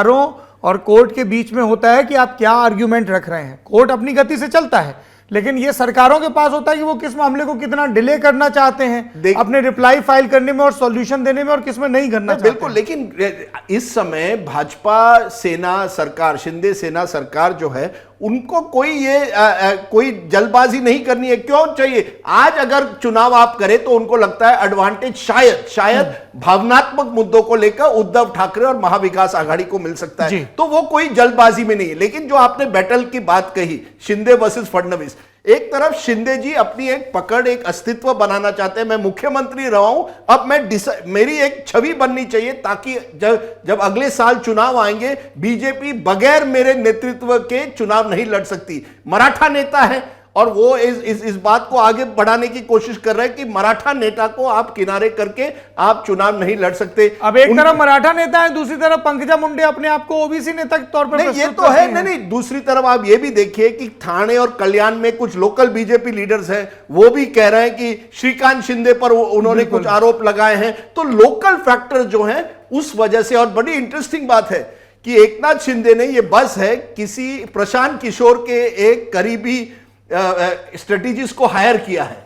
Speaker 1: और कोर्ट के बीच में होता है कि आप क्या आर्ग्यूमेंट रख रहे हैं। कोर्ट अपनी गति से चलता है, लेकिन ये सरकारों के पास होता है कि वो किस मामले को कितना डिले करना चाहते हैं अपने रिप्लाई फाइल करने में और सॉल्यूशन देने में, और किस में नहीं करना चाहते।
Speaker 2: बिल्कुल, लेकिन इस समय भाजपा सेना सरकार, शिंदे सेना सरकार जो है, उनको कोई जल्दबाजी नहीं करनी है। क्यों चाहिए? आज अगर चुनाव आप करें तो उनको लगता है एडवांटेज शायद भावनात्मक मुद्दों को लेकर उद्धव ठाकरे और महाविकास आघाड़ी को मिल सकता है, तो वो कोई जल्दबाजी में नहीं है। लेकिन जो आपने बैटल की बात कही, शिंदे वर्सेस फडणवीस, एक तरफ शिंदे जी अपनी एक पकड़, एक अस्तित्व बनाना चाहते हैं, मैं मुख्यमंत्री रहा हूं, अब मेरी एक छवि बननी चाहिए, ताकि जब अगले साल चुनाव आएंगे, बीजेपी बगैर मेरे नेतृत्व के चुनाव नहीं लड़ सकती। मराठा नेता है और वो इस बात को आगे बढ़ाने की कोशिश कर रहे हैं कि मराठा नेता को आप किनारे करके आप चुनाव नहीं लड़ सकते।
Speaker 1: अब एक तरफ मराठा नेता है, दूसरी तरफ पंकजा मुंडे अपने आप को ओबीसी नेता के तौर पर
Speaker 2: नहीं, ये तो है। नहीं, दूसरी तरफ आप ये भी देखिए कि ठाणे और कल्याण में कुछ लोकल बीजेपी लीडर्स हैं, वो भी कह रहे हैं कि श्रीकांत शिंदे पर उन्होंने कुछ आरोप लगाए हैं। तो लोकल फैक्टर जो है उस वजह से, और बड़ी इंटरेस्टिंग बात है कि एकनाथ शिंदे ने, ये बस है, किसी प्रशांत किशोर के एक करीबी स्ट्रेटेजिस्ट को हायर किया है,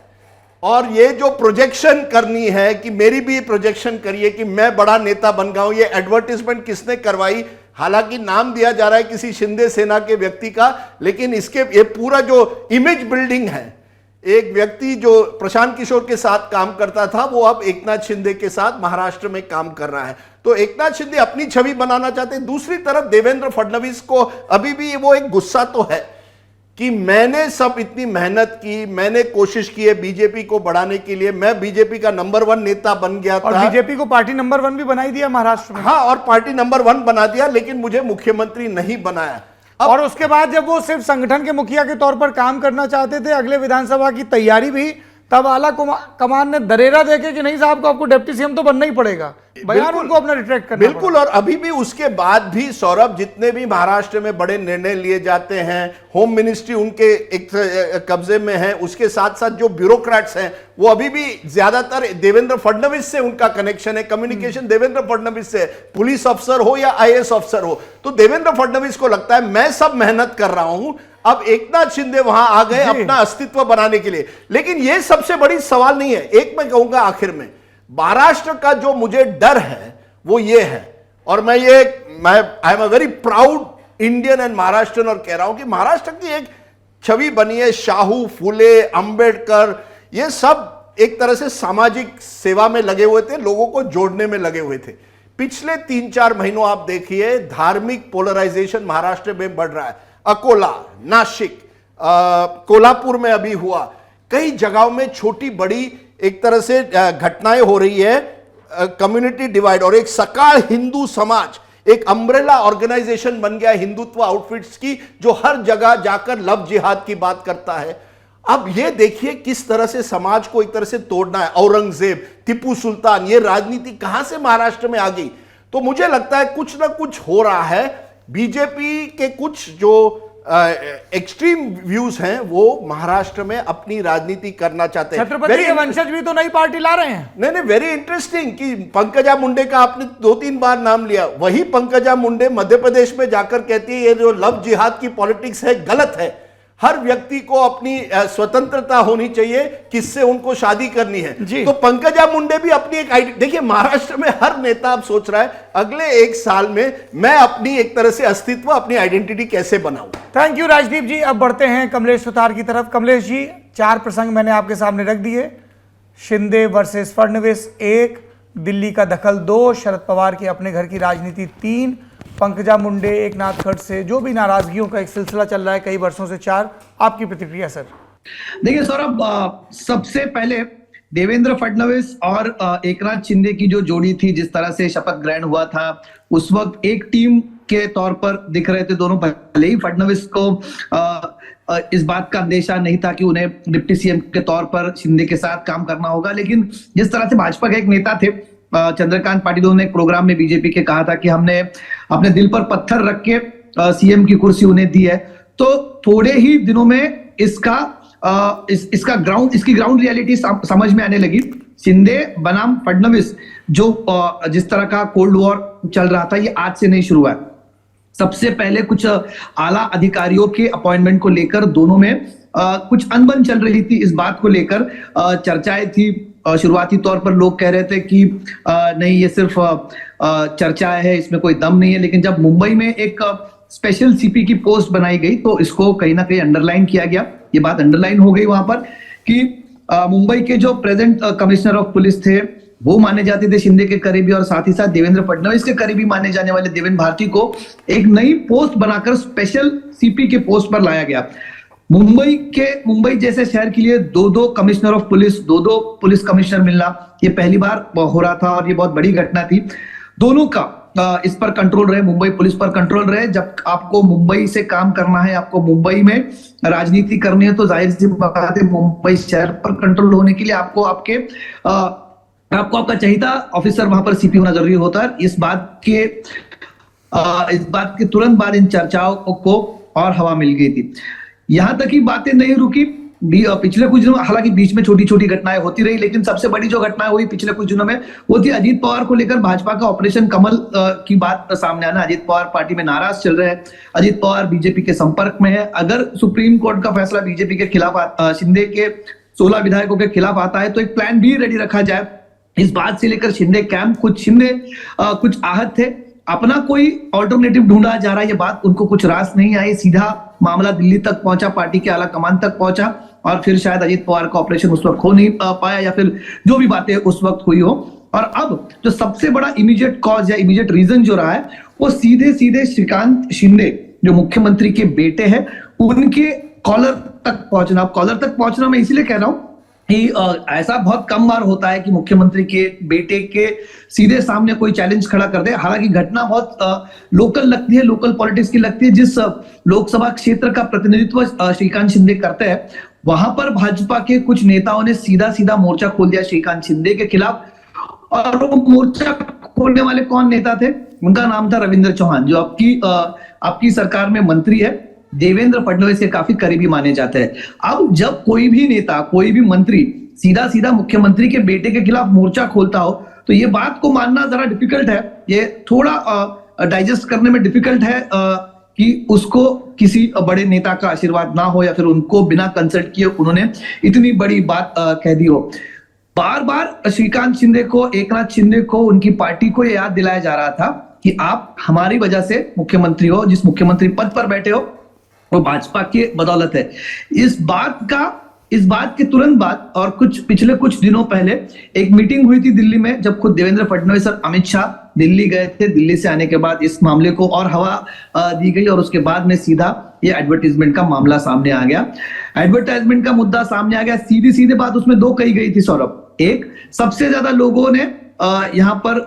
Speaker 2: और ये जो प्रोजेक्शन करनी है कि मेरी भी प्रोजेक्शन करिए कि मैं बड़ा नेता बन गया हूं, ये एडवर्टाइजमेंट किसने करवाई? हालांकि नाम दिया जा रहा है किसी शिंदे सेना के व्यक्ति का, लेकिन ये पूरा जो इमेज बिल्डिंग है, एक व्यक्ति जो प्रशांत किशोर के साथ काम करता था, वो अब एकनाथ शिंदे के साथ महाराष्ट्र में काम कर रहा है। तो एकनाथ शिंदे अपनी छवि बनाना चाहते हैं। दूसरी तरफ देवेंद्र फडणवीस को अभी भी वो एक गुस्सा तो है कि मैंने सब इतनी मेहनत की, मैंने कोशिश की है बीजेपी को बढ़ाने के लिए, मैं बीजेपी का नंबर 1 नेता बन गया था,
Speaker 1: और बीजेपी को पार्टी नंबर 1 भी बनाई दिया महाराष्ट्र में।
Speaker 2: हाँ, और पार्टी नंबर 1 बना दिया, लेकिन मुझे मुख्यमंत्री नहीं बनाया।
Speaker 1: और उसके बाद जब वो सिर्फ संगठन के मुखिया के तौर पर काम करना चाहते थे, अगले विधानसभा की तैयारी भी, तब आला कमान ने दरेरा देके कि नहीं साहब को आपको डिप्टी सीएम तो बनना ही पड़ेगा, बयान उनको अपना रिट्रैक्ट करना
Speaker 2: बिल्कुल। और अभी भी उसके बाद भी सौरभ, जितने भी महाराष्ट्र में बड़े निर्णय लिए जाते हैं, होम मिनिस्ट्री उनके एक कब्जे में है, उसके साथ साथ जो ब्यूरोक्रेट्स हैं वो अभी भी ज्यादातर देवेंद्र फडणवीस से उनका कनेक्शन है, कम्युनिकेशन देवेंद्र फडणवीस से, पुलिस अफसर हो या आईएएस अफसर हो। तो देवेंद्र फडणवीस को लगता है मैं सब मेहनत कर रहा हूं, अब एकनाथ शिंदे वहां आ गए अपना अस्तित्व बनाने के लिए। लेकिन यह सबसे बड़ी सवाल नहीं है। एक मैं कहूंगा आखिर में, महाराष्ट्र का जो मुझे डर है वो ये है, और मैं I am a very proud Indian and Maharashtrian, और कह रहा हूं कि महाराष्ट्र की एक छवि बनी है, शाहू, फुले, अंबेडकर, ये सब एक तरह से सामाजिक सेवा में लगे हुए थे, लोगों को जोड़ने में लगे हुए थे। पिछले 3-4 महीनों आप देखिए धार्मिक पोलराइजेशन महाराष्ट्र में बढ़ रहा है। अकोला, नासिक, कोल्हापुर में अभी हुआ, कई जगहों में छोटी बड़ी एक तरह से घटनाएं हो रही है, कम्युनिटी डिवाइड, और एक सकाल हिंदू समाज एक अम्ब्रेला ऑर्गेनाइजेशन बन गया हिंदुत्व आउटफिट्स की, जो हर जगह जाकर लव जिहाद की बात करता है। अब ये देखिए किस तरह से समाज को एक तरह से तोड़ना है। औरंगजेब, टिप्पू सुल्तान, ये राजनीति कहां से महाराष्ट्र में आ गई? तो मुझे लगता है कुछ ना कुछ हो रहा है। बीजेपी के कुछ जो एक्सट्रीम व्यूज हैं वो महाराष्ट्र में अपनी राजनीति करना चाहते हैं।
Speaker 1: छत्रपति के वंशज भी तो नई पार्टी ला रहे हैं।
Speaker 2: नहीं, वेरी इंटरेस्टिंग कि पंकजा मुंडे का आपने 2-3 बार नाम लिया। वही पंकजा मुंडे मध्य प्रदेश में जाकर कहती है ये जो लव जिहाद की पॉलिटिक्स है गलत है, हर व्यक्ति को अपनी स्वतंत्रता होनी चाहिए किससे उनको शादी करनी है। तो पंकजा मुंडे भी अपनी एक आइडेंटिटी, देखिए महाराष्ट्र में हर नेता अब सोच रहा है अगले 1 साल में मैं अपनी एक तरह से अस्तित्व, अपनी आइडेंटिटी कैसे बनाऊं।
Speaker 1: थैंक यू राजदीप जी। अब बढ़ते हैं कमलेश सुतार की तरफ। कमलेश जी, 4 प्रसंग मैंने आपके सामने रख दिए। शिंदे वर्सेस फडणवीस 1, दिल्ली का दखल 2, शरद पवार के अपने घर की राजनीति 3, पंकजा मुंडे एकनाथ खड़से जो भी नाराजगियों का एक सिलसिला चल रहा है कई वर्षों से 4। आपकी प्रतिक्रिया सर?
Speaker 7: देखिए सौरभ, सबसे पहले देवेंद्र फडणवीस और एकनाथ शिंदे की जो जोड़ी थी, जिस तरह से शपथ ग्रहण हुआ था, उस वक्त एक टीम के तौर पर दिख रहे थे दोनों। भले ही फडणवीस को इस बात का अंदेशा नहीं था कि उन्हें डिप्टी सीएम के तौर पर शिंदे के साथ काम करना होगा, लेकिन जिस तरह से भाजपा के एक नेता थे चंद्रकांत पाटिल ने एक प्रोग्राम में बीजेपी के कहा था कि हमने अपने दिल पर पत्थर रख के सीएम की कुर्सी उन्हें दी है, तो थोड़े ही दिनों में इसकी ग्राउंड रियलिटी समझ में आने लगी। शिंदे बनाम फडणवीस जो जिस तरह का कोल्ड वॉर चल रहा था, ये आज से नहीं शुरू हुआ है। सबसे पहले कुछ आला अधिकारियों के अपॉइंटमेंट को लेकर दोनों में कुछ अनबन चल रही थी। इस बात को लेकर चर्चाएं थी। शुरुआती तौर पर लोग कह रहे थे कि नहीं, ये सिर्फ चर्चा है, इसमें कोई दम नहीं है। लेकिन जब मुंबई में एक स्पेशल सीपी की पोस्ट बनाई गई तो इसको कहीं ना कहीं अंडरलाइन किया गया। ये बात अंडरलाइन हो गई वहां पर कि मुंबई के जो प्रेजेंट कमिश्नर ऑफ पुलिस थे वो माने जाते थे शिंदे के करीबी, और साथ ही साथ देवेंद्र फडणवीस के करीबी माने जाने वाले देवेंद्र भारती को एक नई पोस्ट बनाकर स्पेशल सीपी के पोस्ट पर लाया गया। मुंबई जैसे शहर के लिए दो कमिश्नर ऑफ पुलिस, दो पुलिस कमिश्नर मिलना, ये पहली बार हो रहा था और ये बहुत बड़ी घटना थी। दोनों का इस पर कंट्रोल रहे, मुंबई पुलिस पर कंट्रोल रहे। जब आपको मुंबई से काम करना है, आपको मुंबई में राजनीति करनी है, तो जाहिर सी बात है मुंबई शहर पर कंट्रोल होने के लिए आपको आपका चहिता ऑफिसर वहां पर सीपी होना जरूरी होता है। इस बात के तुरंत बाद इन चर्चाओं को और हवा मिल गई थी। यहां तक की बातें नहीं रुकी पिछले कुछ दिनों, हालांकि बीच में छोटी छोटी घटनाएं होती रही, लेकिन सबसे बड़ी जो घटना हुई पिछले कुछ दिनों में वो थी अजीत पवार को लेकर भाजपा का ऑपरेशन कमल की बात सामने आना। अजीत पवार पार्टी में नाराज चल रहे हैं, अजीत पवार बीजेपी के संपर्क में है। अगर सुप्रीम कोर्ट का फैसला बीजेपी के खिलाफ, शिंदे के 16 विधायकों के खिलाफ आता है, तो एक प्लान बी रेडी रखा जाए। इस बात से लेकर शिंदे कैंप कुछ आहत थे, अपना कोई ऑल्टरनेटिव ढूंढा जा रहा है, ये बात उनको कुछ रास नहीं आई। सीधा मामला दिल्ली तक पहुंचा, पार्टी के आला कमान तक पहुंचा, और फिर शायद अजीत पवार का ऑपरेशन उस वक्त हो नहीं पाया, या फिर जो भी बातें उस वक्त हुई हो। और अब जो सबसे बड़ा इमीडिएट कॉज या इमीडिएट रीजन जो रहा है, वो सीधे श्रीकांत शिंदे जो मुख्यमंत्री के बेटे हैं, उनके कॉलर तक पहुंचना। कॉलर तक पहुंचना मैं इसलिए कह रहा हूं कि ऐसा बहुत कम बार होता है कि मुख्यमंत्री के बेटे के सीधे सामने कोई चैलेंज खड़ा कर दे। हालांकि घटना बहुत लोकल लगती है, लोकल पॉलिटिक्स की लगती है। जिस लोकसभा क्षेत्र का प्रतिनिधित्व श्रीकांत शिंदे करते हैं, वहां पर भाजपा के कुछ नेताओं ने सीधा मोर्चा खोल दिया श्रीकांत शिंदे के खिलाफ। और वो मोर्चा खोलने वाले कौन नेता थे? उनका नाम था रविंद्र चौहान, जो आपकी सरकार में मंत्री है, देवेंद्र फडणवीस के काफी करीबी माने जाते हैं। अब जब कोई भी नेता, कोई भी मंत्री सीधा मुख्यमंत्री के बेटे के खिलाफ मोर्चा खोलता हो, तो ये बात को मानना जरा डिफिकल्ट है, ये थोड़ा डाइजेस्ट करने में डिफिकल्ट है कि उसको किसी बड़े नेता का आशीर्वाद ना हो, या फिर उनको बिना कंसल्ट किए उन्होंने इतनी बड़ी बात कह दी हो। बार बार श्रीकांत शिंदे को, एकनाथ शिंदे को, उनकी पार्टी को याद दिलाया जा रहा था कि आप हमारी वजह से मुख्यमंत्री हो, जिस मुख्यमंत्री पद पर बैठे हो वो भाजपा की बदौलत है। इस बात के तुरंत बाद और पिछले कुछ दिनों पहले एक मीटिंग हुई थी दिल्ली में, जब खुद देवेंद्र फडणवीस और अमित शाह दिल्ली गए थे। दिल्ली से आने के बाद इस मामले को और हवा दी गई, और उसके बाद में सीधा ये एडवर्टाइजमेंट का मामला सामने आ गया। एडवर्टाइजमेंट का मुद्दा सामने आ गया। सीधी बात उसमें दो कही गई थी सौरभ। एक, सबसे ज्यादा लोगों ने यहां पर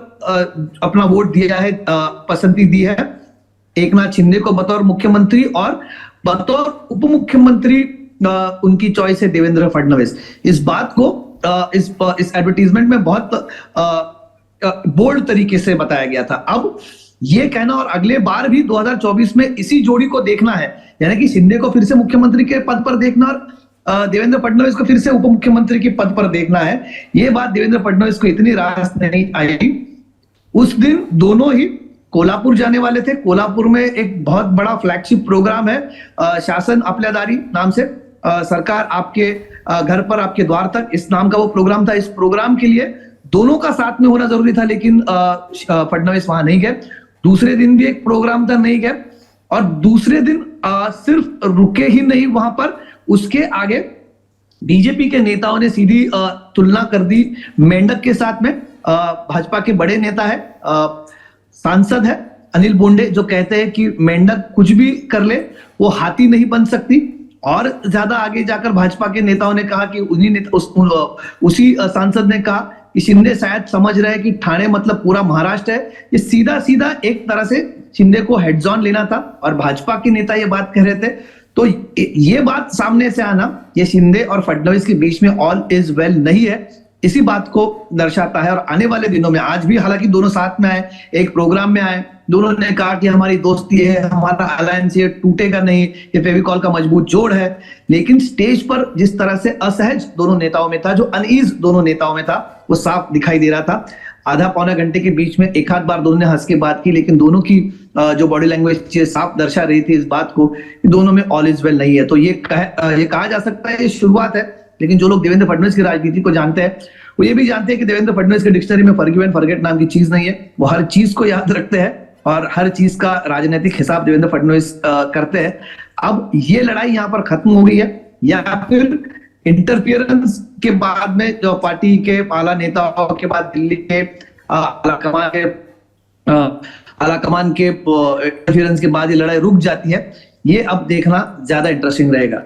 Speaker 7: अपना वोट दिया है, पसंदी दी है एकनाथ शिंदे को बतौर मुख्यमंत्री, और बतौर उप मुख्यमंत्री उनकी चॉइस है देवेंद्र फडणवीस। इस बात को इस एडवर्टाइजमेंट में बहुत बोल्ड तरीके से बताया गया था। अब ये कहना, और अगले बार भी 2024 में इसी जोड़ी को देखना है, यानी कि शिंदे को फिर से मुख्यमंत्री के पद पर देखना और देवेंद्र फडणवीस को फिर से उप मुख्यमंत्री के पद पर देखना है। ये बात देवेंद्र फडणवीस को इतनी रास नहीं आई। उस दिन दोनों ही कोल्हापुर जाने वाले थे। कोल्हापुर में एक बहुत बड़ा फ्लैगशिप प्रोग्राम है, शासन आपल्यादारी नाम से, सरकार आपके घर पर, आपके द्वार तक, इस नाम का वो प्रोग्राम था। इस प्रोग्राम के लिए दोनों का साथ में होना जरूरी था, लेकिन फडणवीस वहां नहीं गए। दूसरे दिन भी एक प्रोग्राम था, नहीं गए। और दूसरे दिन सिर्फ रुके ही नहीं वहां पर, उसके आगे बीजेपी के नेताओं ने सीधी तुलना कर दी मेंढक के साथ में। भाजपा के बड़े नेता है, सांसद है अनिल बोंडे, जो कहते हैं कि मेंढक कुछ भी कर ले वो हाथी नहीं बन सकती। और ज्यादा आगे जाकर भाजपा के नेताओं ने कहा कि उसी सांसद ने कहा कि शिंदे शायद समझ रहे हैं कि ठाणे मतलब पूरा महाराष्ट्र है। ये सीधा सीधा एक तरह से शिंदे को हेड्स ऑन लेना था और भाजपा के नेता ये बात कह रहे थे। तो ये बात सामने से आना, ये शिंदे और फडणवीस के बीच में ऑल इज वेल नहीं है, इसी बात को दर्शाता है। और आने वाले दिनों में, आज भी हालांकि दोनों साथ में आए, एक प्रोग्राम में आए, दोनों ने कहा कि हमारी दोस्ती है, हमारा अलायंस ये टूटेगा नहीं, ये फेविकॉल का मजबूत जोड़ है। लेकिन स्टेज पर जिस तरह से असहज दोनों नेताओं में था, जो अनईज दोनों नेताओं में था, वो साफ दिखाई दे रहा था। आधा पौना घंटे के बीच में एक आध बार दोनों ने हंस के बात की, लेकिन दोनों की जो बॉडी लैंग्वेज साफ दर्शा रही थी इस बात को कि दोनों में ऑल इज वेल नहीं है। तो ये कहा जा सकता है ये शुरुआत है। लेकिन जो लोग देवेंद्र फडणवीस की राजनीति को जानते हैं वो ये भी जानते हैं कि देवेंद्र फडणवीस के डिक्शनरी में फॉरगिव एंड फॉरगेट नाम की चीज नहीं है। वो हर चीज को याद रखते हैं और हर चीज का राजनीतिक हिसाब देवेंद्र फडणवीस करते हैं। अब ये लड़ाई यहाँ पर खत्म हो गई है, या फिर इंटरफियरेंस के बाद में जो पार्टी के आला नेताओं के बाद दिल्ली के आलाकमान के इंटरफियरेंस के बाद ये लड़ाई रुक जाती है, ये अब देखना ज्यादा इंटरेस्टिंग रहेगा।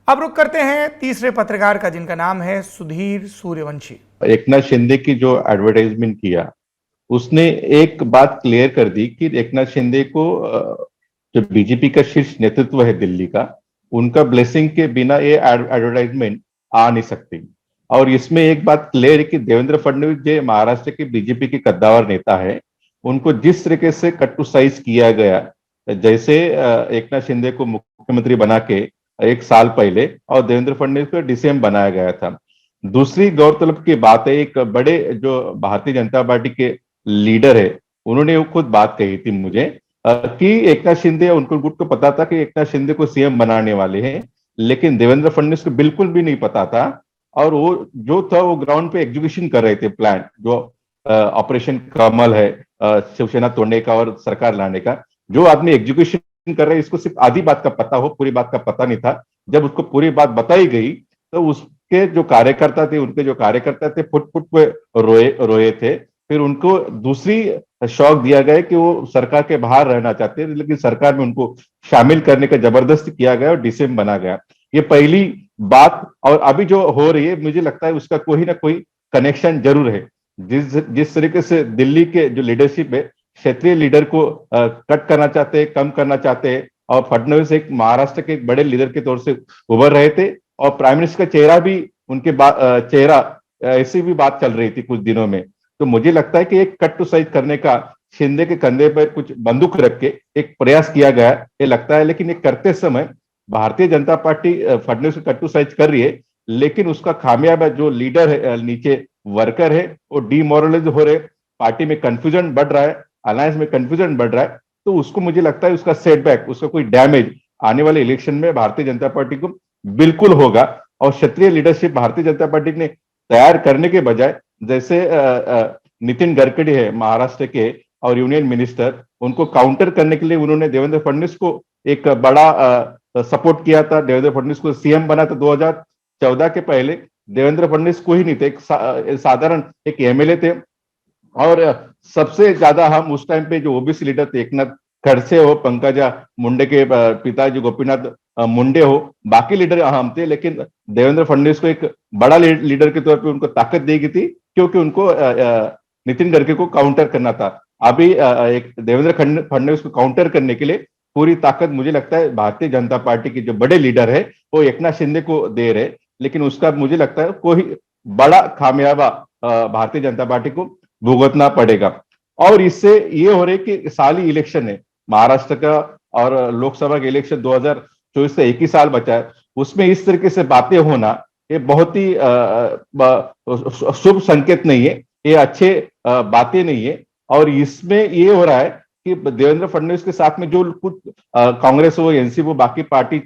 Speaker 1: अब रुक करते हैं तीसरे पत्रकार का, जिनका नाम है सुधीर सूर्यवंशी।
Speaker 8: एकनाथ शिंदे की जो एडवर्टाइजमेंट किया, उसने एक बात क्लियर कर दी कि एकनाथ शिंदे को जो बीजेपी का शीर्ष नेतृत्व है दिल्ली का, उनका ब्लेसिंग के बिना ये एडवर्टाइजमेंट आ नहीं सकती। और इसमें एक बात क्लियर है कि देवेंद्र फडणवीस जो महाराष्ट्र के बीजेपी के कद्दावर नेता है, उनको जिस तरीके से कटुसाइज किया गया, जैसे एकनाथ शिंदे को मुख्यमंत्री बना के 1 साल पहले और देवेंद्र फडणवीस को डीसीएम बनाया गया था। दूसरी गौरतलब की बात है, एक बड़े जो भारतीय जनता पार्टी के लीडर है, उन्होंने वो खुद बात कही थी मुझे कि एकनाथ शिंदे, उनको गुट को पता था कि एकनाथ शिंदे को सीएम बनाने वाले हैं, लेकिन देवेंद्र फडणवीस को बिल्कुल भी नहीं पता था। और वो जो था वो ग्राउंड पे एग्जीक्यूशन कर रहे थे प्लान, जो ऑपरेशन कमल है, शिवसेना तोड़ने का और सरकार लाने का। जो आदमी एग्जीक्यूशन कर रहे हैं, इसको सिर्फ आधी बात का पता हो, पूरी बात का पता नहीं था। जब उसको पूरी बात बताई गई तो उसके जो कार्यकर्ता थे, उनके जो कार्यकर्ता थे, फुट फुट पे रोए थे। फिर उनको दूसरी शौक दिया गया कि वो सरकार के बाहर रहना चाहते हैं, लेकिन सरकार में उनको शामिल करने का जबरदस्ती किया गया और डीसीएम बना गया। ये पहली बात। और अभी जो हो रही है, मुझे लगता है उसका कोई ना कोई कनेक्शन जरूर है। जिस तरीके से दिल्ली के जो लीडरशिप है, क्षेत्रीय लीडर को कट करना चाहते हैं, कम करना चाहते हैं, और फडणवीस एक महाराष्ट्र के एक बड़े लीडर के तौर से उभर रहे थे, और प्राइम मिनिस्टर का चेहरा भी उनके चेहरा ऐसी भी बात चल रही थी कुछ दिनों में। तो मुझे लगता है कि एक कट टू साइज करने का शिंदे के कंधे पर कुछ बंदूक रख के एक प्रयास किया गया, ये लगता है। लेकिन ये करते समय भारतीय जनता पार्टी फडणवीस को कट टू साइज कर रही है, लेकिन उसका खामियाबा जो लीडर है, नीचे वर्कर है, वो डिमोरलाइज हो रहे, पार्टी में कंफ्यूजन बढ़ रहा है, अलायंस में कंफ्यूजन बढ़ रहा है। तो उसको मुझे लगता है उसका सेटबैक, उसका कोई डैमेज आने वाले इलेक्शन में भारतीय जनता पार्टी को बिल्कुल होगा। और क्षेत्रीय लीडरशिप भारतीय जनता पार्टी ने तैयार करने के बजाय, जैसे नितिन गडकरी है महाराष्ट्र के और यूनियन मिनिस्टर, उनको काउंटर करने के लिए उन्होंने देवेंद्र फडणवीस को एक बड़ा सपोर्ट किया था। देवेंद्र फडणवीस को सीएम बना था 2014 के पहले। देवेंद्र फडणवीस कोई नहीं थे, एक साधारण एक एमएलए थे। और सबसे ज्यादा हम उस टाइम पे जो ओबीसी लीडर थे, एकनाथ खड़से हो, पंकजा मुंडे के पिताजी गोपीनाथ मुंडे हो, बाकी लीडर अहम थे। लेकिन देवेंद्र फडणवीस को एक बड़ा लीडर के तौर पे उनको ताकत दी गई थी, क्योंकि उनको नितिन गडकरी को काउंटर करना था। अभी एक देवेंद्र फडणवीस को काउंटर करने के लिए पूरी ताकत मुझे लगता है भारतीय जनता पार्टी के जो बड़े लीडर है वो एकनाथ शिंदे को दे रहे, लेकिन उसका मुझे लगता है कोई बड़ा खामियाबा भारतीय जनता पार्टी को भुगतना पड़ेगा। और इससे ये हो रही कि साल ही इलेक्शन है महाराष्ट्र का, और लोकसभा के इलेक्शन 2024 से 1 ही साल बचा है, उसमें इस तरीके से बातें होना ये बहुत ही शुभ संकेत नहीं है, ये अच्छे बातें नहीं है। और इसमें ये हो रहा है कि देवेंद्र फडणवीस के साथ में जो कुछ कांग्रेस हो, एनसीपी हो, बाकी पार्टी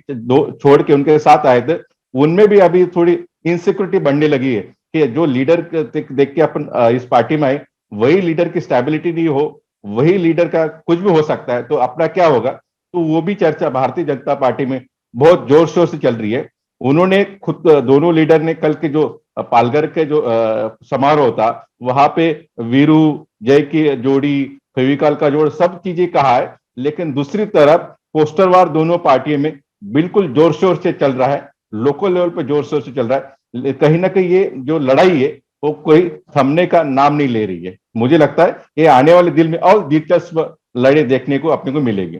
Speaker 8: छोड़ के उनके साथ आए थे, उनमें भी अभी थोड़ी इनसिक्योरिटी बढ़ने लगी है कि जो लीडर देख के अपन इस पार्टी में आए, वही लीडर की स्टेबिलिटी नहीं हो, वही लीडर का कुछ भी हो सकता है, तो अपना क्या होगा। तो वो भी चर्चा भारतीय जनता पार्टी में बहुत जोर शोर से चल रही है। उन्होंने खुद, दोनों लीडर ने कल के जो पालघर के जो समारोह था वहां पे वीरू जय की जोड़ी, फेविकॉल का जोड़, सब चीजें कहा है, लेकिन दूसरी तरफ पोस्टर वार दोनों पार्टियों में बिल्कुल जोर शोर से चल रहा है, लोकल लेवल पे जोर शोर से चल रहा है। कहीं ना कहीं ये जो लड़ाई है वो कोई थमने का नाम नहीं ले रही है। मुझे लगता है ये आने वाले दिन में और दिलचस्प लड़ाई देखने को अपने को मिलेगी।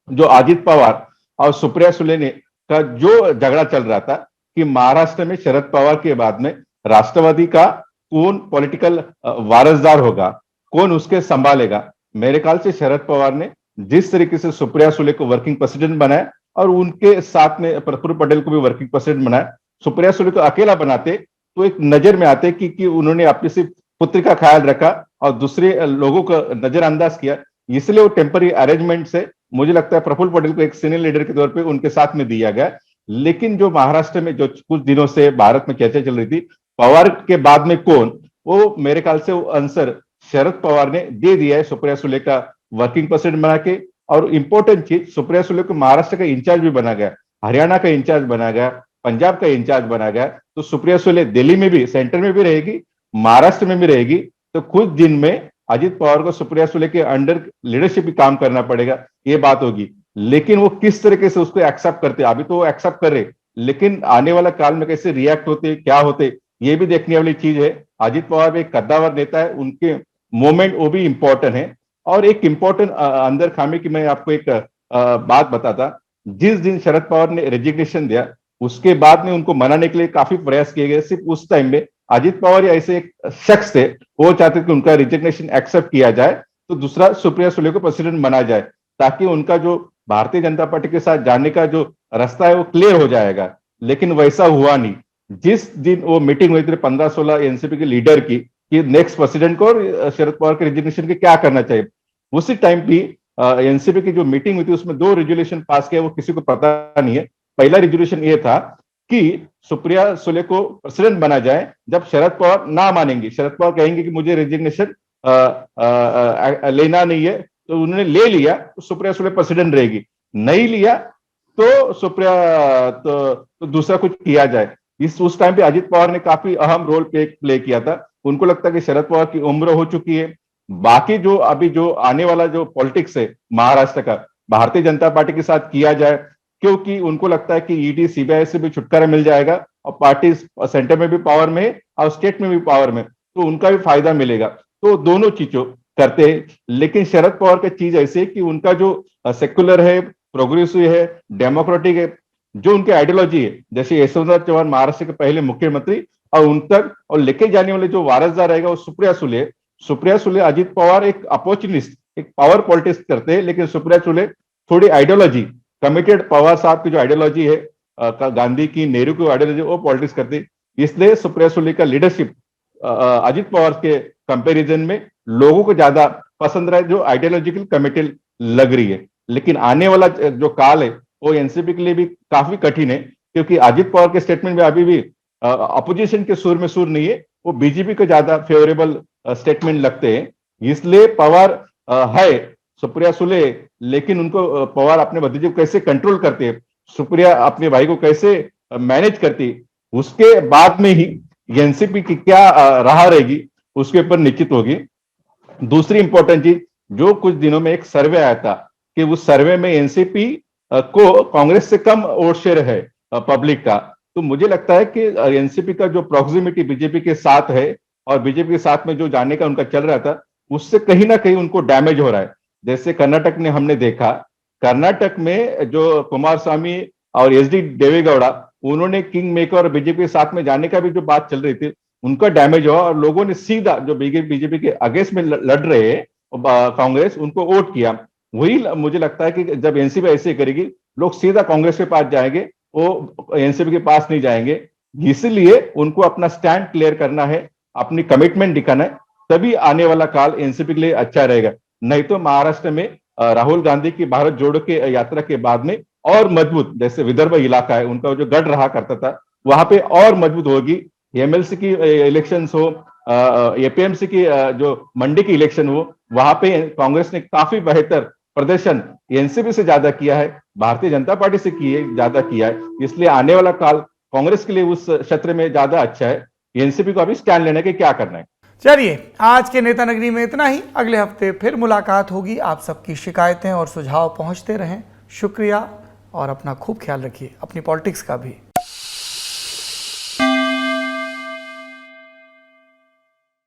Speaker 8: जो अजित पवार और सुप्रिया सुले ने का जो झगड़ा चल रहा था कि महाराष्ट्र में शरद पवार के बाद में राष्ट्रवादी का कौन पॉलिटिकल वारसदार होगा, कौन उसके संभालेगा, मेरे ख्याल से शरद पवार ने जिस तरीके से सुप्रिया सुले को वर्किंग प्रेसिडेंट बनाया और उनके साथ में प्रफुल्ल पटेल को भी वर्किंग प्रेसिडेंट बनाया, सुप्रिया सुले को अकेला बनाते तो एक नजर में आते कि उन्होंने अपनी सिर्फ पुत्र का ख्याल रखा और दूसरे लोगों को नजरअंदाज किया, इसलिए वो टेम्पररी अरेंजमेंट से मुझे लगता है प्रफुल्ल पटेल को एक सीनियर लीडर के तौर पे उनके साथ में दिया गया। लेकिन जो महाराष्ट्र में जो कुछ दिनों से भारत में चर्चा चल रही थी पवार के बाद में कौन, वो मेरे ख्याल से वो आंसर शरद पवार ने दे दिया है सुप्रिया सुले का वर्किंग प्रेसिडेंट बना के। और इंपॉर्टेंट चीज, सुप्रिया सुले को महाराष्ट्र का इंचार्ज भी बना गया, हरियाणा का इंचार्ज बना गया, पंजाब का इंचार्ज बना गया। तो सुप्रिया सुले दिल्ली में भी, सेंटर में भी रहेगी, महाराष्ट्र में भी रहेगी। तो कुछ दिन में अजित पवार को सुप्रिया सुले के अंडर लीडरशिप भी काम करना पड़ेगा, ये बात होगी। लेकिन वो किस तरीके से उसको एक्सेप्ट करते, अभी तो वो एक्सेप्ट कर रहे, लेकिन आने वाला काल में कैसे रिएक्ट होते, क्या होते, ये भी देखने वाली चीज है। अजित पवार भी एक कद्दावर नेता है, उनके मोमेंट वो भी इंपॉर्टेंट है। और एक इंपॉर्टेंट अंदर खामी की मैं आपको एक बात बताता, जिस दिन शरद पवार ने रेजिग्नेशन दिया उसके बाद में उनको मनाने के लिए काफी प्रयास किए गए। सिर्फ उस टाइम में अजित पवार ऐसे एक शख्स थे, वो चाहते कि उनका रिजिग्नेशन एक्सेप्ट किया जाए तो दूसरा सुप्रिया सुले को प्रेसिडेंट बना जाए, ताकि उनका जो भारतीय जनता पार्टी के साथ जाने का जो रास्ता है वो क्लियर हो जाएगा। लेकिन वैसा हुआ नहीं। जिस दिन वो मीटिंग हुई थी 15-16 एनसीपी के लीडर की कि नेक्स्ट प्रेसिडेंट को और शरद पवार के रिजिग्नेशन के क्या करना चाहिए, उसी टाइम भी एनसीपी की जो मीटिंग हुई थी उसमें 2 रेजोल्यूशन पास किया, वो किसी को पता नहीं है। पहला रेजोल्यूशन ये था कि सुप्रिया सुले को प्रेसिडेंट बना जाए जब शरद पवार ना मानेंगे, शरद पवार कहेंगे कि मुझे रेजिग्नेशन लेना नहीं है, तो उन्होंने ले लिया तो सुप्रिया सुले प्रेसिडेंट रहेगी, नहीं लिया तो सुप्रिया तो दूसरा कुछ किया जाए। उस टाइम पे अजित पवार ने काफी अहम रोल प्ले किया था। उनको लगता है कि शरद पवार की उम्र हो चुकी है, बाकी जो अभी जो आने वाला जो पॉलिटिक्स है महाराष्ट्र का भारतीय जनता पार्टी के साथ किया जाए, क्योंकि उनको लगता है कि ईडी सीबीआई से भी छुटकारा मिल जाएगा और पार्टी सेंटर में भी पावर में है और स्टेट में भी पावर में, तो उनका भी फायदा मिलेगा। तो दोनों चीजों करते हैं। लेकिन शरद पवार की चीज ऐसे कि उनका जो सेक्युलर है, प्रोग्रेसिव है, डेमोक्रेटिक है, जो उनकी आइडियोलॉजी है, जैसे यशवंतराव चौहान महाराष्ट्र के पहले मुख्यमंत्री और उन तक और लेके जाने वाले जो वारसदार रहेगा वो सुप्रिया सुले। सुप्रिया सुले, अजित पवार एक अपॉर्चुनिस्ट, एक पावर पॉलिटिक्स करते हैं, लेकिन सुप्रिया सुले थोड़ी आइडियोलॉजी, कमिटेड पवार साहब की जो आइडियोलॉजी है, गांधी की, नेहरू की आइडियोलॉजी, वो पॉलिटिक्स करते हैं। इसलिए सुप्रिया सुले का लीडरशिप अजित पवार के कंपैरिजन में लोगों को ज्यादा पसंद रहा है, जो आइडियोलॉजिकल कमिटेड लग रही है। लेकिन आने वाला जो काल है वो एनसीपी के लिए भी काफी कठिन है, क्योंकि अजित पवार के स्टेटमेंट में अभी भी अपोजिशन के सुर में सुर नहीं है, वो बीजेपी को ज्यादा फेवरेबल स्टेटमेंट लगते हैं। इसलिए पवार है सुप्रिया सुले, लेकिन उनको पवार अपने भतीजे को कैसे कंट्रोल करते हैं, सुप्रिया अपने भाई को कैसे मैनेज करती, उसके बाद में ही एनसीपी की क्या राह रहेगी उसके ऊपर निश्चित होगी। दूसरी इंपॉर्टेंट चीज, जो कुछ दिनों में एक सर्वे आया था कि उस सर्वे में एनसीपी को कांग्रेस से कम वोट शेयर है पब्लिक का, तो मुझे लगता है कि एनसीपी का जो प्रॉक्सिमिटी बीजेपी के साथ है और बीजेपी के साथ में जो जाने का उनका चल रहा था, उससे कहीं ना कहीं उनको डैमेज हो रहा है। जैसे कर्नाटक में हमने देखा, कर्नाटक में जो कुमारस्वामी और एसडी देवेगौड़ा, उन्होंने किंग मेकर और बीजेपी के साथ में जाने का भी जो बात चल रही थी, उनका डैमेज हुआ और लोगों ने सीधा जो बीजेपी के अगेंस्ट में लड़ रहे कांग्रेस, उनको वोट किया। वही मुझे लगता है कि जब एनसीपी ऐसे करेगी, लोग सीधा कांग्रेस के पास जाएंगे, वो एनसीपी के पास नहीं जाएंगे। इसलिए उनको अपना स्टैंड क्लियर करना है, अपनी कमिटमेंट दिखाना है, तभी आने वाला काल एनसीपी के लिए अच्छा रहेगा। नहीं तो महाराष्ट्र में राहुल गांधी की भारत जोड़ो के यात्रा के बाद में और मजबूत, जैसे विदर्भ इलाका है उनका जो गढ़ रहा करता था, वहां पे और मजबूत होगी। एमएलसी की इलेक्शंस हो, एपीएमसी की जो मंडी की इलेक्शन हो, वहां पे कांग्रेस ने काफी बेहतर प्रदर्शन एनसीपी से ज्यादा किया है, भारतीय जनता पार्टी से ज्यादा किया है। इसलिए आने वाला काल कांग्रेस के लिए उस क्षेत्र में ज्यादा अच्छा है। एनसीपी को अभी स्टैंड लेने के क्या करना है।
Speaker 1: चलिए, आज के नेता नगरी में इतना ही। अगले हफ्ते फिर मुलाकात होगी। आप सबकी शिकायतें और सुझाव पहुंचते रहें। शुक्रिया और अपना खूब ख्याल रखिए, अपनी पॉलिटिक्स का भी।